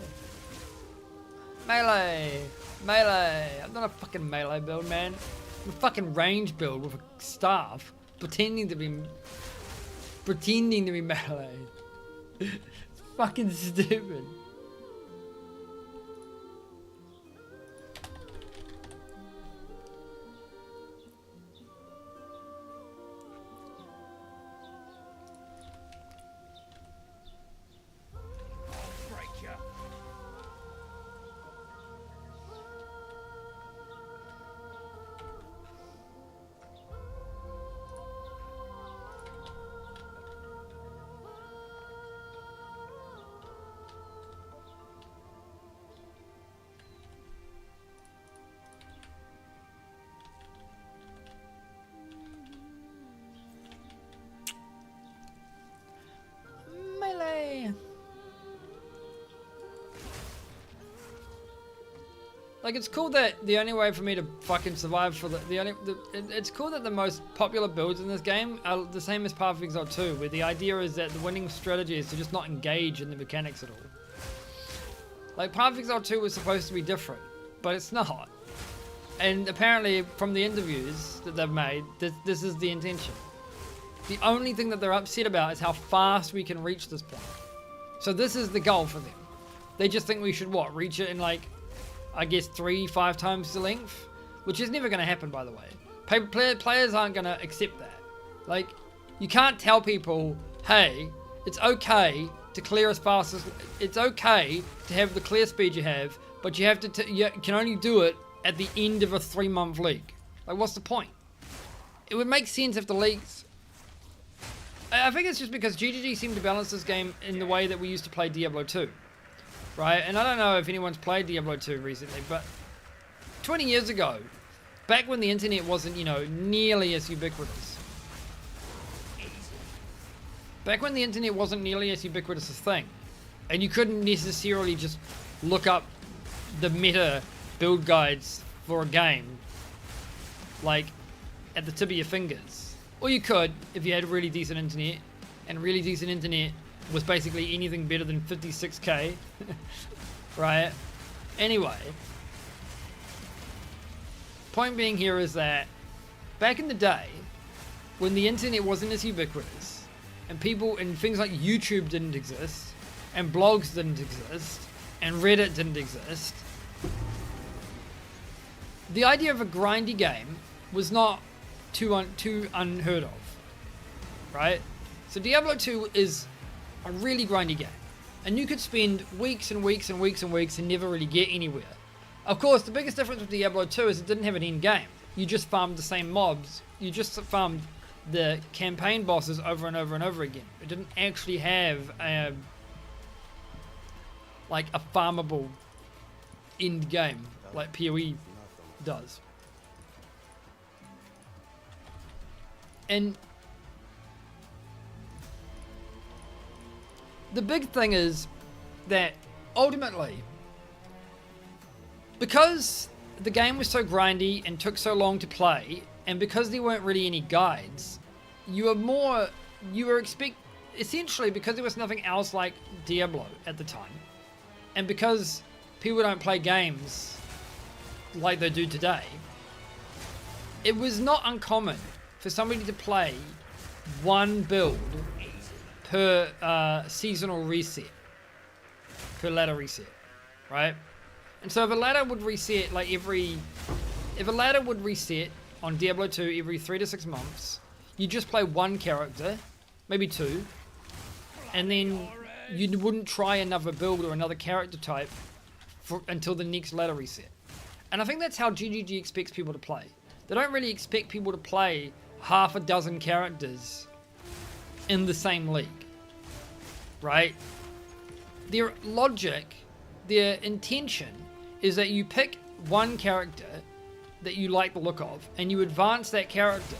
Melee. Melee. I'm not a fucking melee build, man. I'm a fucking range build with a staff. Pretending to be melee. It's fucking stupid. Like, it's cool that the only way for me to fucking survive for it's cool that the most popular builds in this game are the same as Path of Exile 2, where the idea is that the winning strategy is to just not engage in the mechanics at all. Like, Path of Exile 2 was supposed to be different, but it's not. And apparently, from the interviews that they've made, this is the intention. The only thing that they're upset about is how fast we can reach this point. So this is the goal for them. They just think we should, what, reach it in, like, I guess 3-5 times the length, which is never going to happen, by the way. Players aren't going to accept that. Like, you can't tell people hey, it's okay to clear as fast as, it's okay to have the clear speed you have, but you have to, you can only do it at the end of a 3-month league. Like, what's the point? It would make sense if the leagues, I think it's just because GGG seemed to balance this game in the way that we used to play Diablo 2, right? And I don't know if anyone's played Diablo 2 recently, but 20 years ago, back when the internet wasn't, you know, nearly as ubiquitous, back when the internet wasn't nearly as ubiquitous a thing, and you couldn't necessarily just look up the meta build guides for a game, like, at the tip of your fingers. Or you could, if you had really decent internet, and really decent internet was basically anything better than 56k, right? Anyway, point being here is that back in the day, when the internet wasn't as ubiquitous, and people, and things like YouTube didn't exist, and blogs didn't exist, and Reddit didn't exist, the idea of a grindy game was not too unheard of, right? So Diablo 2 is a really grindy game, and you could spend weeks and weeks and weeks and weeks and never really get anywhere. Of course, the biggest difference with Diablo 2 is it didn't have an end game. You just farmed the same mobs. You just farmed the campaign bosses over and over and over again. It didn't actually have a, like, a farmable end game like PoE does. And the big thing is that ultimately, because the game was so grindy and took so long to play, and because there weren't really any guides, essentially, because there was nothing else like Diablo at the time, and because people don't play games like they do today, it was not uncommon for somebody to play one build per seasonal reset, per ladder reset, right? And so if a ladder would reset if a ladder would reset on Diablo 2 every 3 to 6 months, you just play one character, maybe two, and then you wouldn't try another build or another character type until the next ladder reset. And I think that's how GGG expects people to play. They don't really expect people to play half a dozen characters in the same league, right? Their logic, their intention is that you pick one character that you like the look of, and you advance that character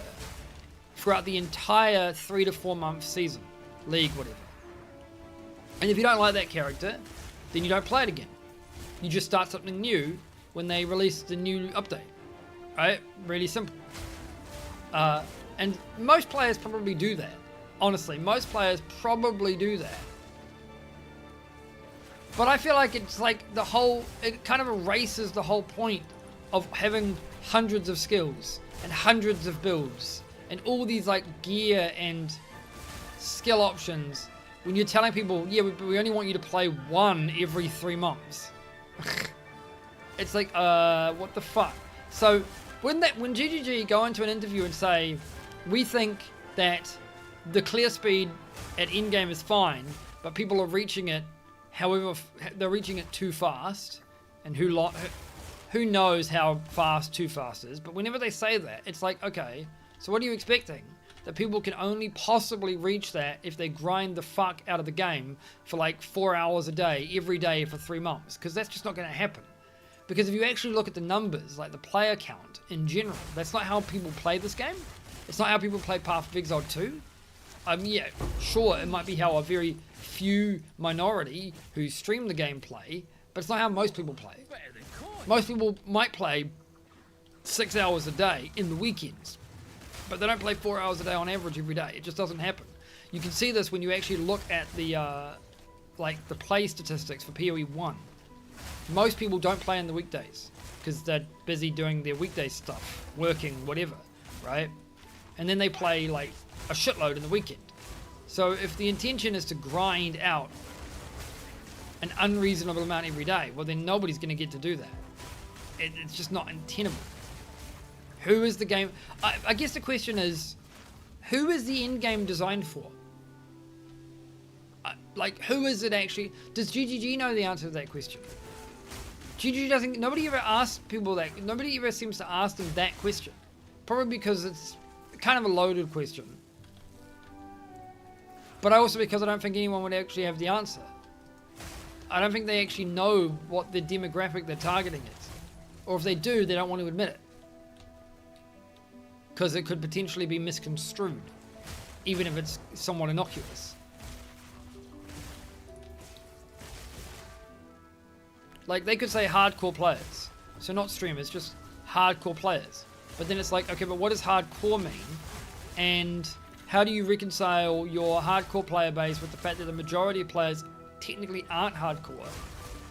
throughout the entire 3 to 4 month season, league, whatever. And if you don't like that character, then you don't play it again. You just start something new when they release the new update, right? Really simple. And most players probably do that. Honestly, most players probably do that. But I feel like it's like it kind of erases the whole point of having hundreds of skills and hundreds of builds and all these like gear and skill options when you're telling people, yeah, we only want you to play one every 3 months. It's like, what the fuck? So when GGG go into an interview and say, we think that the clear speed at endgame is fine, but people are reaching it, however, they're reaching it too fast, and who knows how fast too fast is, but whenever they say that, it's like, okay, so what are you expecting? That people can only possibly reach that if they grind the fuck out of the game for like 4 hours a day, every day for 3 months, because that's just not going to happen. Because if you actually look at the numbers, like the player count in general, that's not how people play this game. It's not how people play Path of Exile 2. Yeah, sure, it might be how a very few minority who stream the game play, but it's not how most people play. Most people might play 6 hours a day in the weekends, but they don't play 4 hours a day on average every day. It just doesn't happen. You can see this when you actually look at the like the play statistics for PoE 1. Most people don't play in the weekdays because they're busy doing their weekday stuff, working, whatever, right? And then they play like a shitload in the weekend. So if the intention is to grind out an unreasonable amount every day, well then nobody's going to get to do that. It's just not untenable. Who is the game? I guess the question is, who is the end game designed for? Like, who is it actually? Does GGG know the answer to that question? GGG doesn't. Nobody ever asks people that. Nobody ever seems to ask them that question. Probably because it's kind of a loaded question. But also because I don't think anyone would actually have the answer. I don't think they actually know what the demographic they're targeting is. Or if they do, they don't want to admit it. Because it could potentially be misconstrued. Even if it's somewhat innocuous. Like, they could say hardcore players. So not streamers, just hardcore players. But then it's like, okay, but what does hardcore mean? And how do you reconcile your hardcore player base with the fact that the majority of players technically aren't hardcore?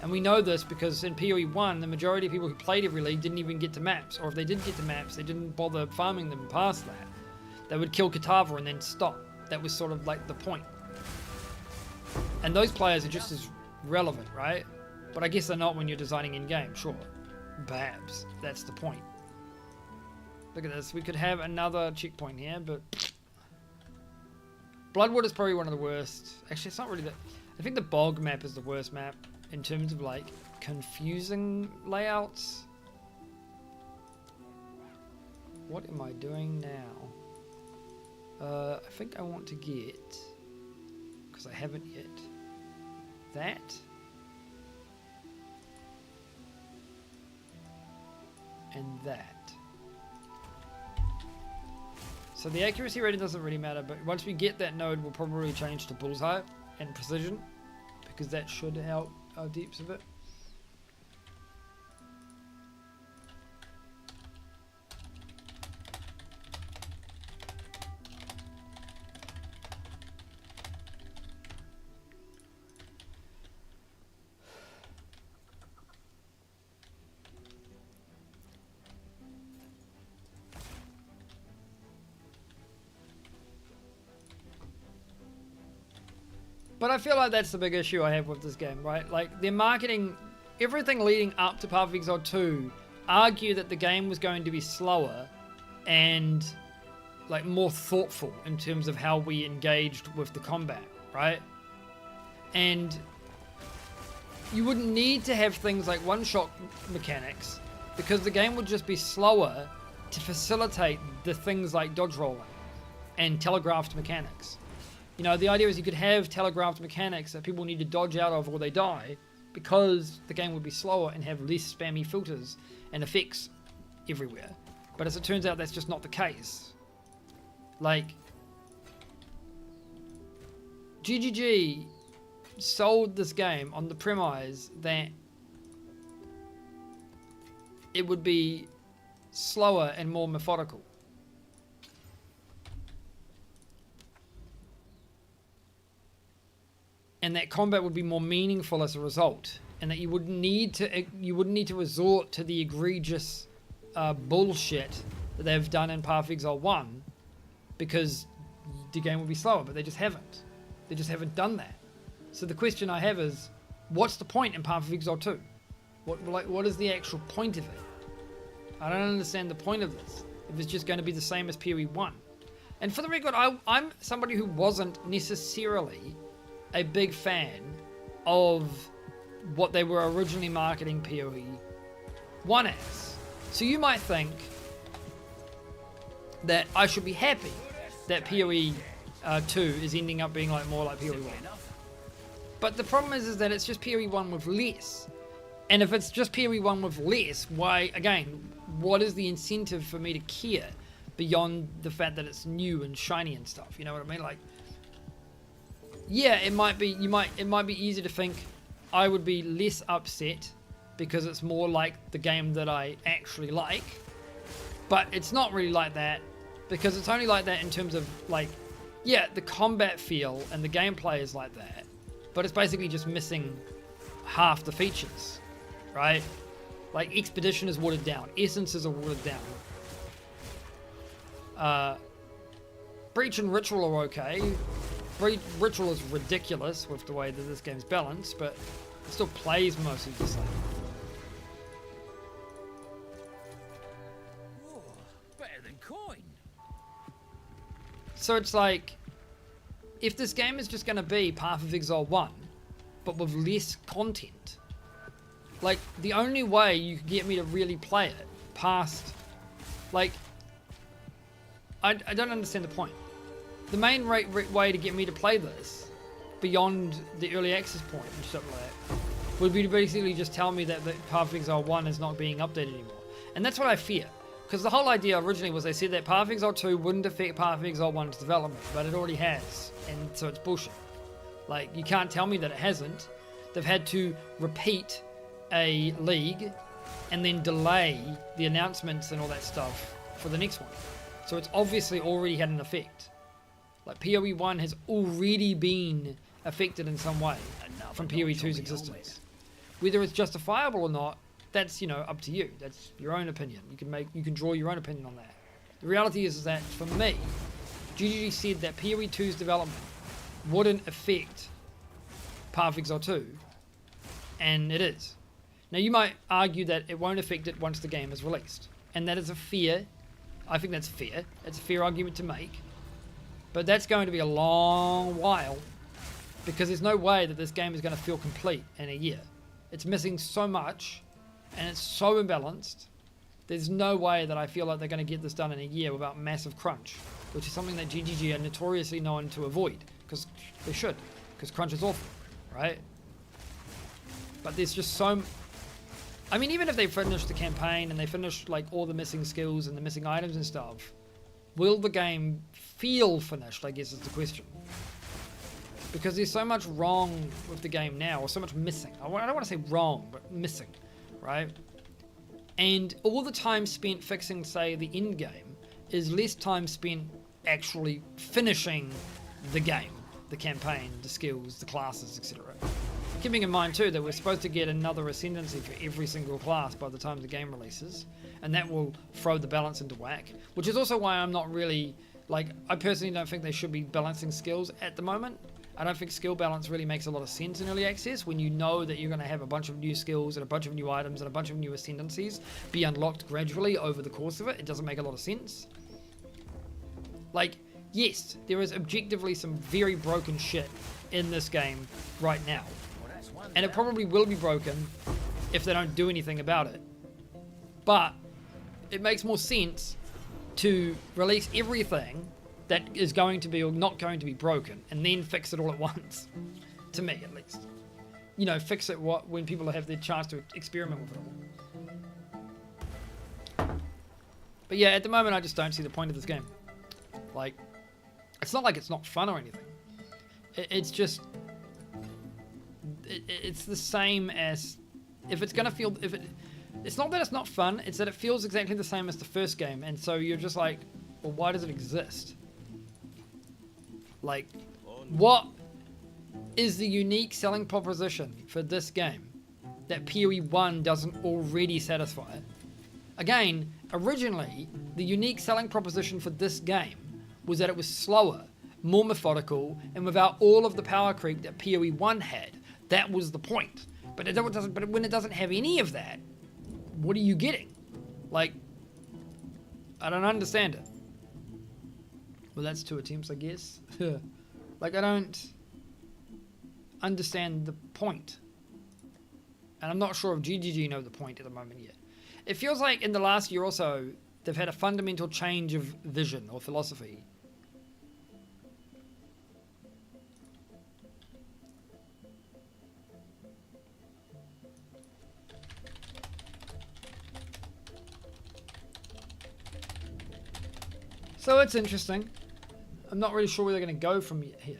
And we know this because in PoE 1, the majority of people who played every league didn't even get to maps. Or if they did get to maps, they didn't bother farming them past that. They would kill Katava and then stop. That was sort of like the point. And those players are just as relevant, right? But I guess they're not when you're designing in-game, sure. Babs, that's the point. Look at this, we could have another checkpoint here, but... Bloodwood is probably one of the worst. Actually, it's not really that... I think the Bog map is the worst map in terms of, like, confusing layouts. What am I doing now? I think I want to get... Because I haven't yet. That... and that. So the accuracy rating doesn't really matter, but once we get that node, we'll probably change to bullseye and precision, because that should help our deeps a bit. But I feel like that's the big issue I have with this game, right? Like, their marketing, everything leading up to Path of Exile 2 argue that the game was going to be slower and, like, more thoughtful in terms of how we engaged with the combat, right? And you wouldn't need to have things like one-shot mechanics because the game would just be slower to facilitate the things like dodge rolling and telegraphed mechanics. You know, the idea is you could have telegraphed mechanics that people need to dodge out of or they die because the game would be slower and have less spammy filters and effects everywhere. But as it turns out, that's just not the case. Like, GGG sold this game on the premise that it would be slower and more methodical. And that combat would be more meaningful as a result, and that you wouldn't need to resort to the egregious bullshit that they've done in Path of Exile 1 because the game would be slower, but they just haven't. They just haven't done that. So the question I have is, what's the point in Path of Exile 2? What is the actual point of it? I don't understand the point of this if it's just going to be the same as PoE 1. And for the record, I'm somebody who wasn't necessarily a big fan of what they were originally marketing PoE 1 as. So you might think that I should be happy that PoE 2 is ending up being like more like PoE 1. But the problem is that it's just PoE 1 with less. And if it's just PoE 1 with less, why, again, what is the incentive for me to care beyond the fact that it's new and shiny and stuff? You know what I mean? Like, yeah, it might be easy to think I would be less upset because it's more like the game that I actually like. But it's not really like that because it's only like that in terms of, like, yeah, the combat feel and the gameplay is like that. But it's basically just missing half the features, right? Like, Expedition is watered down. Essences are watered down. Breach and Ritual are okay. Ritual is ridiculous with the way that this game's balanced, but it still plays mostly the same. Whoa, better than coin. So it's like, if this game is just going to be Path of Exile 1, but with less content, like, the only way you could get me to really play it past, like, I don't understand the point. The main way to get me to play this, beyond the early access point and stuff like that, would be to basically just tell me that the Path of Exile 1 is not being updated anymore. And that's what I fear. Because the whole idea originally was they said that Path of Exile 2 wouldn't affect Path of Exile 1's development, but it already has, and so it's bullshit. Like, you can't tell me that it hasn't. They've had to repeat a league and then delay the announcements and all that stuff for the next one. So it's obviously already had an effect. Like, PoE 1 has already been affected in some way from PoE 2's existence. Whether it's justifiable or not, that's, you know, up to you. That's your own opinion. You can draw your own opinion on that. The reality is that for me, GGG said that PoE 2's development wouldn't affect Path of Exile 2, and it is. Now, you might argue that it won't affect it once the game is released, and that is a fair, I think that's fair. It's a fair argument to make, but that's going to be a long while, because there's no way that this game is going to feel complete in a year. It's missing so much, and it's so imbalanced. There's no way that I feel like they're going to get this done in a year without massive crunch, which is something that GGG are notoriously known to avoid, because they should, because crunch is awful, right? But there's just so... I mean, even if they finish the campaign and they finish like all the missing skills and the missing items and stuff, will the game feel finished, I guess is the question. Because there's so much wrong with the game now, or so much missing. I don't want to say wrong, but missing, right? And all the time spent fixing, say, the end game is less time spent actually finishing the game, the campaign, the skills, the classes, etc. Keeping in mind too that we're supposed to get another ascendancy for every single class by the time the game releases, and that will throw the balance into whack, which is also why I'm not really, like, I personally don't think they should be balancing skills at the moment. I don't think skill balance really makes a lot of sense in early access when you know that you're going to have a bunch of new skills and a bunch of new items and a bunch of new ascendancies be unlocked gradually over the course of it. It doesn't make a lot of sense. Like, yes, there is objectively some very broken shit in this game right now. And it probably will be broken if they don't do anything about it. But it makes more sense to release everything that is going to be or not going to be broken and then fix it all at once. To me, at least. You know, fix it when people have their chance to experiment with it all. But yeah, at the moment I just don't see the point of this game. Like, it's not like it's not fun or anything. It's just... It's the same as... If it's going to feel... It's not that it's not fun, it's that it feels exactly the same as the first game. And so you're just like, well, why does it exist? Like, what is the unique selling proposition for this game that PoE 1 doesn't already satisfy? Again, originally, the unique selling proposition for this game was that it was slower, more methodical, and without all of the power creep that PoE 1 had. That was the point. But when it doesn't have any of that, what are you getting? Like, I don't understand it. Well, that's 2 attempts, I guess. Like, I don't understand the point. And I'm not sure if GGG know the point at the moment yet. It feels like in the last year or so, they've had a fundamental change of vision or philosophy. So it's interesting. I'm not really sure where they're going to go from here.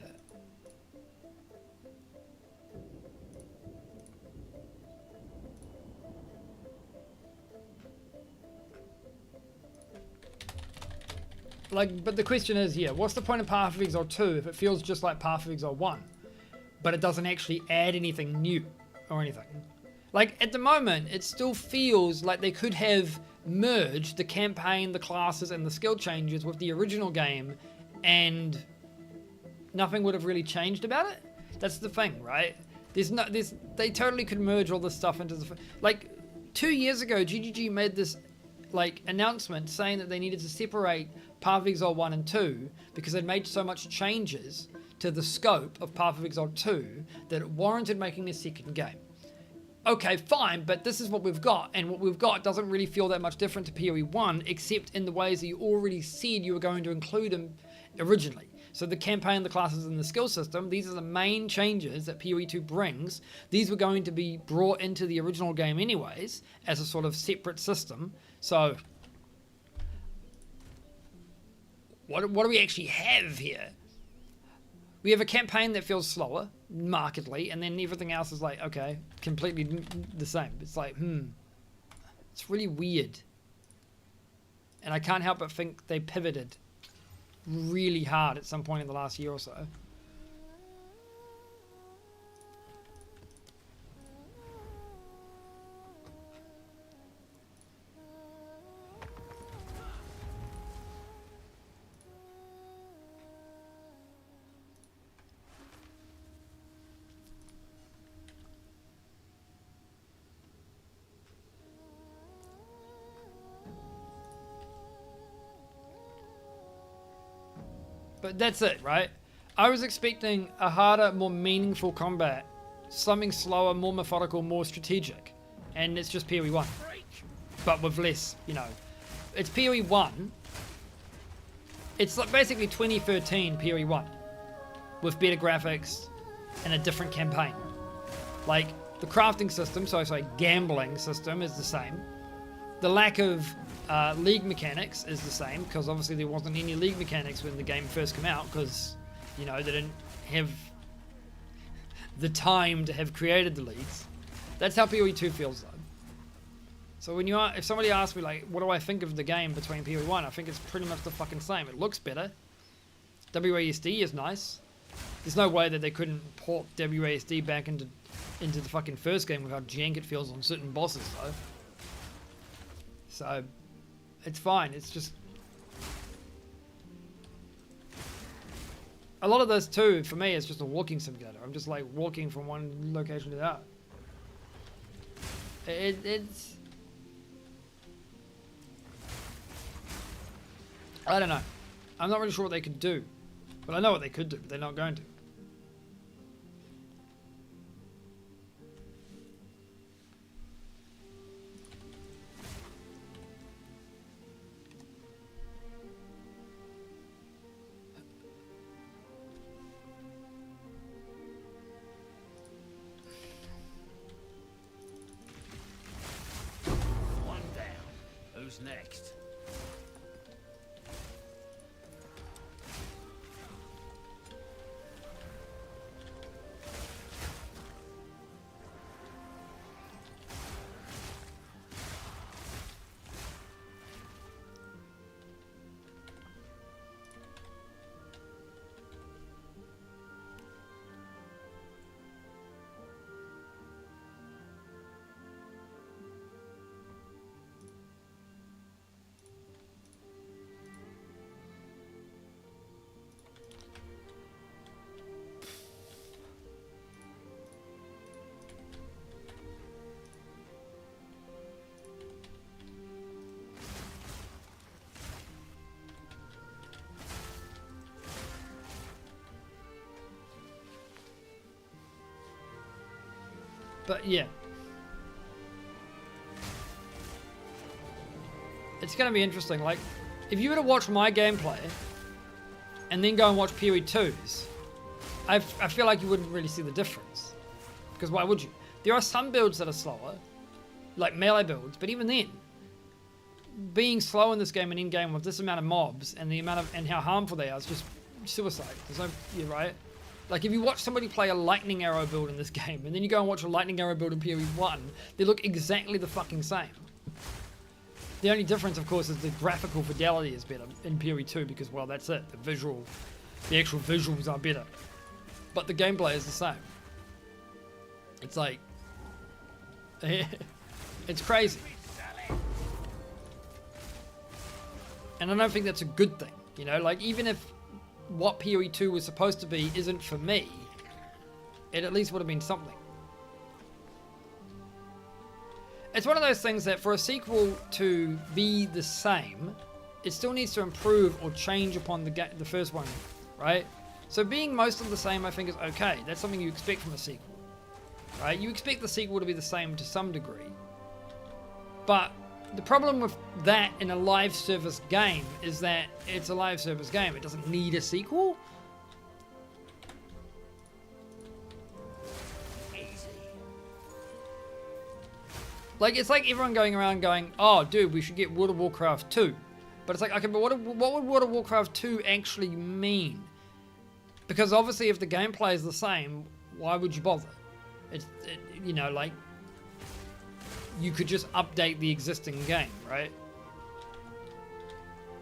Like, but the question is, yeah, what's the point of Path of Exile 2 if it feels just like Path of Exile 1, but it doesn't actually add anything new or anything? Like, at the moment, it still feels like they could have merged the campaign, the classes, and the skill changes with the original game, and nothing would have really changed about it. That's the thing, right? They totally could merge all this stuff into the... Like, 2 years ago, GGG made this, like, announcement saying that they needed to separate Path of Exile 1 and 2 because they'd made so much changes to the scope of Path of Exile 2 that it warranted making a second game. Okay, fine, but this is what we've got, and what we've got doesn't really feel that much different to PoE 1, except in the ways that you already said you were going to include them originally. So the campaign, the classes, and the skill system, these are the main changes that PoE 2 brings. These were going to be brought into the original game anyways, as a sort of separate system. So, what do we actually have here? We have a campaign that feels slower, markedly, and then everything else is like, okay, completely the same. It's like, it's really weird. And I can't help but think they pivoted really hard at some point in the last year or so. But that's it, right? I was expecting a harder, more meaningful combat. Something slower, more methodical, more strategic. And it's just PoE 1. But with less, you know. It's PoE 1. It's like basically 2013 PoE 1. With better graphics and a different campaign. Like, the crafting system, so it's like gambling system is the same. The lack of league mechanics is the same, because obviously there wasn't any league mechanics when the game first came out, because, you know, they didn't have the time to have created the leagues. That's how PoE 2 feels, though. So when if somebody asks me, like, what do I think of the game between PoE 1, I think it's pretty much the fucking same. It looks better. WASD is nice. There's no way that they couldn't port WASD back into the fucking first game with how jank it feels on certain bosses, though. So, it's fine. It's just... A lot of this, too, for me, is just a walking simulator. I'm just, like, walking from one location to the other. It's... I don't know. I'm not really sure what they could do. But I know what they could do, but they're not going to. One down. Who's next? But yeah, it's going to be interesting. Like, if you were to watch my gameplay and then go and watch PoE 2's, I feel like you wouldn't really see the difference. Because why would you? There are some builds that are slower, like melee builds, but even then, being slow in this game and in game with this amount of mobs and the amount of and how harmful they are is just suicide. There's no, you're right. Like, if you watch somebody play a lightning arrow build in this game, and then you go and watch a lightning arrow build in PoE 1, they look exactly the fucking same. The only difference, of course, is the graphical fidelity is better in PoE 2, because, well, that's it. The actual visuals are better. But the gameplay is the same. It's like... it's crazy. And I don't think that's a good thing, you know? Like, even if what PoE 2 was supposed to be isn't for me, it at least would have been something. It's one of those things that for a sequel to be the same, it still needs to improve or change upon the first one, right? So being most of the same, I think, is okay. That's something you expect from a sequel, right? You expect the sequel to be the same to some degree. But the problem with that in a live service game is that it's a live service game. It doesn't need a sequel. Like, it's like everyone going around going, oh, dude, we should get World of Warcraft 2. But it's like, okay, but what would World of Warcraft 2 actually mean? Because obviously if the gameplay is the same, why would you bother? You know, like, you could just update the existing game, right?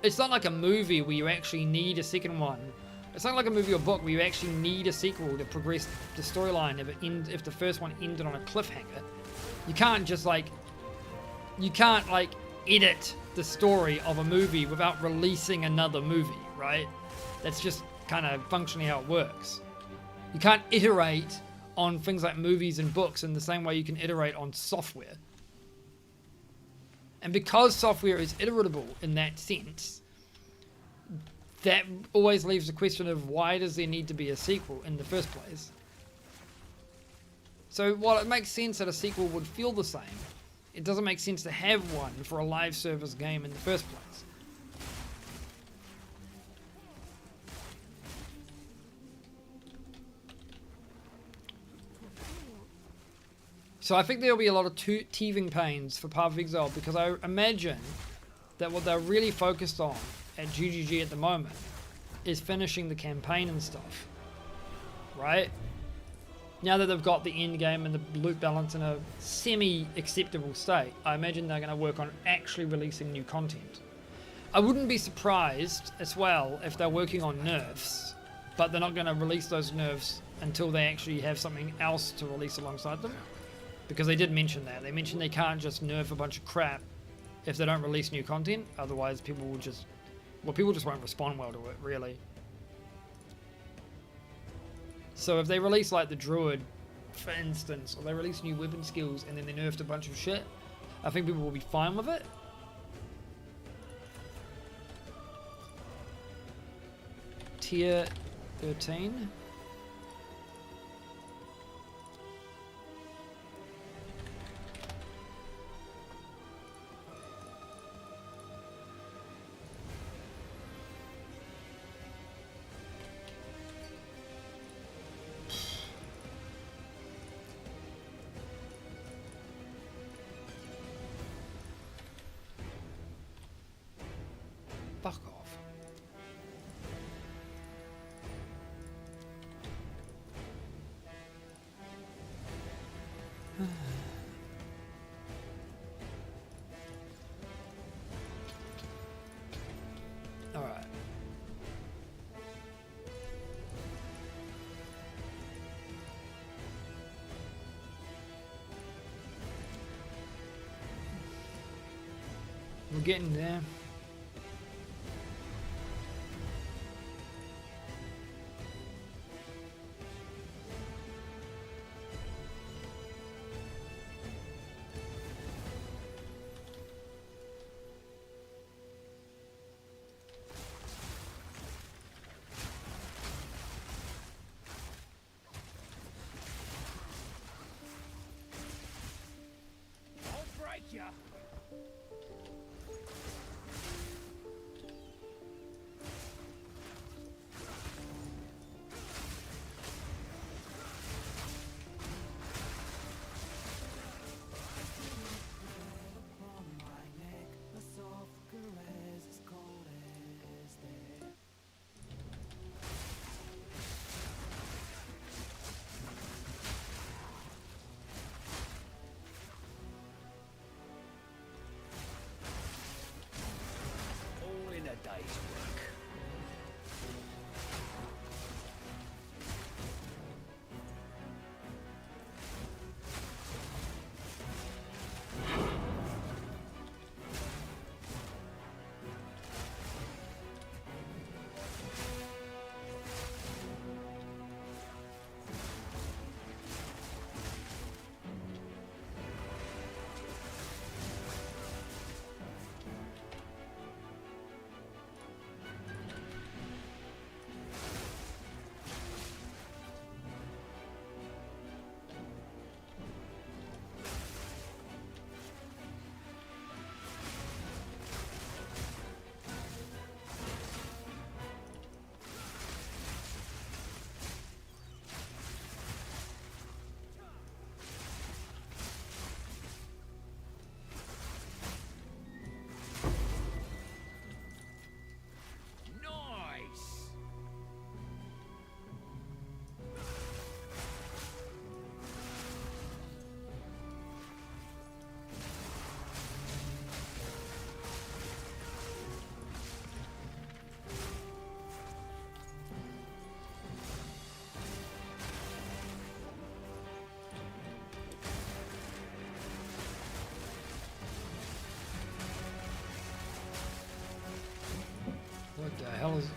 It's not like a movie where you actually need a second one. It's not like a movie or book where you actually need a sequel to progress the storyline if the first one ended on a cliffhanger. You can't just like, edit the story of a movie without releasing another movie, right? That's just kind of functionally how it works. You can't iterate on things like movies and books in the same way you can iterate on software. And because software is iteratable in that sense, that always leaves the question of why does there need to be a sequel in the first place? So while it makes sense that a sequel would feel the same, it doesn't make sense to have one for a live service game in the first place. So I think there'll be a lot of teething pains for Path of Exile, because I imagine that what they're really focused on at GGG at the moment is finishing the campaign and stuff, right? Now that they've got the end game and the loot balance in a semi-acceptable state, I imagine they're going to work on actually releasing new content. I wouldn't be surprised as well if they're working on nerfs, but they're not going to release those nerfs until they actually have something else to release alongside them. Because they did mention that. They mentioned they can't just nerf a bunch of crap if they don't release new content. Otherwise, people will just... well, people just won't respond well to it, really. So if they release, like, the Druid, for instance, or they release new weapon skills and then they nerfed a bunch of shit, I think people will be fine with it. Tier 13. Fuck off. All right. We're getting there. Ya. Day's work. The hell is?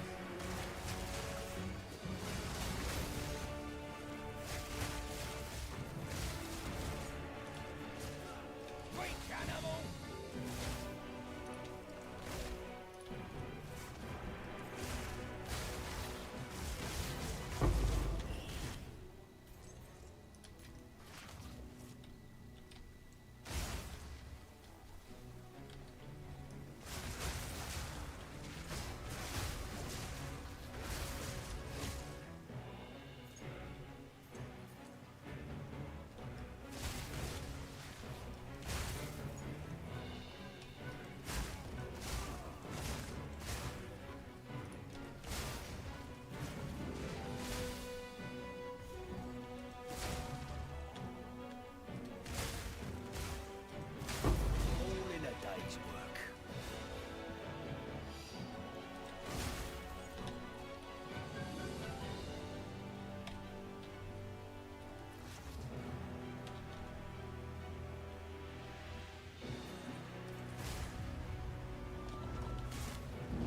All in a day's work.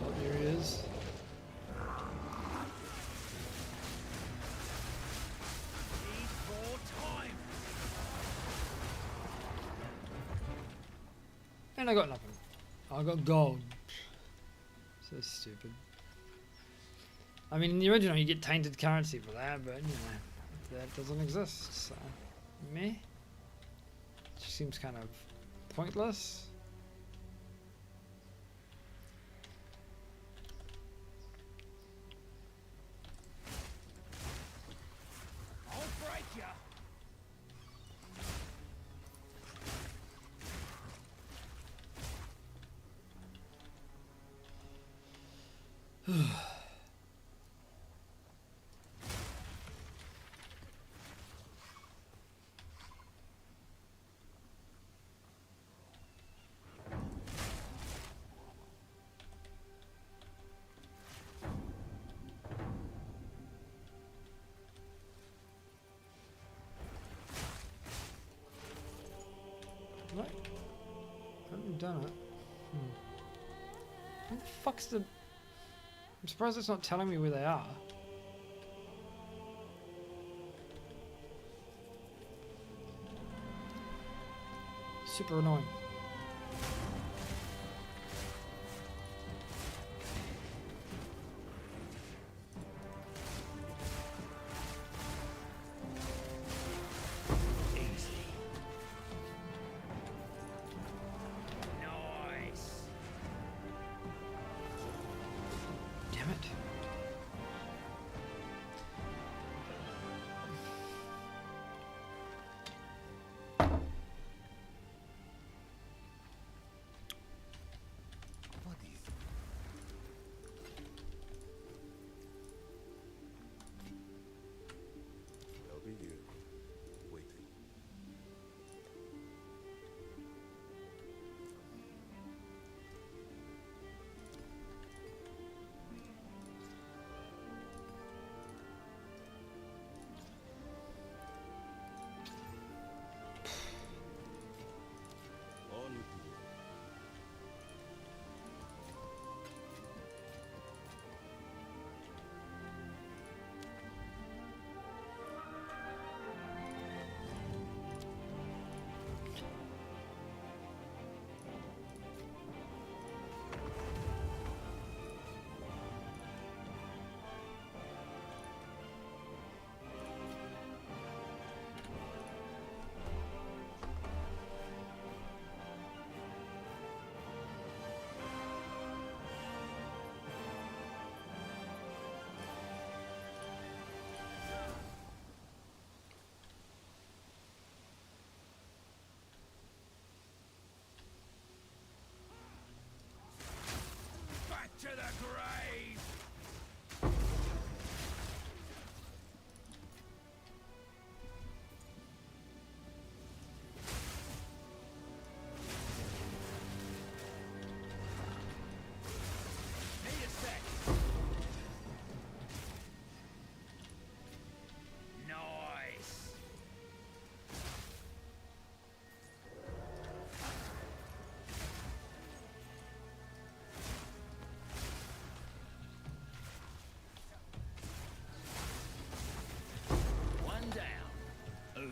Oh, there he is. Need more time. And I got nothing. I got gold. So stupid. I mean, in the original, you get tainted currency for that, but you know, that doesn't exist. So, meh. Just seems kind of pointless. I'll break ya. What? I haven't done it. What the fuck's the... I'm surprised it's not telling me where they are. Super annoying. Easy. Nice. Damn it. What is? I'll be here, waiting.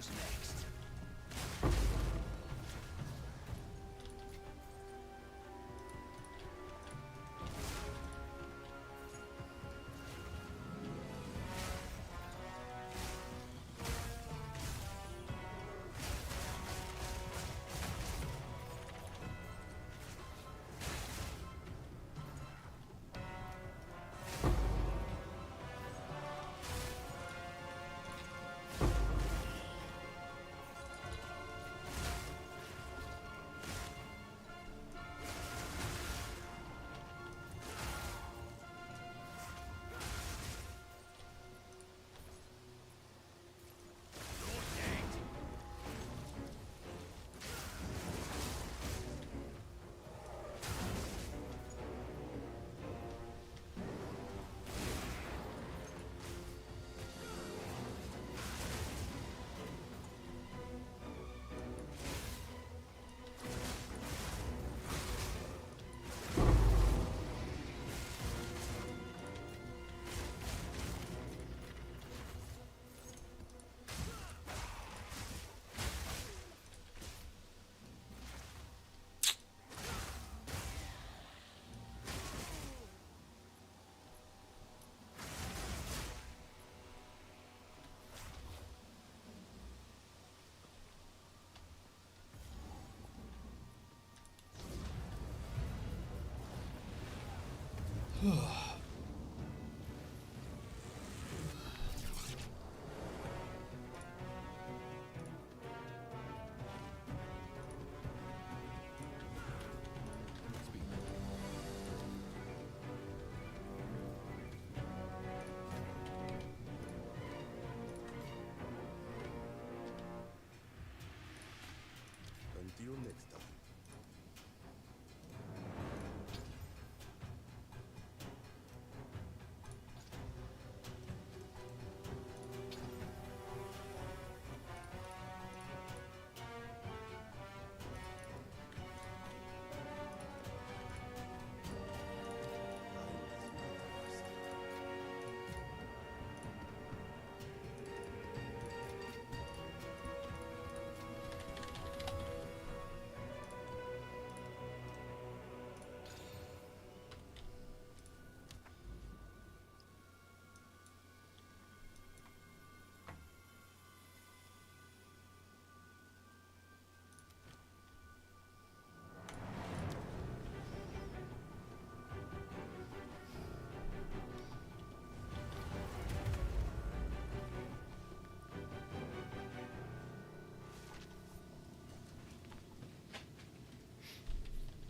goes next? Until next time.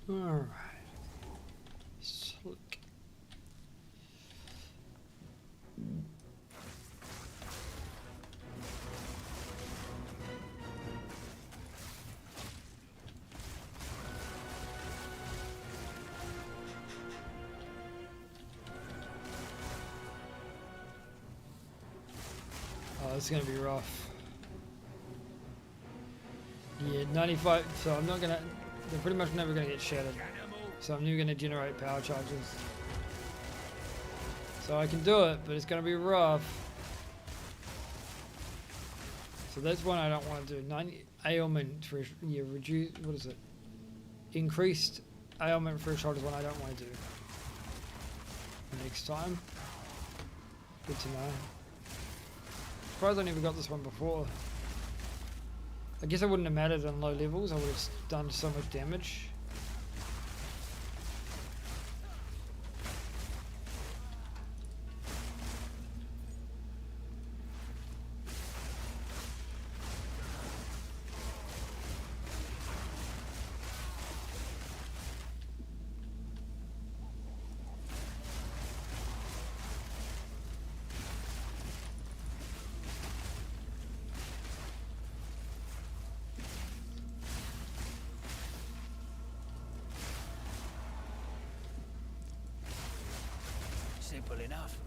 Alright. Slick. Oh, it's gonna be rough. Yeah, 95, so I'm not gonna, they're pretty much never gonna get shattered. So I'm never gonna generate power charges. So I can do it, but it's gonna be rough. So that's one I don't want to do. 90 ailment for, yeah, reduce, what is it? Increased ailment threshold is one I don't want to do. Next time. Good to know. Surprised I never got this one before. I guess it wouldn't have mattered on low levels, I would have done so much damage. Simple enough.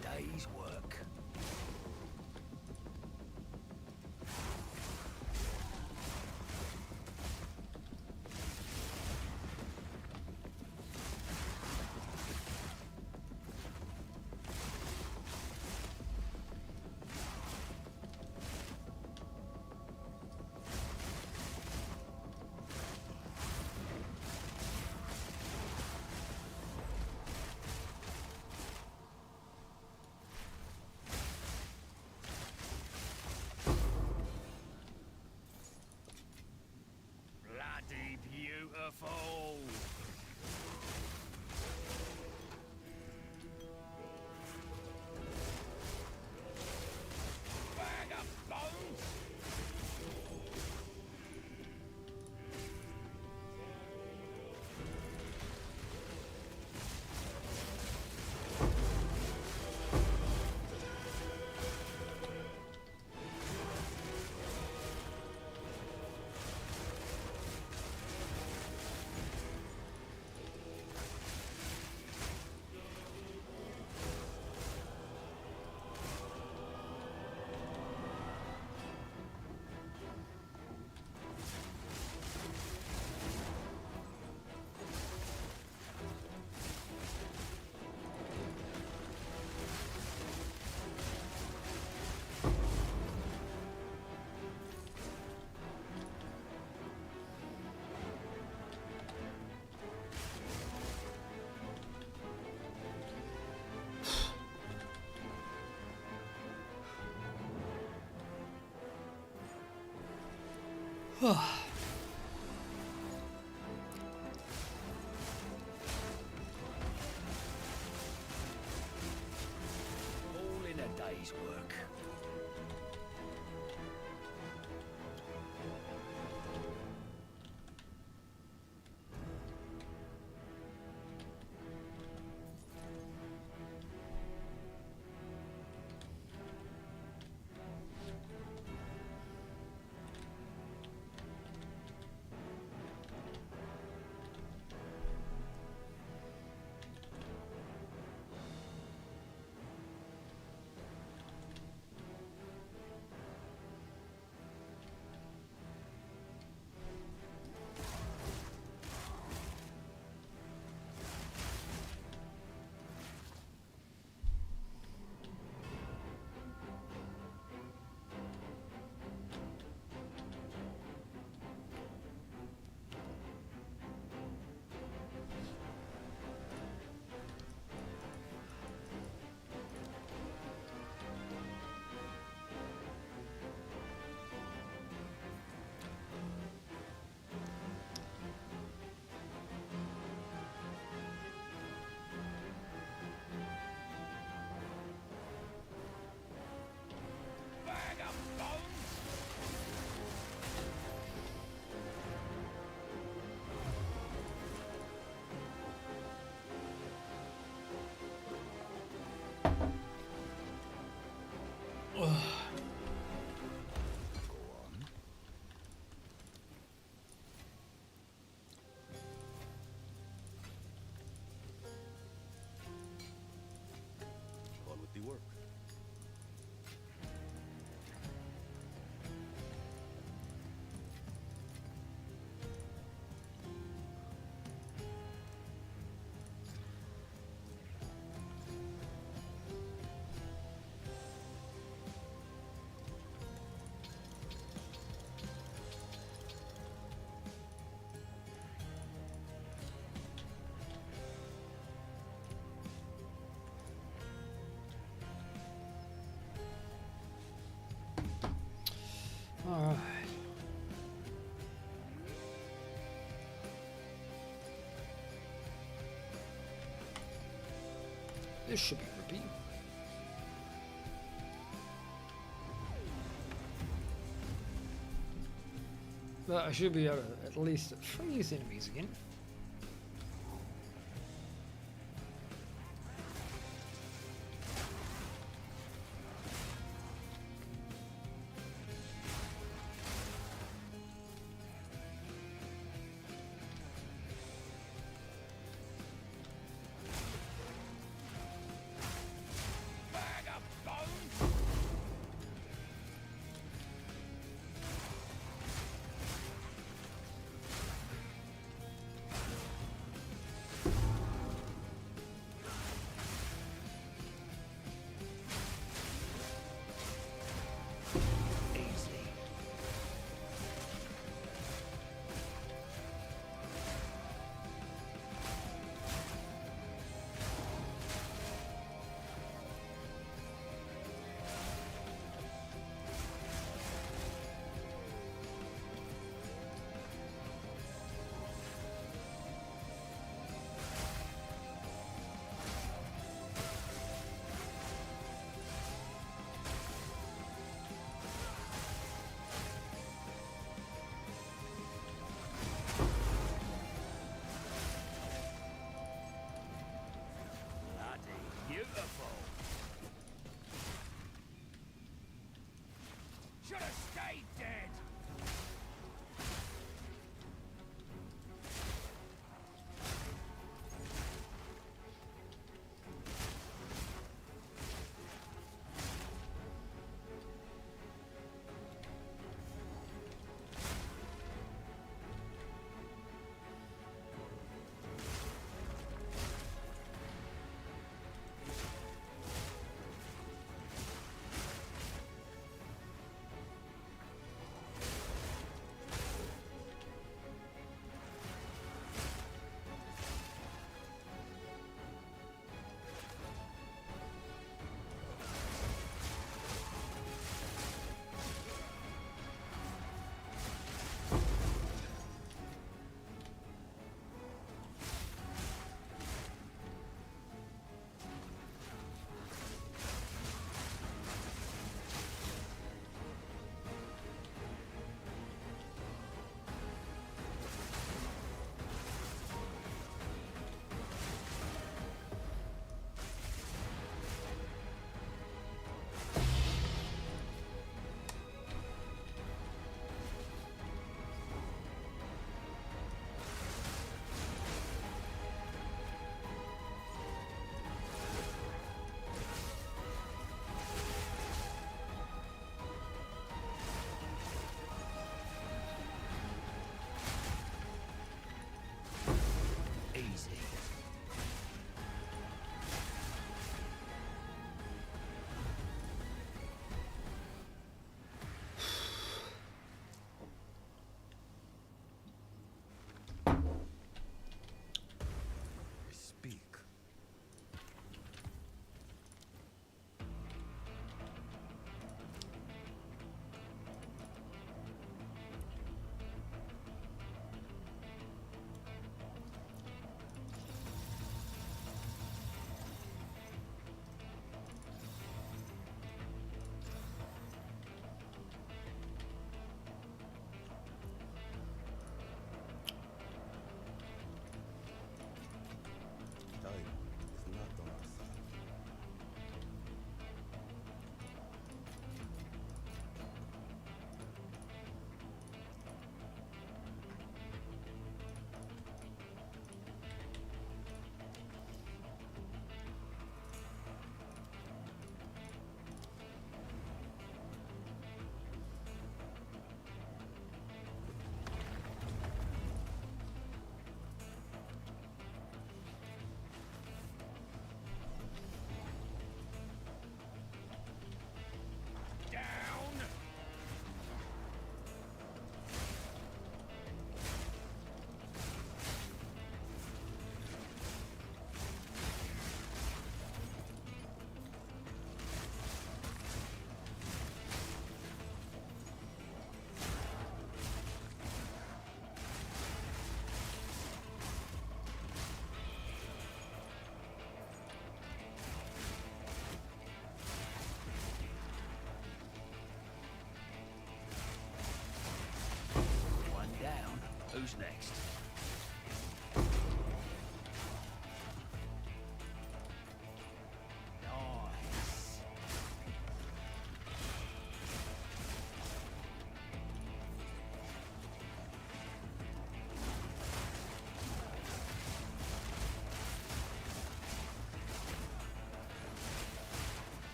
a day's work. Bloody beautiful. Bag of bones. All in a day's work. Bag of bones. On with the work. Alright. This should be rippy. But I should be able to at least freeze enemies again.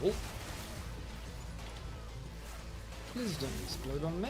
Oh. Please don't explode on me.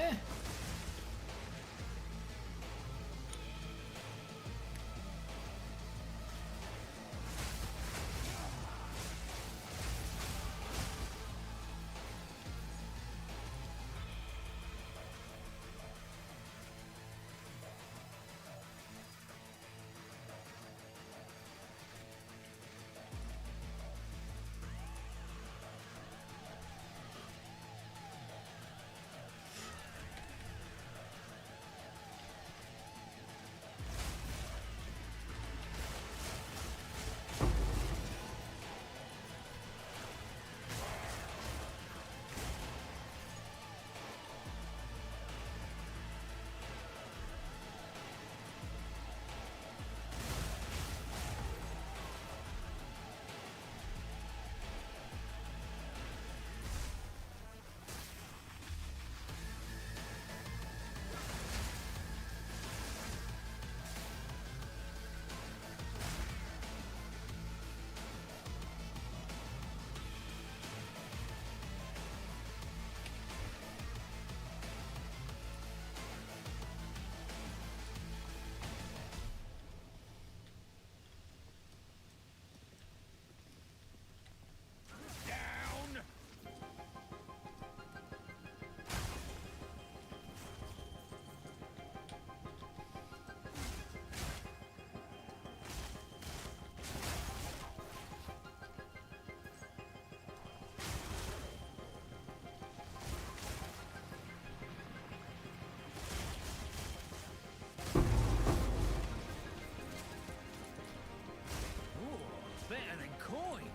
Better than coin.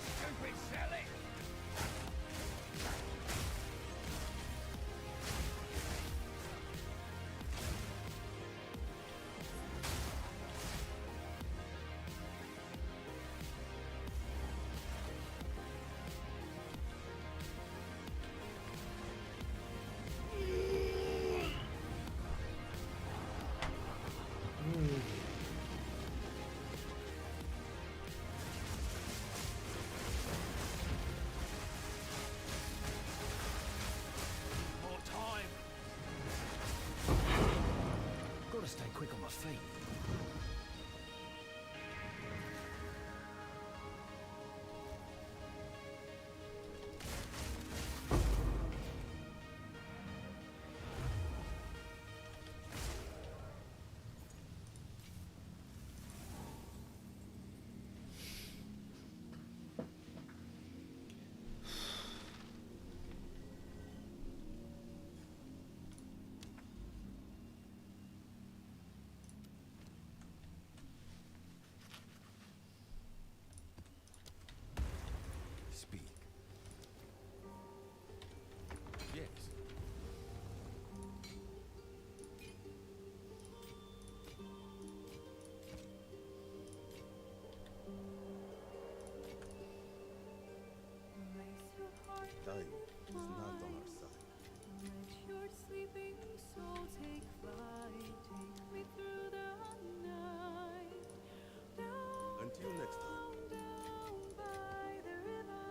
Stupid silly. More time. Gotta stay quick on my feet. Speak. Yes. Raise your heart, Dying is not on our side. let your sleeping soul take flight. Take me through the night. Down, Until next time. down by the river.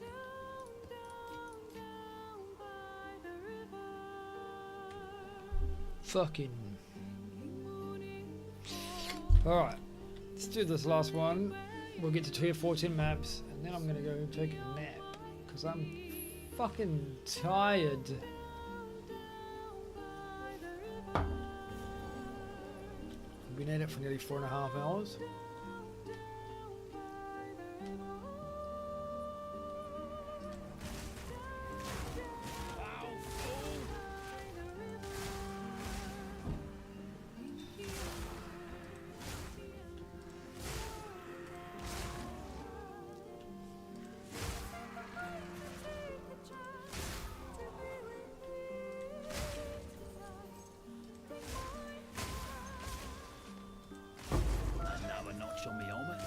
Down, down, down by the river. Fucking. Hanging moon in Alright. Let's do this last one. We'll get to tier 14 maps, and then I'm gonna go take a nap. Because I'm fucking tired. We've been at it for nearly 4.5 hours. Another notch on me helmet.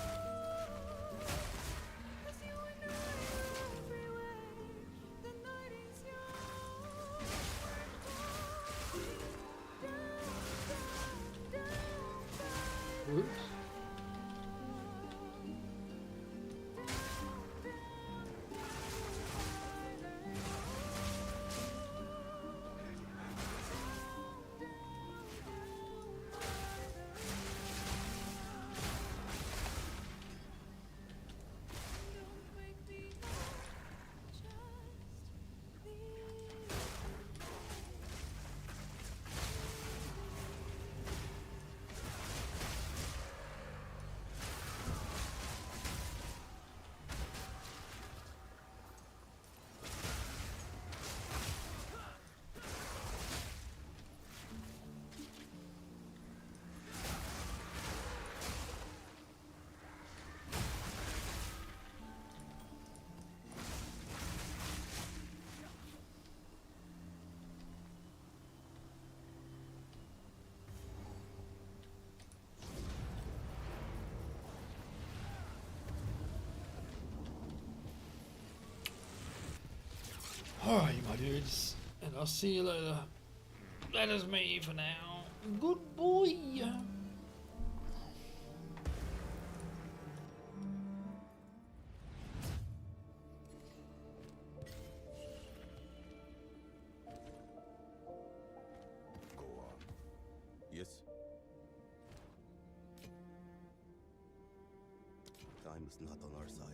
Whoops. Alright, my dudes, and I'll see you later. That is me for now. Good boy. Go on. Yes. Time is not on our side.